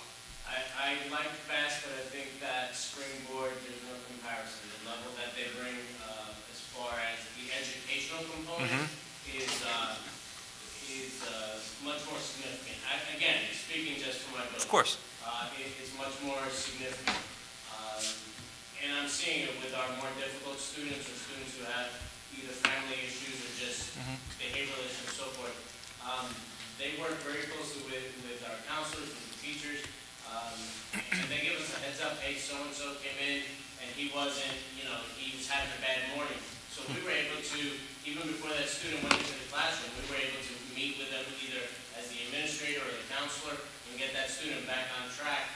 I like BASC, but I think that Springboard, there's no comparison. The level that they bring as far as the educational component is much more significant. Again, speaking just for my building. Of course. It's much more significant. And I'm seeing it with our more difficult students or students who have either family issues or just behavioral issues and so forth. They work very closely with our counselors, with the teachers, and they give us a heads up, hey, so-and-so came in and he wasn't, he was having a bad morning. So we were able to, even before that student went into the classroom, we were able to meet with them either as the administrator or the counselor and get that student back on track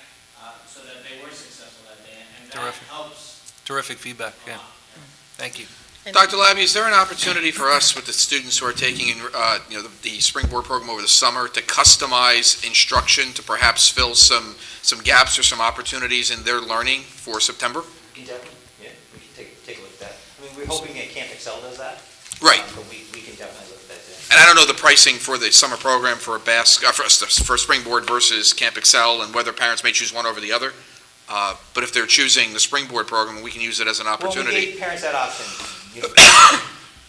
so that they were successful that day. And that helps. Terrific feedback, yeah. Thank you. Dr. Labby, is there an opportunity for us with the students who are taking the Springboard program over the summer to customize instruction to perhaps fill some gaps or some opportunities in their learning for September? We can definitely, we can take a look at that. I mean, we're hoping that Camp Excel does that. Right. But we can definitely look at that too. And I don't know the pricing for the summer program for for Springboard versus Camp Excel, and whether parents may choose one over the other. But if they're choosing the Springboard program, we can use it as an Well, we opportunity. gave parents that option. You know,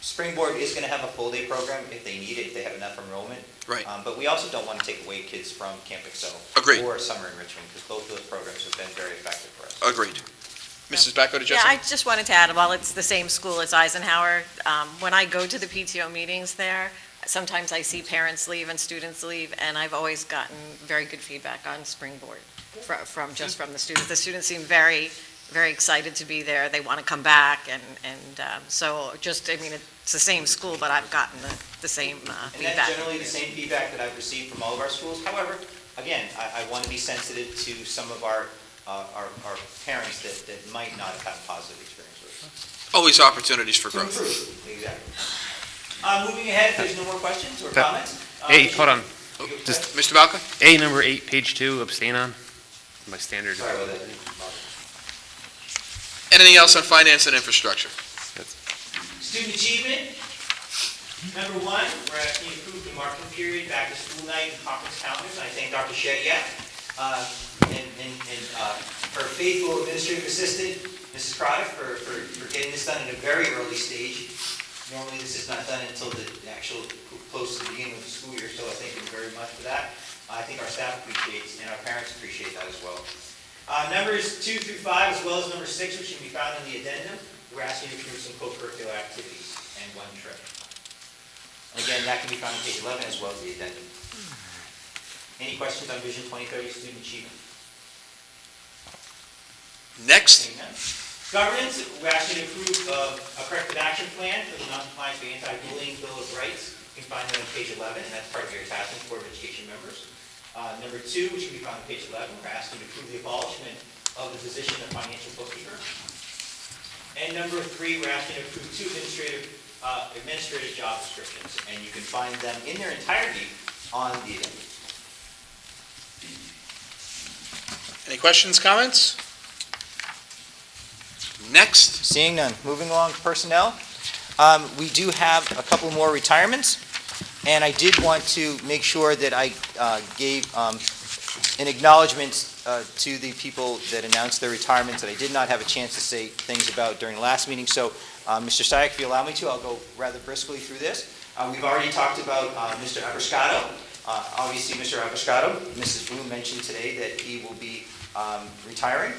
Springboard is going to have a full-day program if they need it, if they have enough enrollment. Right. But we also don't want to take away kids from Camp Excel. Agreed. Or summer enrichment, because both of those programs have been very effective for us. Agreed. Mrs. Backo, did you Yeah, have I something? just wanted to add, while it's the same school as Eisenhower, when I go to the PTO meetings there, sometimes I see parents leave and students leave, and I've always gotten very good feedback on Springboard from the students. The students seem very, very excited to be there. They want to come back, and so just, I mean, it's the same school, but I've gotten the same And feedback. that's generally the same feedback that I've received from all of our schools. However, again, I want to be sensitive to some of our parents that might not have had a positive experience with it. Always opportunities for To growth. improve, exactly. Moving ahead, if there's no more questions or That- comments? Hey, hold on. Just, Mr. Balka? A, number 8, page 2, abstain on. My standard. Sorry about that. Anything else on finance and infrastructure? Student achievement, number 1, we're asking you to approve the marking period, back to school night, and conference calendars. I thank Dr. Shediak and her faithful administrative assistant, Mrs. Craddock, for getting this done at a very early stage. Normally, this is not done until the actual close to the beginning of the school year, so I thank you very much for that. I think our staff appreciates, and our parents appreciate that as well. Numbers 2 through 5, as well as number 6, which can be found in the addendum, we're asking you to approve some co-curricular activities and 1 trip. And again, that can be found on page 11 as well as the addendum. Any questions on Vision 2030 student achievement? Next. Seeing none. Governance, we're asking you to approve a corrective action plan for the non-compliance with the anti-bullying Bill of Rights. You can find that on page 11, and that's part of your attachment Board of Education members. Number 2, which can be found on page 11, we're asking you to approve the abolishment of the position of financial bookkeeper. And number 3, we're asking you to approve 2 administrative job descriptions, and you can find them in their entirety on the agenda. Any questions, comments? Next. Seeing none. Moving along to personnel. We do have a couple more retirements, and I did want to make sure that I gave an acknowledgement to the people that announced their retirements that I did not have a chance to say things about during the last meeting. So, Mr. Sayak, if you allow me to, I'll go rather briskly through this. We've already talked about Mr. Abiscato. Obviously, Mr. Abiscato, Mrs. Bloom mentioned today that he will be retiring.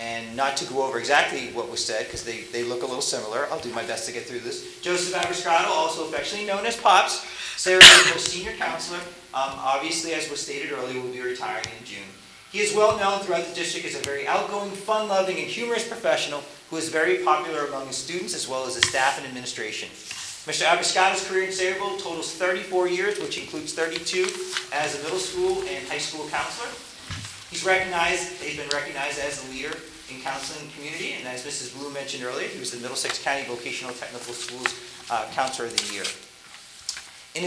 And not to go over exactly what was said, because they look a little similar, I'll do my best to get through this. Joseph Abiscato, also affectionately known as Pops, Sayreville BOE senior counselor, obviously, as was stated earlier, will be retiring in June. He is well known throughout the district as a very outgoing, fun-loving, and humorous professional who is very popular among his students as well as his staff and administration. Mr. Abiscato's career in Sayreville totals 34 years, which includes 32 as a middle school and high school counselor. He's been recognized as a leader in counseling community, and as Mrs. Blue mentioned earlier, he was the Middlesex County Vocational Technical Schools Counselor of the Year. In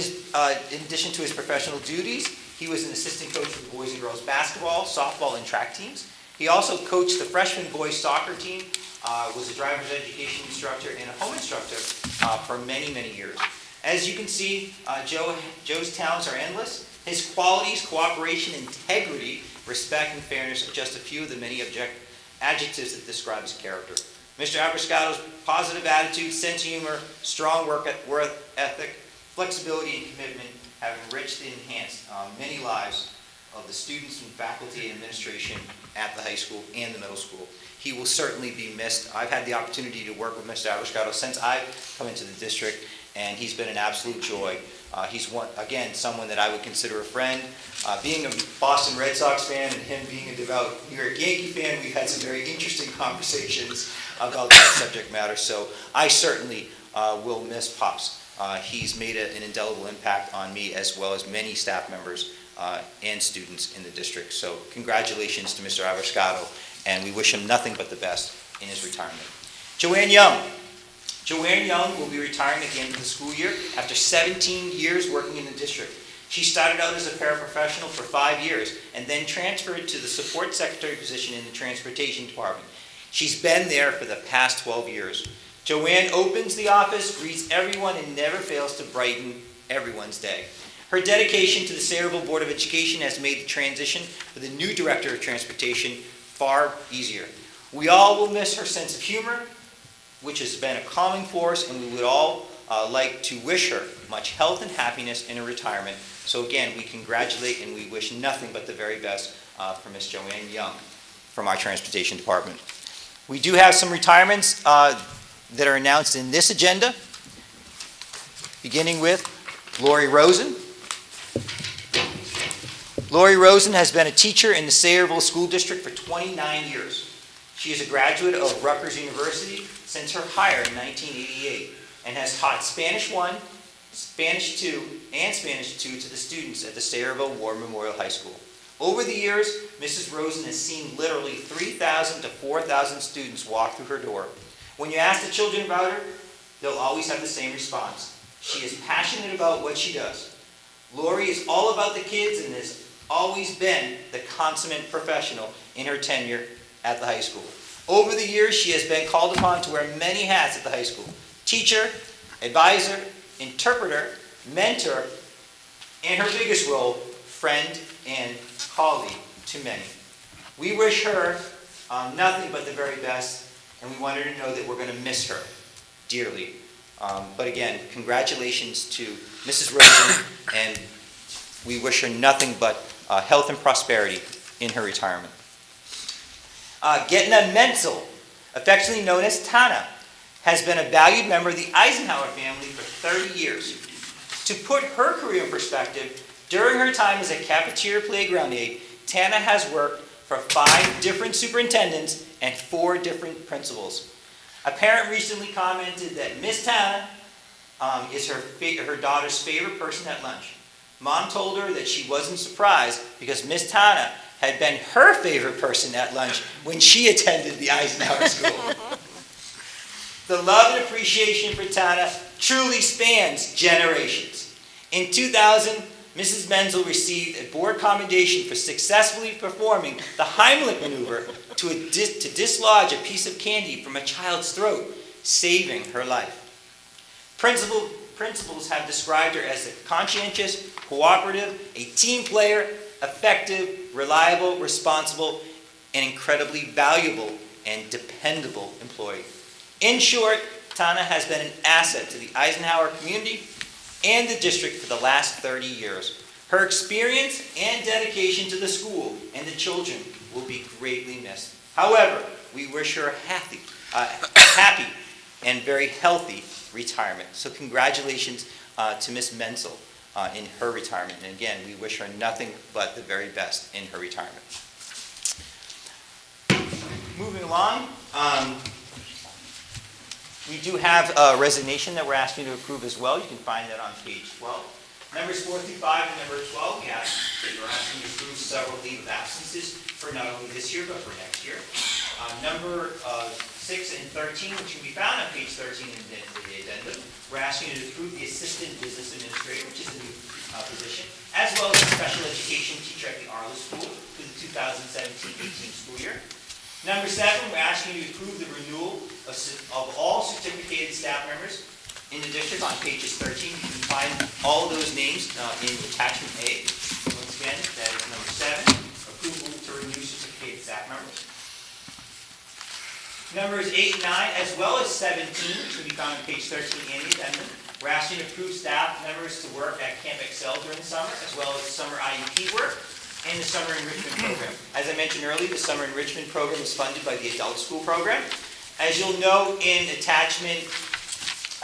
addition to his professional duties, he was an assistant coach for the boys and girls basketball, softball, and track teams. He also coached the freshman boys soccer team, was a driver's education instructor and a home instructor for many, many years. As you can see, Joe's talents are endless. His qualities, cooperation, integrity, respect, and fairness are just a few of the many adjectives that describe his character. Mr. Abiscato's positive attitude, sense of humor, strong work ethic, flexibility, and commitment have enriched and enhanced many lives of the students and faculty and administration at the high school and the middle school. He will certainly be missed. I've had the opportunity to work with Mr. Abiscato since I've come into the district, and he's been an absolute joy. He's, someone that I would consider a friend. Being a Boston Red Sox fan and him being a devout New York Yankee fan, we've had some very interesting conversations about that subject matter. So I certainly will miss Pops. He's made an indelible impact on me as well as many staff members and students in the district. So congratulations to Mr. Abiscato, and we wish him nothing but the best in his retirement. Joanne Young. Joanne Young will be retiring at the end of the school year after 17 years working in the district. She started out as a paraprofessional for 5 years and then transferred to the support secretary position in the transportation department. She's been there for the past 12 years. Joanne opens the office, greets everyone, and never fails to brighten everyone's day. Her dedication to the Sayreville Board of Education has made the transition for the new Director of Transportation far easier. We all will miss her sense of humor, which has been a calming force, and we would all like to wish her much health and happiness in her retirement. So again, we congratulate and we wish nothing but the very best for Ms. Joanne Young from our Transportation Department. We do have some retirements that are announced in this agenda, beginning with Lori Rosen. Lori Rosen has been a teacher in the Sayreville School District for 29 years. She is a graduate of Rutgers University since her hire in 1988 and has taught Spanish 1, Spanish 2, and Spanish 2 to the students at the Sayreville War Memorial High School. Over the years, Mrs. Rosen has seen literally 3,000 to 4,000 students walk through her door. When you ask the children about her, they'll always have the same response. She is passionate about what she does. Lori is all about the kids and has always been the consummate professional in her tenure at the high school. Over the years, she has been called upon to wear many hats at the high school: teacher, advisor, interpreter, mentor, and her biggest role, friend and colleague to many. We wish her nothing but the very best, and we want her to know that we're going to miss her dearly. But again, congratulations to Mrs. Rosen, and we wish her nothing but health and prosperity in her retirement. Getna Menzel, affectionately known as Tana, has been a valued member of the Eisenhower family for 30 years. To put her career in perspective, during her time as a cafeteria playground aide, Tana has worked for 5 different superintendents and 4 different principals. A parent recently commented that Miss Tana is her daughter's favorite person at lunch. Mom told her that she wasn't surprised because Miss Tana had been her favorite person at lunch when she attended the Eisenhower School. The love and appreciation for Tana truly spans generations. In 2000, Mrs. Menzel received a board commendation for successfully performing the Heimlich maneuver to dislodge a piece of candy from a child's throat, saving her life. Principals have described her as a conscientious, cooperative, a team player, effective, reliable, responsible, and incredibly valuable and dependable employee. In short, Tana has been an asset to the Eisenhower community and the district for the last 30 years. Her experience and dedication to the school and the children will be greatly missed. However, we wish her a happy and very healthy retirement. So congratulations to Ms. Menzel in her retirement. And again, we wish her nothing but the very best in her retirement. Moving along, we do have a resignation that we're asking you to approve as well. You can find that on page 12. Numbers 4 through 5 and number 12, we're asking you to approve several leave of absences for not only this year, but for next year. Number 6 and 13, which can be found on page 13 in the addendum, we're asking you to approve the Assistant Business Administrator, which is a new position, as well as the Special Education Teacher at the Arlo School for the 2017-18 school year. Number 7, we're asking you to approve the renewal of all certificated staff members in the district on pages 13. You can find all of those names in attachment A. Once again, that is number 7, approval to renew certificated staff members. Numbers 8 and 9, as well as 17, which can be found on page 13 and the addendum. We're asking you to approve staff members to work at Camp Excel during the summer, as well as summer IEP work and the Summer Enrichment Program. As I mentioned earlier, the Summer Enrichment Program is funded by the Adult School Program. As you'll note in attachment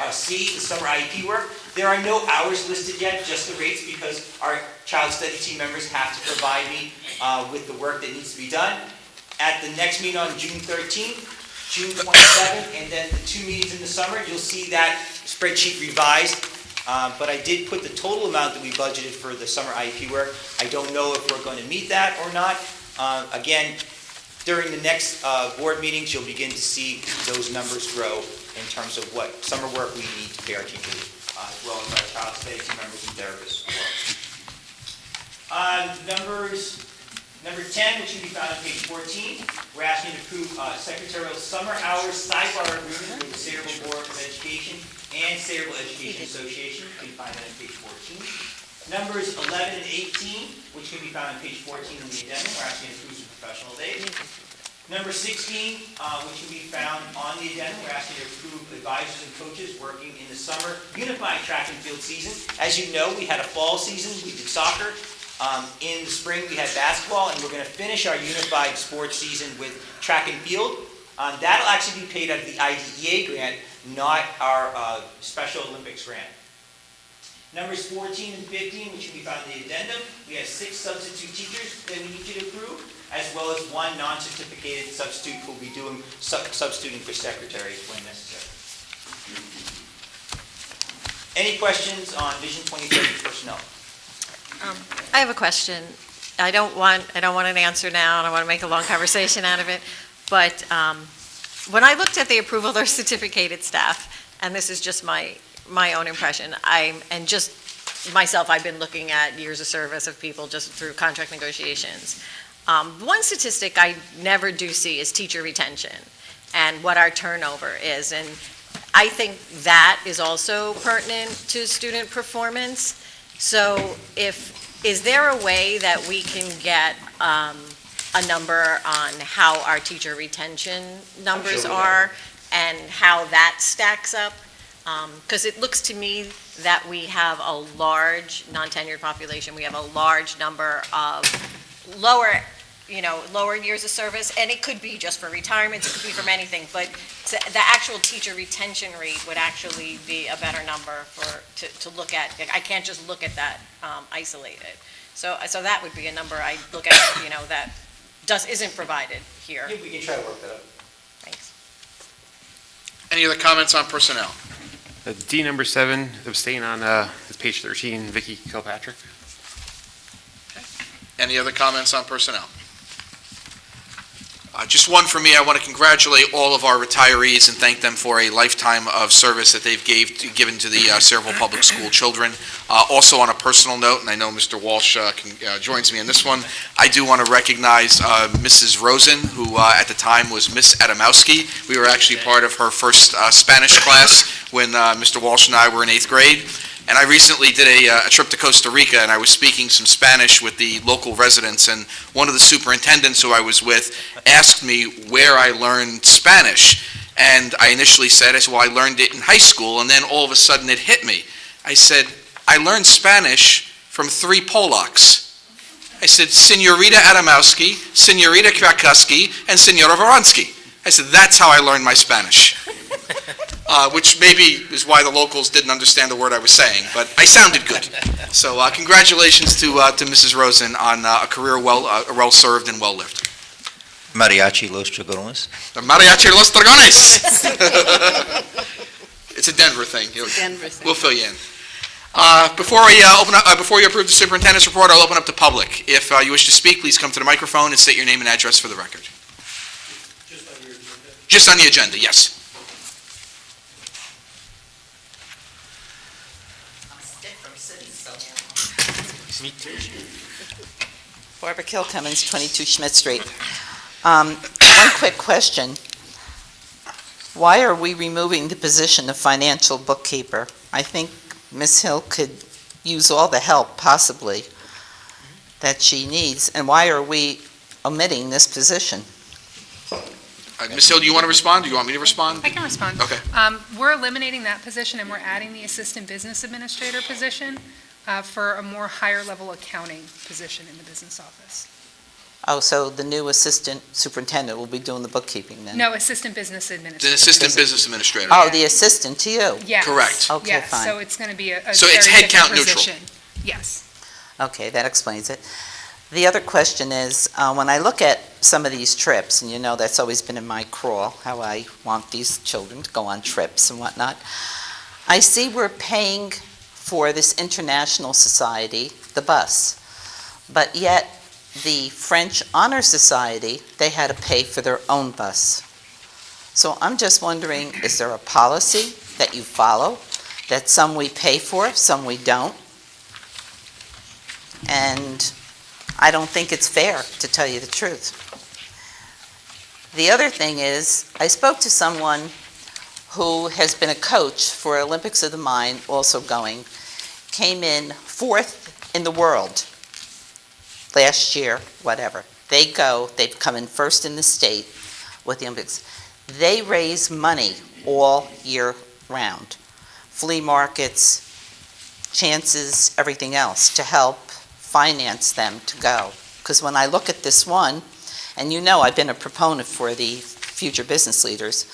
C, the Summer IEP work, there are no hours listed yet, just the rates, because our child study team members have to provide me with the work that needs to be done. At the next meeting on June 13th, June 27th, and then the 2 meetings in the summer, you'll see that spreadsheet revised. But I did put the total amount that we budgeted for the summer IEP work. I don't know if we're going to meet that or not. Again, during the next board meetings, you'll begin to see those numbers grow in terms of what summer work we need to pay our teachers, as well as our child study team members and therapists. Number 10, which can be found on page 14, we're asking you to approve secretarial summer hours sidebar agreement with the Sayreville Board of Education and Sayreville Education Association, you can find that on page 14. Numbers 11 and 18, which can be found on page 14 in the addendum, we're asking to approve some professional days. Number 16, which can be found on the addendum, we're asking to approve advisors and coaches working in the summer unified track and field season. As you know, we had a fall season, we did soccer. In the spring, we had basketball, and we're going to finish our unified sports season with track and field. That'll actually be paid out of the IDEA grant, not our Special Olympics grant. Numbers 14 and 15, which can be found in the addendum, we have 6 substitute teachers that we need you to approve, as well as 1 non-certificated substitute who will be doing substituting for secretaries when necessary. Any questions on Vision 2030 personnel? I have a question. I don't want an answer now, and I want to make a long conversation out of it. But when I looked at the approval of their certificated staff, and this is just my own impression, and just myself, I've been looking at years of service of people just through contract negotiations. One statistic I never do see is teacher retention and what our turnover is. And I think that is also pertinent to student performance. So is there a way that we can get a number on how our teacher retention numbers are and how that stacks up? Because it looks to me that we have a large non-tenured population. We have a large number of lower years of service, and it could be just for retirements, it could be from anything, but the actual teacher retention rate would actually be a better number to look at. I can't just look at that isolated. So that would be a number I look at, that isn't provided here. Yeah, we can try to work that out. Thanks. Any other comments on personnel? D number 7, abstain on page 13, Vicky Kilpatrick. Any other comments on personnel? Just one for me. I want to congratulate all of our retirees and thank them for a lifetime of service that they've given to the Sayreville Public School children. Also on a personal note, and I know Mr. Walsh joins me in this one, I do want to recognize Mrs. Rosen, who at the time was Miss Adamowski. We were actually part of her first Spanish class when Mr. Walsh and I were in 8th grade. And I recently did a trip to Costa Rica, and I was speaking some Spanish with the local residents, and one of the superintendents who I was with asked me where I learned Spanish. And I initially said, well, I learned it in high school, and then all of a sudden it hit me. I said, I learned Spanish from 3 Polacks. I said, Senorita Adamowski, Senorita Krakowski, and Senora Voronski. I said, that's how I learned my Spanish. Which maybe is why the locals didn't understand the word I was saying, but I sounded good. So congratulations to Mrs. Rosen on a career well-served and well-lived. Mariachi Los Dragones. Mariachi Los Dragones! It's a Denver thing. We'll fill you in. Before you approve the superintendent's report, I'll open up to public. If you wish to speak, please come to the microphone and state your name and address for the record. Just on the agenda, yes. Barbara Kilcummins, 22 Schmidt Street. One quick question. Why are we removing the position of financial bookkeeper? I think Ms. Hill could use all the help possibly that she needs, and why are we omitting this position? Ms. Hill, do you want to respond? Do you want me to respond? I can respond. Okay. We're eliminating that position, and we're adding the assistant business administrator position for a more higher level accounting position in the business office. Oh, so the new assistant superintendent will be doing the bookkeeping then? No, assistant business administrator. The assistant business administrator. Oh, the assistant to you? Yes. Correct. Okay, Yes, fine. so it's going to be a So it's very headcount different neutral. position. Yes. Okay, that explains it. The other question is, when I look at some of these trips, and you know that's always been in my crawl, how I want these children to go on trips and whatnot, I see we're paying for this international society, the bus, but yet the French Honor Society, they had to pay for their own bus. So I'm just wondering, is there a policy that you follow, that some we pay for, some we don't? And I don't think it's fair, to tell you the truth. The other thing is, I spoke to someone who has been a coach for Olympics of the Mind, also going, came in 4th in the world last year, whatever. They've come in 1st in the state with the Olympics. They raise money all year round. Flea markets, chances, everything else, to help finance them to go. Because when I look at this one, and you know I've been a proponent for the future business leaders,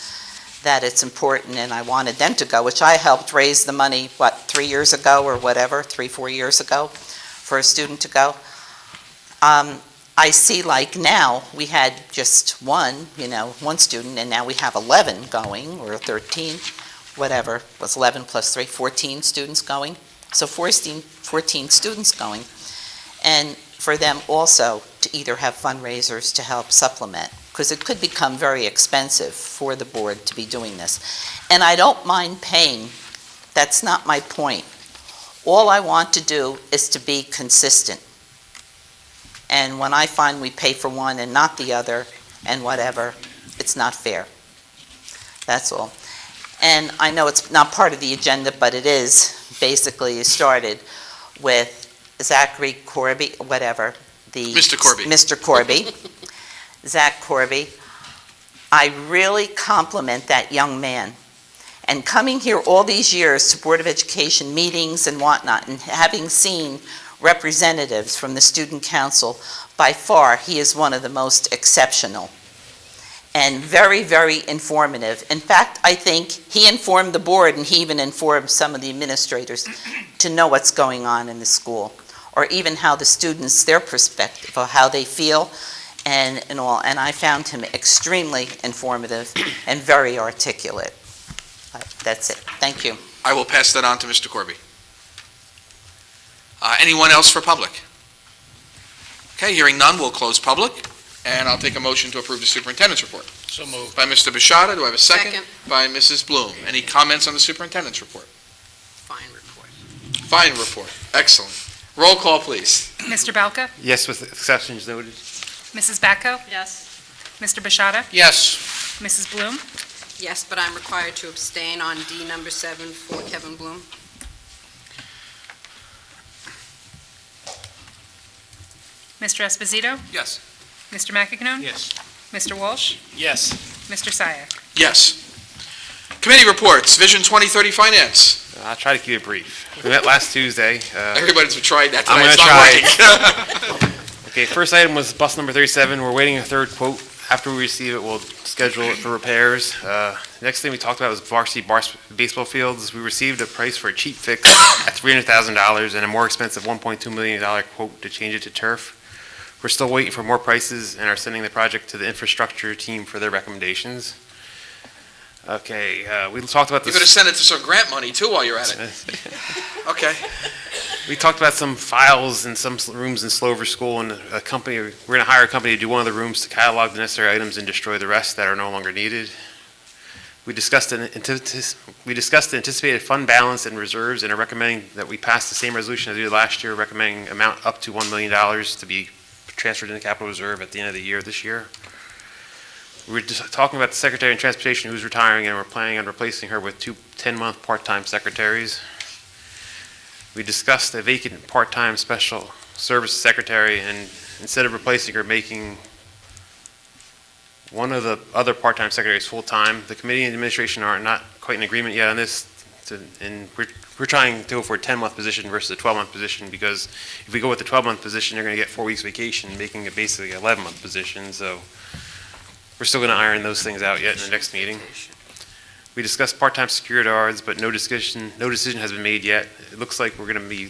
that it's important and I wanted them to go, which I helped raise the money, 3 years ago or whatever, 3-4 years ago, for a student to go. I see like now, we had just one student, and now we have 11 going, or 13, whatever, was 11 plus 3, 14 students going. So 14 students going. And for them also to either have fundraisers to help supplement, because it could become very expensive for the board to be doing this. And I don't mind paying, that's not my point. All I want to do is to be consistent. And when I find we pay for one and not the other, and whatever, it's not fair. That's all. And I know it's not part of the agenda, but it is. Basically, it started with Zachary Corby, whatever. Mr. Corby. Mr. Corby. Zach Corby. I really compliment that young man. And coming here all these years to Board of Education meetings and whatnot, and having seen representatives from the Student Council, by far, he is one of the most exceptional and very, very informative. In fact, I think he informed the board, and he even informed some of the administrators to know what's going on in the school, or even how the students, their perspective, or how they feel, and all. And I found him extremely informative and very articulate. That's it. Thank you. I will pass that on to Mr. Corby. Anyone else for public? Okay, hearing none, we'll close public, and I'll take a motion to approve the superintendent's report. So moved. By Mr. Bishada, do I have a second? Second. By Mrs. Bloom. Any comments on the superintendent's report? Fine report. Fine report. Excellent. Roll call, please. Mr. Balka? Yes, with exceptions noted. Mrs. Bacco? Yes. Mr. Bishada? Yes. Mrs. Bloom? Yes, but I'm required to abstain on D number 7 for Kevin Bloom. Mr. Esposito? Yes. Mr. McAgnone? Yes. Mr. Walsh? Yes. Mr. Syak? Yes. Committee reports, Vision 2030 Finance. I'll try to keep it brief. We met last Tuesday. Everybody's tried that I'm tonight. going to It's not working. Okay, first item was bus number 37. We're waiting a third quote. After we receive it, we'll schedule it for repairs. Next thing we talked about was varsity baseball fields. We received a price for a cheap fix at $300,000 and a more expensive $1.2 million quote to change it to turf. We're still waiting for more prices and are sending the project to the infrastructure team for their recommendations. Okay, we talked about You this. better send it to some grant money, too, while you're at it. Okay. We talked about some files in some rooms in Slover School, and we're going to hire a company to do one of the rooms to catalog the necessary items and destroy the rest that are no longer needed. We discussed the anticipated fund balance and reserves and are recommending that we pass the same resolution as we did last year, recommending amount up to $1 million to be transferred into capital reserve at the end of the year this year. We were just talking about the Secretary of Transportation who's retiring, and we're planning on replacing her with 2 10-month part-time secretaries. We discussed a vacant part-time special service secretary, and instead of replacing her, making one of the other part-time secretaries full-time. The committee and administration are not quite in agreement yet on this, and we're trying to go for a 10-month position versus a 12-month position, because if we go with the 12-month position, you're going to get 4 weeks vacation, making it basically an 11-month position. So we're still going to iron those things out yet in the next meeting. We discussed part-time security guards, but no decision has been made yet. It looks like we're going to be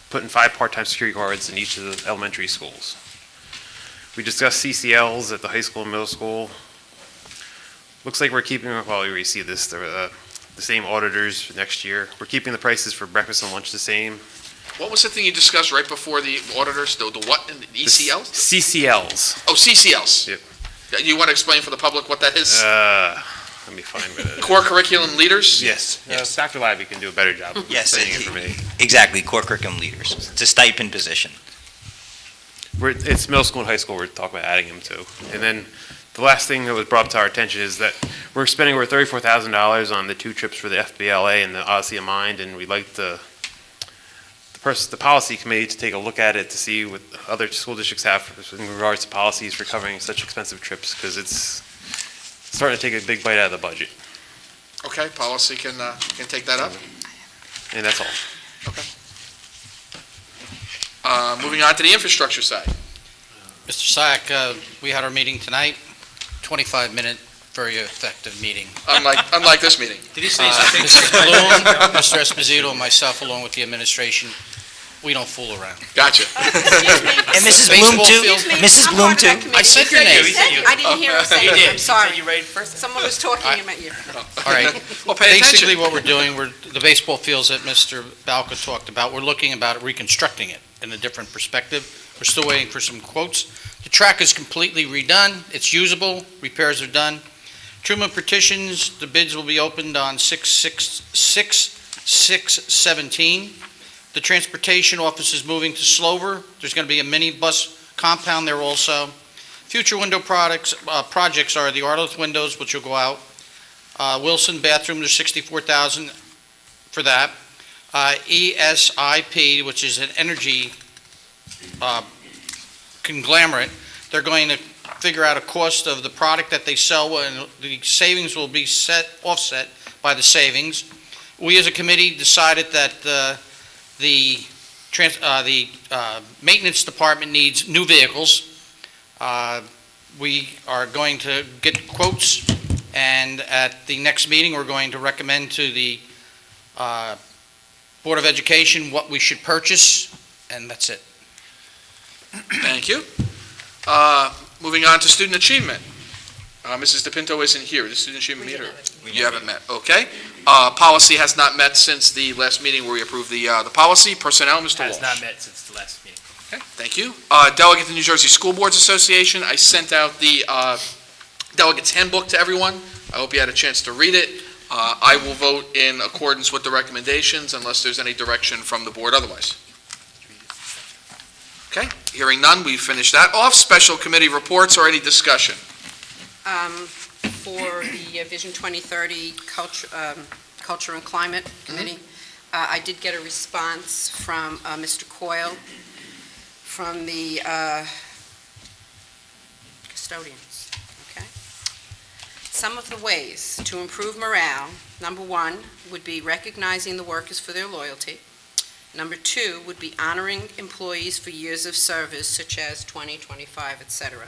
putting 5 part-time security guards in each of the elementary schools. We discussed CCLs at the high school and middle school. Looks like we're keeping, well, you receive this, the same auditors for next year. We're keeping the prices for breakfast and lunch the same. What was the thing you discussed right before the auditors, the what, the ECLs? CCLs. Oh, CCLs. Yep. You want to explain for the public what that is? Let me find it. Core curriculum leaders? Yes. Dr. Lively can do a better job of saying it for me. Exactly, core curriculum leaders. It's a stipend position. It's middle school and high school we're talking about adding them to. And then The last thing that was brought to our attention is that we're spending over $34,000 on the 2 trips for the FBLA and the Odyssey of Mind, and we'd like the policy committee to take a look at it to see what other school districts have in regards to policies for covering such expensive trips, because it's starting to take a big bite out of the budget. Okay, policy can take that up. And that's all. Okay. Moving on to the infrastructure side. Mr. Sack, we had our meeting tonight, 25-minute, very effective meeting. Unlike this meeting. Did he say something? Mrs. Bloom, Mr. Esposito, and myself, along with the administration, we don't fool around. Gotcha. And Mrs. Baseball Bloom too? field- Mrs. Bloom too? I said your name. I didn't hear him say You it, did. I'm sorry. You ready first? Someone was talking in my ear. All right. Well, pay Basically, attention. what we're doing, the baseball fields that Mr. Balca talked about, we're looking about reconstructing it in a different perspective. We're still waiting for some quotes. The track is completely redone. It's usable. Repairs are done. Truman petitions, the bids will be opened on 6/6/17. The transportation office is moving to Slover. There's going to be a mini bus compound there also. Future window projects are the Arleth windows, which will go out. Wilson bathroom, there's $64,000 for that. ESIP, which is an energy conglomerate, they're going to figure out a cost of the product that they sell, and the savings will be offset by the savings. We as a committee decided that the maintenance department needs new vehicles. We are going to get quotes, and at the next meeting, we're going to recommend to the Board of Education what we should purchase, and that's it. Thank you. Moving on to student achievement. Mrs. DePinto isn't here. The student achievement meter. You haven't met. Okay. Policy has not met since the last meeting where we approved the policy. Personnel, Mr. Walsh. Has not met since the last meeting. Okay, thank you. Delegate to New Jersey School Boards Association, I sent out the delegate's handbook to everyone. I hope you had a chance to read it. I will vote in accordance with the recommendations unless there's any direction from the board otherwise. Okay, hearing none, we finished that off. Special committee reports or any discussion? For the Vision 2030 Culture and Climate Committee, I did get a response from Mr. Coyle from the custodians, okay? Some of the ways to improve morale, number one, would be recognizing the workers for their loyalty. Number two would be honoring employees for years of service, such as 20, 25, etc.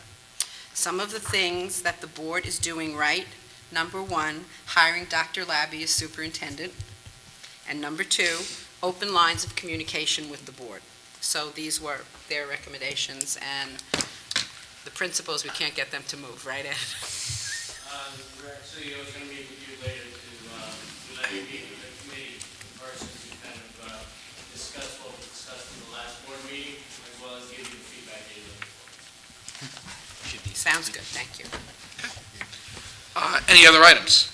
Some of the things that the board is doing right, number one, hiring Dr. Labby as superintendent, and number two, open lines of communication with the board. So these were their recommendations, and the principals, we can't get them to move, right, Ed? The CEO is going to meet with you later to let you meet with the committee in person to kind of discuss what we discussed in the last board meeting, as well as give you the feedback you look for. Sounds good, thank you. Any other items?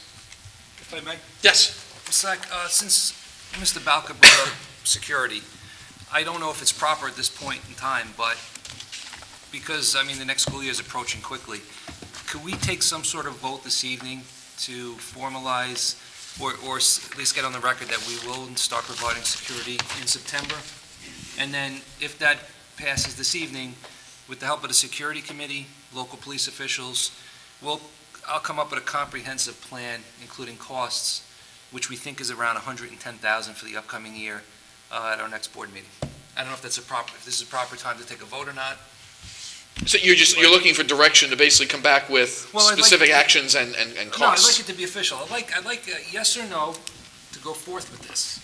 If I may? Yes. Zach, since Mr. Balca brought up security, I don't know if it's proper at this point in time, but because, I mean, the next school year is approaching quickly, could we take some sort of vote this evening to formalize, or at least get on the record that we will start providing security in September? And then, if that passes this evening, with the help of the security committee, local police officials, I'll come up with a comprehensive plan, including costs, which we think is around $110,000 for the upcoming year at our next board meeting. I don't know if this is a proper time to take a vote or not. So you're looking for direction to basically come back with Well, I'd like specific to- actions and costs? No, I'd like it to be official. I'd like a yes or no to go forth with this.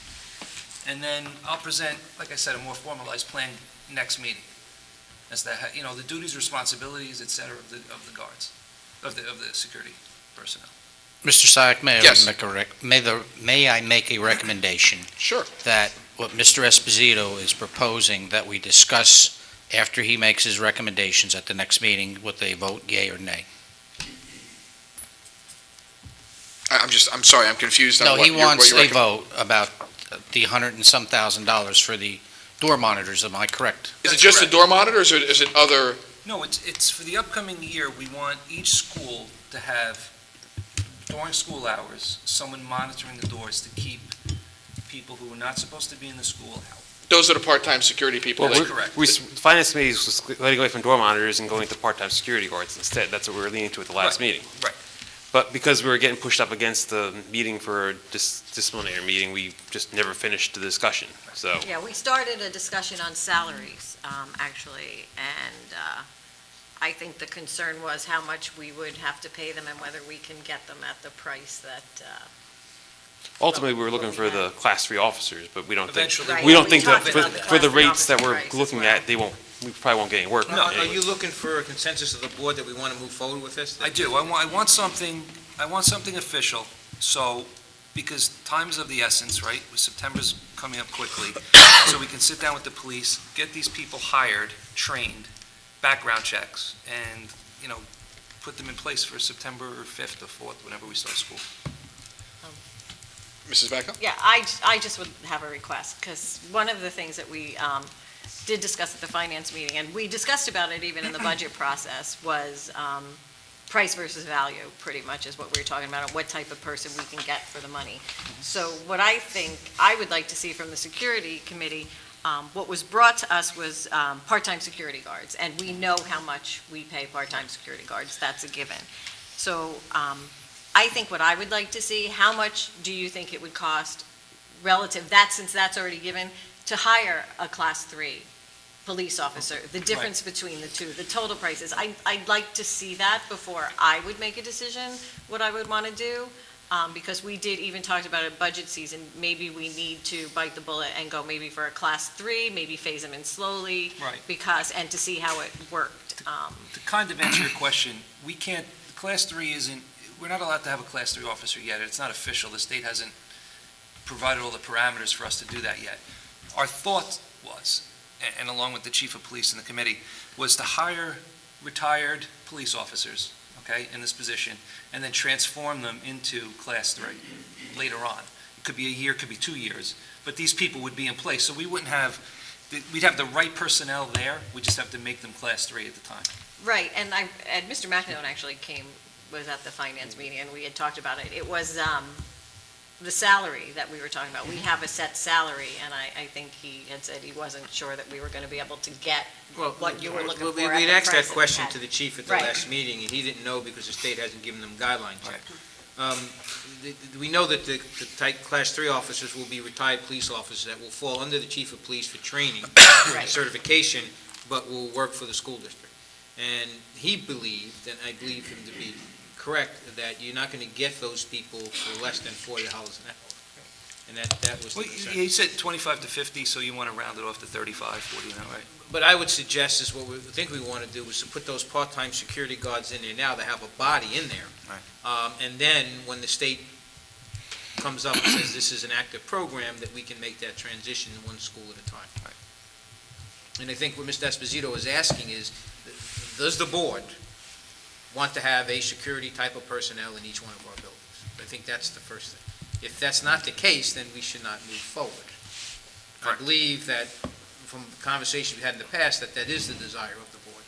And then I'll present, like I said, a more formalized plan next meeting. As the, the duties, responsibilities, et cetera, of the guards, of the security personnel. Mr. Sack, may Yes. may I make a recommendation? Sure. That what Mr. Esposito is proposing that we discuss after he makes his recommendations at the next meeting with a vote yea or nay. I'm sorry, I'm confused on No, what he you're wants a recommending. vote about the $100,000 and some for the door monitors, am I correct? Is it just the door monitors, or is it other No, it's for the upcoming year, we want each school to have, during school hours, someone monitoring the doors to keep people who are not supposed to be in the school out. Those are the part-time security people. That's correct. The Finance Committee was letting away from door monitors and going to part-time security guards instead. That's what we were leaning to at the last meeting. Right. But because we were getting pushed up against the meeting for disciplinary meeting, we just never finished the discussion, so. Yeah, we started a discussion on salaries, actually, and I think the concern was how much we would have to pay them and whether we can get them at the price that, Ultimately, we were looking for the Class 3 officers, but we don't think, Eventually. Right, we yeah, don't we think that talked about the for the Class 3 rates that officer we're price as looking well. at, we probably won't get any work. Now, are anyway. you looking for a consensus of the board that we want to move forward with this? I do. I want something official, so, because time is of the essence, right? September's coming up quickly, so we can sit down with the police, get these people hired, trained, background checks, and, put them in place for September 5th or 4th, whenever we start school. Mrs. Vacco? yeah, I just would have a request, because one of the things that we did discuss at the finance meeting, and we discussed about it even in the budget process, was price versus value, pretty much is what we were talking about, and what type of person we can get for the money. So what I think I would like to see from the security committee, what was brought to us was part-time security guards, and we know how much we pay part-time security guards, that's a given. So I think what I would like to see, how much do you think it would cost relative, since that's already given, to hire a Class 3 police officer, the difference between the two, the total prices. I'd like to see that before I would make a decision, what I would want to do, because we did even talk about it budget season, maybe we need to bite the bullet and go maybe for a Class 3, maybe phase them in slowly. Right. And to see how it worked. To kind of answer your question, we can't, Class 3 isn't, we're not allowed to have a Class 3 officer yet. It's not official. The state hasn't provided all the parameters for us to do that yet. Our thought was, and along with the chief of police and the committee, was to hire retired police officers, okay, in this position, and then transform them into Class 3 later on. It could be a year, it could be 2 years, but these people would be in place, so we wouldn't have, we'd have the right personnel there, we just have to make them Class 3 at the time. Right, and Mr. McEnone actually was at the finance meeting, and we had talked about it. It was the salary that we were talking about. We have a set salary, and I think he had said he wasn't sure that we were going to be able to get what you were looking for at the price We'd asked that we question had. to the chief at the Right. last meeting, and he didn't know because the state hasn't given them guidelines yet. We know that the type Class 3 officers will be retired police officers that will fall under the chief of police for training and certification, but will work for the school district. And he believed, and I believe him to be correct, that you're not going to get those people for less than $40 an hour. And that was the Well, concern. he said 25 to 50, so you want to round it off to 35, 40 now, right? But I would suggest is what we think we want to do is to put those part-time security guards in there now that have a body in there. And then when the state comes up and says this is an active program, that we can make that transition one school at a time. And I think what Mr. Esposito is asking is, does the board want to have a security type of personnel in each one of our buildings? I think that's the first thing. If that's not the case, then we should not move forward. I believe that from the conversation we had in the past, that is the desire of the board.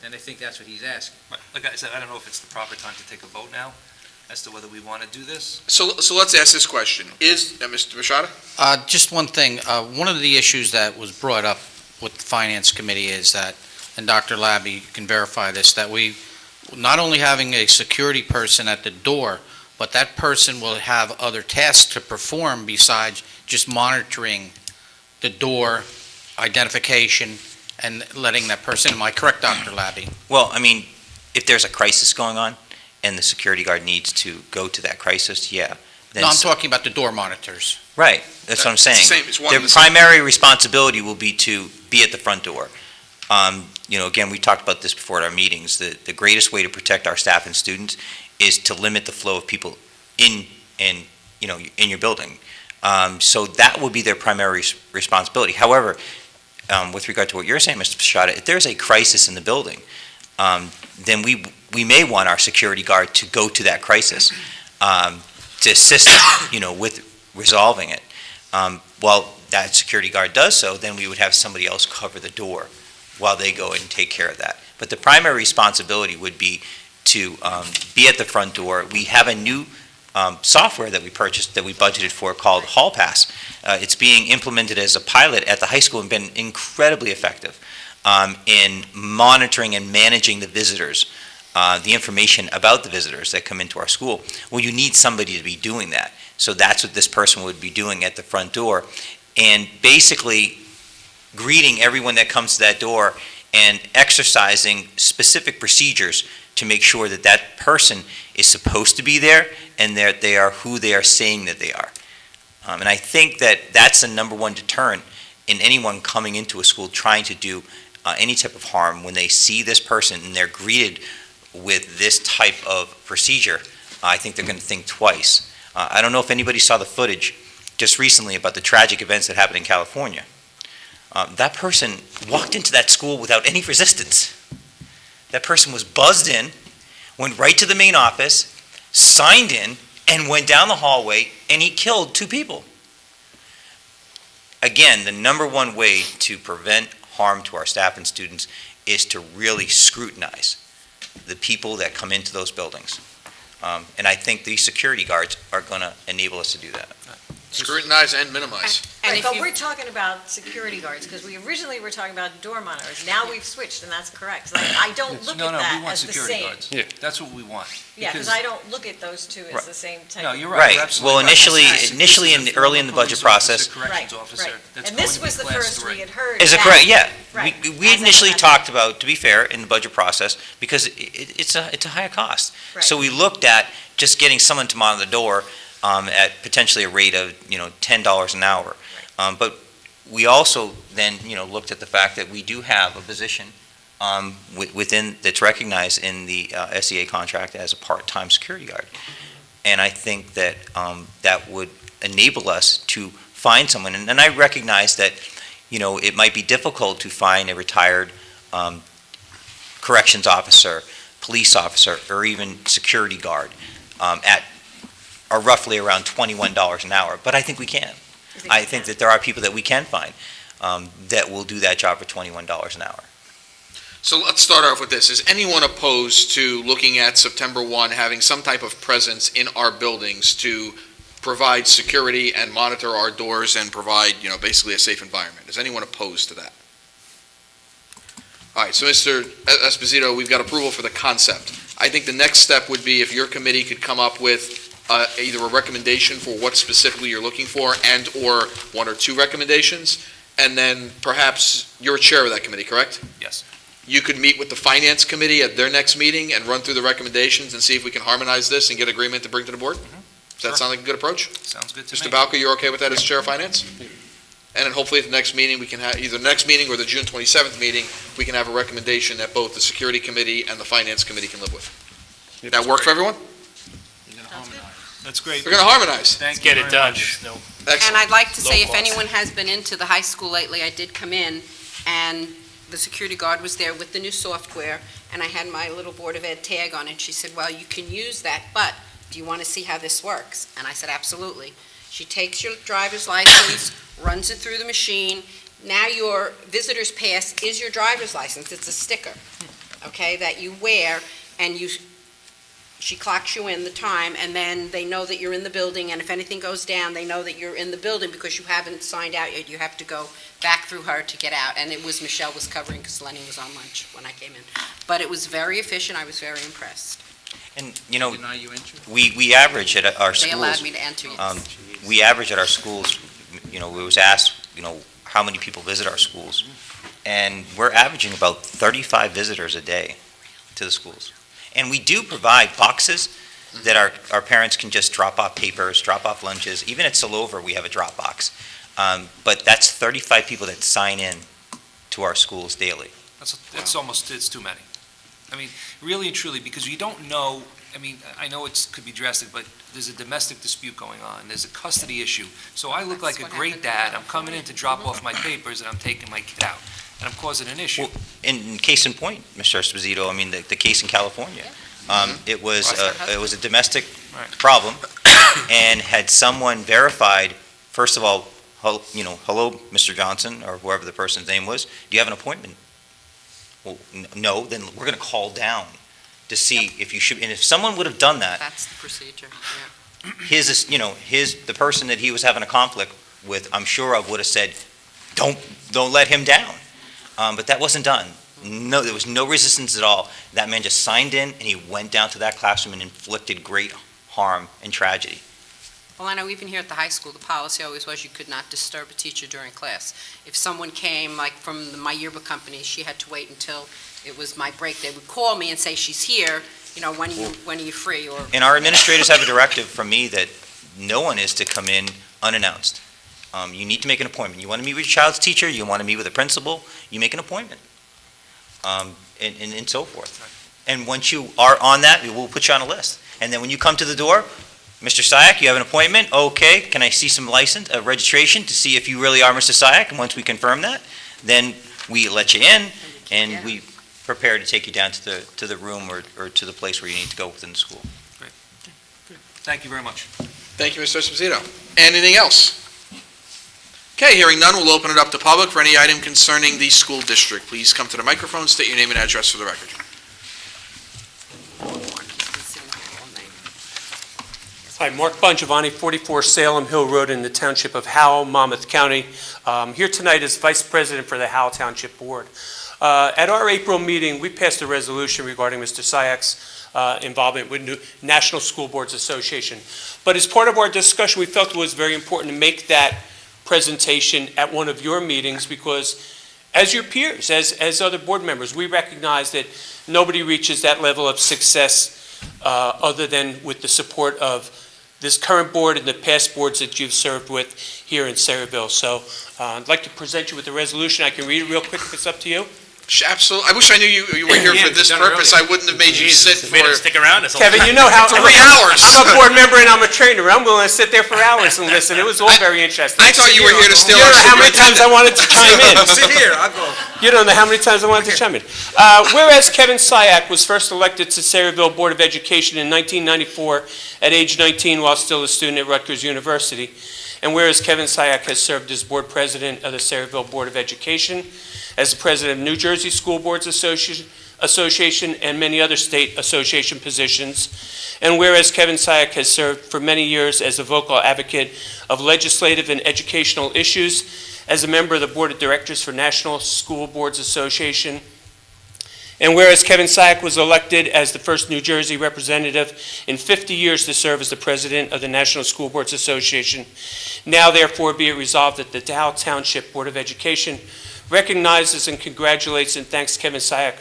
And I think that's what he's asking. Like I said, I don't know if it's the proper time to take a vote now as to whether we want to do this. So let's ask this question. Is, Mr. Machado? Just one thing, one of the issues that was brought up with the Finance Committee is that, and Dr. Labby can verify this, that we, not only having a security person at the door, but that person will have other tasks to perform besides just monitoring the door, identification, and letting that person, am I correct, Dr. Labby? Well, I mean, if there's a crisis going on and the security guard needs to go to that crisis, yeah. Then No, I'm talking about the door monitors. Right, that's what I'm saying. It's the same, it's one Their and the same. primary responsibility will be to be at the front door. Again, we talked about this before at our meetings. The greatest way to protect our staff and students is to limit the flow of people in your building. So that will be their primary responsibility. However, with regard to what you're saying, Mr. Pichata, if there's a crisis in the building, then we may want our security guard to go to that crisis to assist, with resolving it. While that security guard does so, then we would have somebody else cover the door while they go and take care of that. But the primary responsibility would be to be at the front door. We have a new software that we purchased, that we budgeted for, called Hall Pass. It's being implemented as a pilot at the high school and been incredibly effective in monitoring and managing the visitors, the information about the visitors that come into our school. Well, you need somebody to be doing that. So that's what this person would be doing at the front door, and basically greeting everyone that comes to that door and exercising specific procedures to make sure that that person is supposed to be there and that they are who they are saying that they are. And I think that that's the number one deterrent in anyone coming into a school trying to do any type of harm. When they see this person and they're greeted with this type of procedure, I think they're going to think twice. I don't know if anybody saw the footage just recently about the tragic events that happened in California. That person walked into that school without any resistance. That person was buzzed in, went right to the main office, signed in, and went down the hallway, and he killed 2 people. Again, the number one way to prevent harm to our staff and students is to really scrutinize the people that come into those buildings. And I think these security guards are going to enable us to do that. Scrutinize and minimize. Right, but we're talking about security guards, because we originally were talking about door monitors. Now we've switched, and that's correct. 'Cause I don't look at that as the same. Yeah, that's what we want. Yeah, because I don't look at those two as the same type. No, you're right. Right. Well, initially, early in the budget process, Right, right. And this was the first we had heard. is it that. correct? Yeah. Right. We initially talked about, to be fair, in the budget process, because it's a higher cost. Right. So we looked at just getting someone to monitor the door at potentially a rate of, $10 an hour. But we also then, looked at the fact that we do have a position within, that's recognized in the SEA contract as a part-time security guard. And I think that that would enable us to find someone. And I recognize that, it might be difficult to find a retired corrections officer, police officer, or even security guard are roughly around $21 an hour, but I think we can. I think that there are people that we can find that will do that job for $21 an hour. So let's start off with this. Is anyone opposed to looking at September 1, having some type of presence in our buildings to provide security and monitor our doors and provide, basically a safe environment? Is anyone opposed to that? All right, so Mr. Esposito, we've got approval for the concept. I think the next step would be if your committee could come up with either a recommendation for what specifically you're looking for and/or 1 or 2 recommendations, and then perhaps you're chair of that committee, correct? Yes. You could meet with the finance committee at their next meeting and run through the recommendations and see if we can harmonize this and get agreement to bring to the board? Does that sound like a good approach? Sounds good to me. Mr. Bowker, you're okay with that as chair of finance? And then hopefully at the next meeting, we can have, either the next meeting or the June 27th meeting, we can have a recommendation that both the security committee and the finance committee can live with. That work for everyone? That's great. We're going to harmonize. Let's get it done. And I'd like to say, Low if cost. anyone has been into the high school lately, I did come in, and the security guard was there with the new software, and I had my little Board of Ed tag on it. She said, well, you can use that, but do you want to see how this works? And I said, absolutely. She takes your driver's license, runs it through the machine. Now your visitor's pass is your driver's license. It's a sticker, okay, that you wear, and she clocks you in the time, and then they know that you're in the building, and if anything goes down, they know that you're in the building because you haven't signed out yet. You have to go back through her to get out, and it was Michelle was covering because Lenny was on lunch when I came in. But it was very efficient. I was very impressed. And, Deny you entry? we average at our schools. They allowed me to enter, yes. We average at our schools, we was asked, how many people visit our schools. And we're averaging about 35 visitors a day to the schools. And we do provide boxes that our parents can just drop off papers, drop off lunches. Even at Salover, we have a drop box. But that's 35 people that sign in to our schools daily. It's too many. I mean, really and truly, because you don't know, I know it could be drastic, but there's a domestic dispute going on. There's a custody issue. So I look like a great dad. I'm coming in to drop off my papers, and I'm taking my kid out, and I'm causing an issue. Well, in case in point, Mr. Esposito, the case in California, it was a domestic problem, and had someone verified, first of all, hello, Mr. Johnson, or whoever the person's name was, do you have an appointment Well, no, then we're going to call down to see if you should, and if someone would have done that, That's the procedure, yeah. the person that he was having a conflict with, I'm sure of, would have said, don't let him down. But that wasn't done. No, there was no resistance at all. That man just signed in, and he went down to that classroom and inflicted great harm and tragedy. Well, I know even here at the high school, the policy always was you could not disturb a teacher during class. If someone came, like from my yearbook company, she had to wait until it was my break. They would call me and say, she's here, when are you free? Or And our administrators have a directive from me that no one is to come in unannounced. You need to make an appointment. You want to meet with your child's teacher, you want to meet with a principal, you make an appointment, and so forth. And once you are on that, we will put you on a list. And then when you come to the door, Mr. Syak, you have an appointment, okay, can I see some registration to see if you really are Mr. Syak? And once we confirm that, then we let you in, and we prepare to take you down to the room or to the place where you need to go within the school. Thank you very much. Thank you, Mr. Esposito. Anything else? Okay, hearing none, we'll open it up to public for any item concerning the school district. Please come to the microphone, state your name and address for the record. Hi, Mark Bongiovanni, 44 Salem Hill Road in the Township of Howell, Monmouth County. Here tonight as Vice President for the Howell Township Board. At our April meeting, we passed a resolution regarding Mr. Sayak's involvement with the National School Boards Association. But as part of our discussion, we felt it was very important to make that presentation at one of your meetings because as your peers, as other board members, we recognize that nobody reaches that level of success other than with the support of this current board and the past boards that you've served with here in Sayreville. So I'd like to present you with the resolution. I can read it real quick if it's up to you. Absolutely. I wish I knew you were here for this purpose. I wouldn't have made you sit for... Stick around this whole Kevin, you know how... 3 hours. I'm a board member and I'm a trainer. I'm willing to sit there for hours and listen. It was all very interesting. I thought you were here to steal You our don't know how many times I wanted to chime in. Sit here, I'll go. You don't know how many times I wanted to chime in. Whereas Kevin Syak was first elected to Sayreville Board of Education in 1994 at age 19 while still a student at Rutgers University. And whereas Kevin Syak has served as board president of the Sayreville Board of Education, as the president of New Jersey School Boards Association and many other state association positions. And whereas Kevin Syak has served for many years as a vocal advocate of legislative and educational issues, as a member of the Board of Directors for National School Boards Association. And whereas Kevin Syak was elected as the first New Jersey representative in 50 years to serve as the president of the National School Boards Association, now therefore be it resolved that the Howell Township Board of Education recognizes and congratulates and thanks Kevin Syak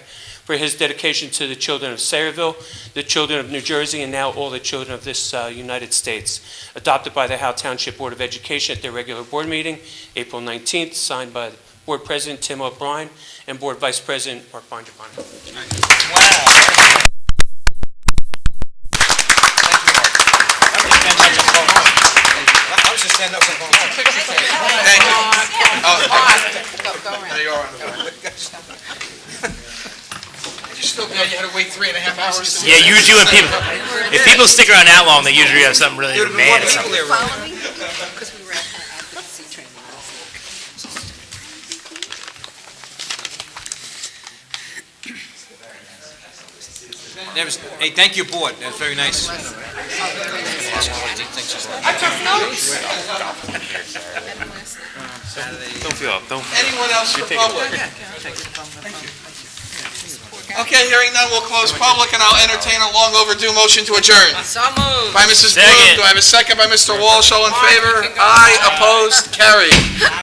for his dedication to the children of Sayreville, the children of New Jersey, and now all the children of this United States. Adopted by the Howell Township Board of Education at their regular board meeting, April 19th, signed by Board President Tim O'Brien and Board Vice President Mark Bongiovanni. Wow. Stand up and go home. Thank you. There you are on the phone. You still there? You had to wait 3.5 hours? Yeah, usually when people, if people stick around that long, they usually have something really mad or something. Because we were at advocacy training. Hey, thank you, board. That's very nice. I took notes. Don't feel up, don't. Anyone else for public? Okay, hearing none, we'll close public, and I'll entertain a long overdue motion to adjourn. So moved. By Mrs. Bloom, do I have a second by Mr. Walsh? All in favor? Aye, opposed, carried.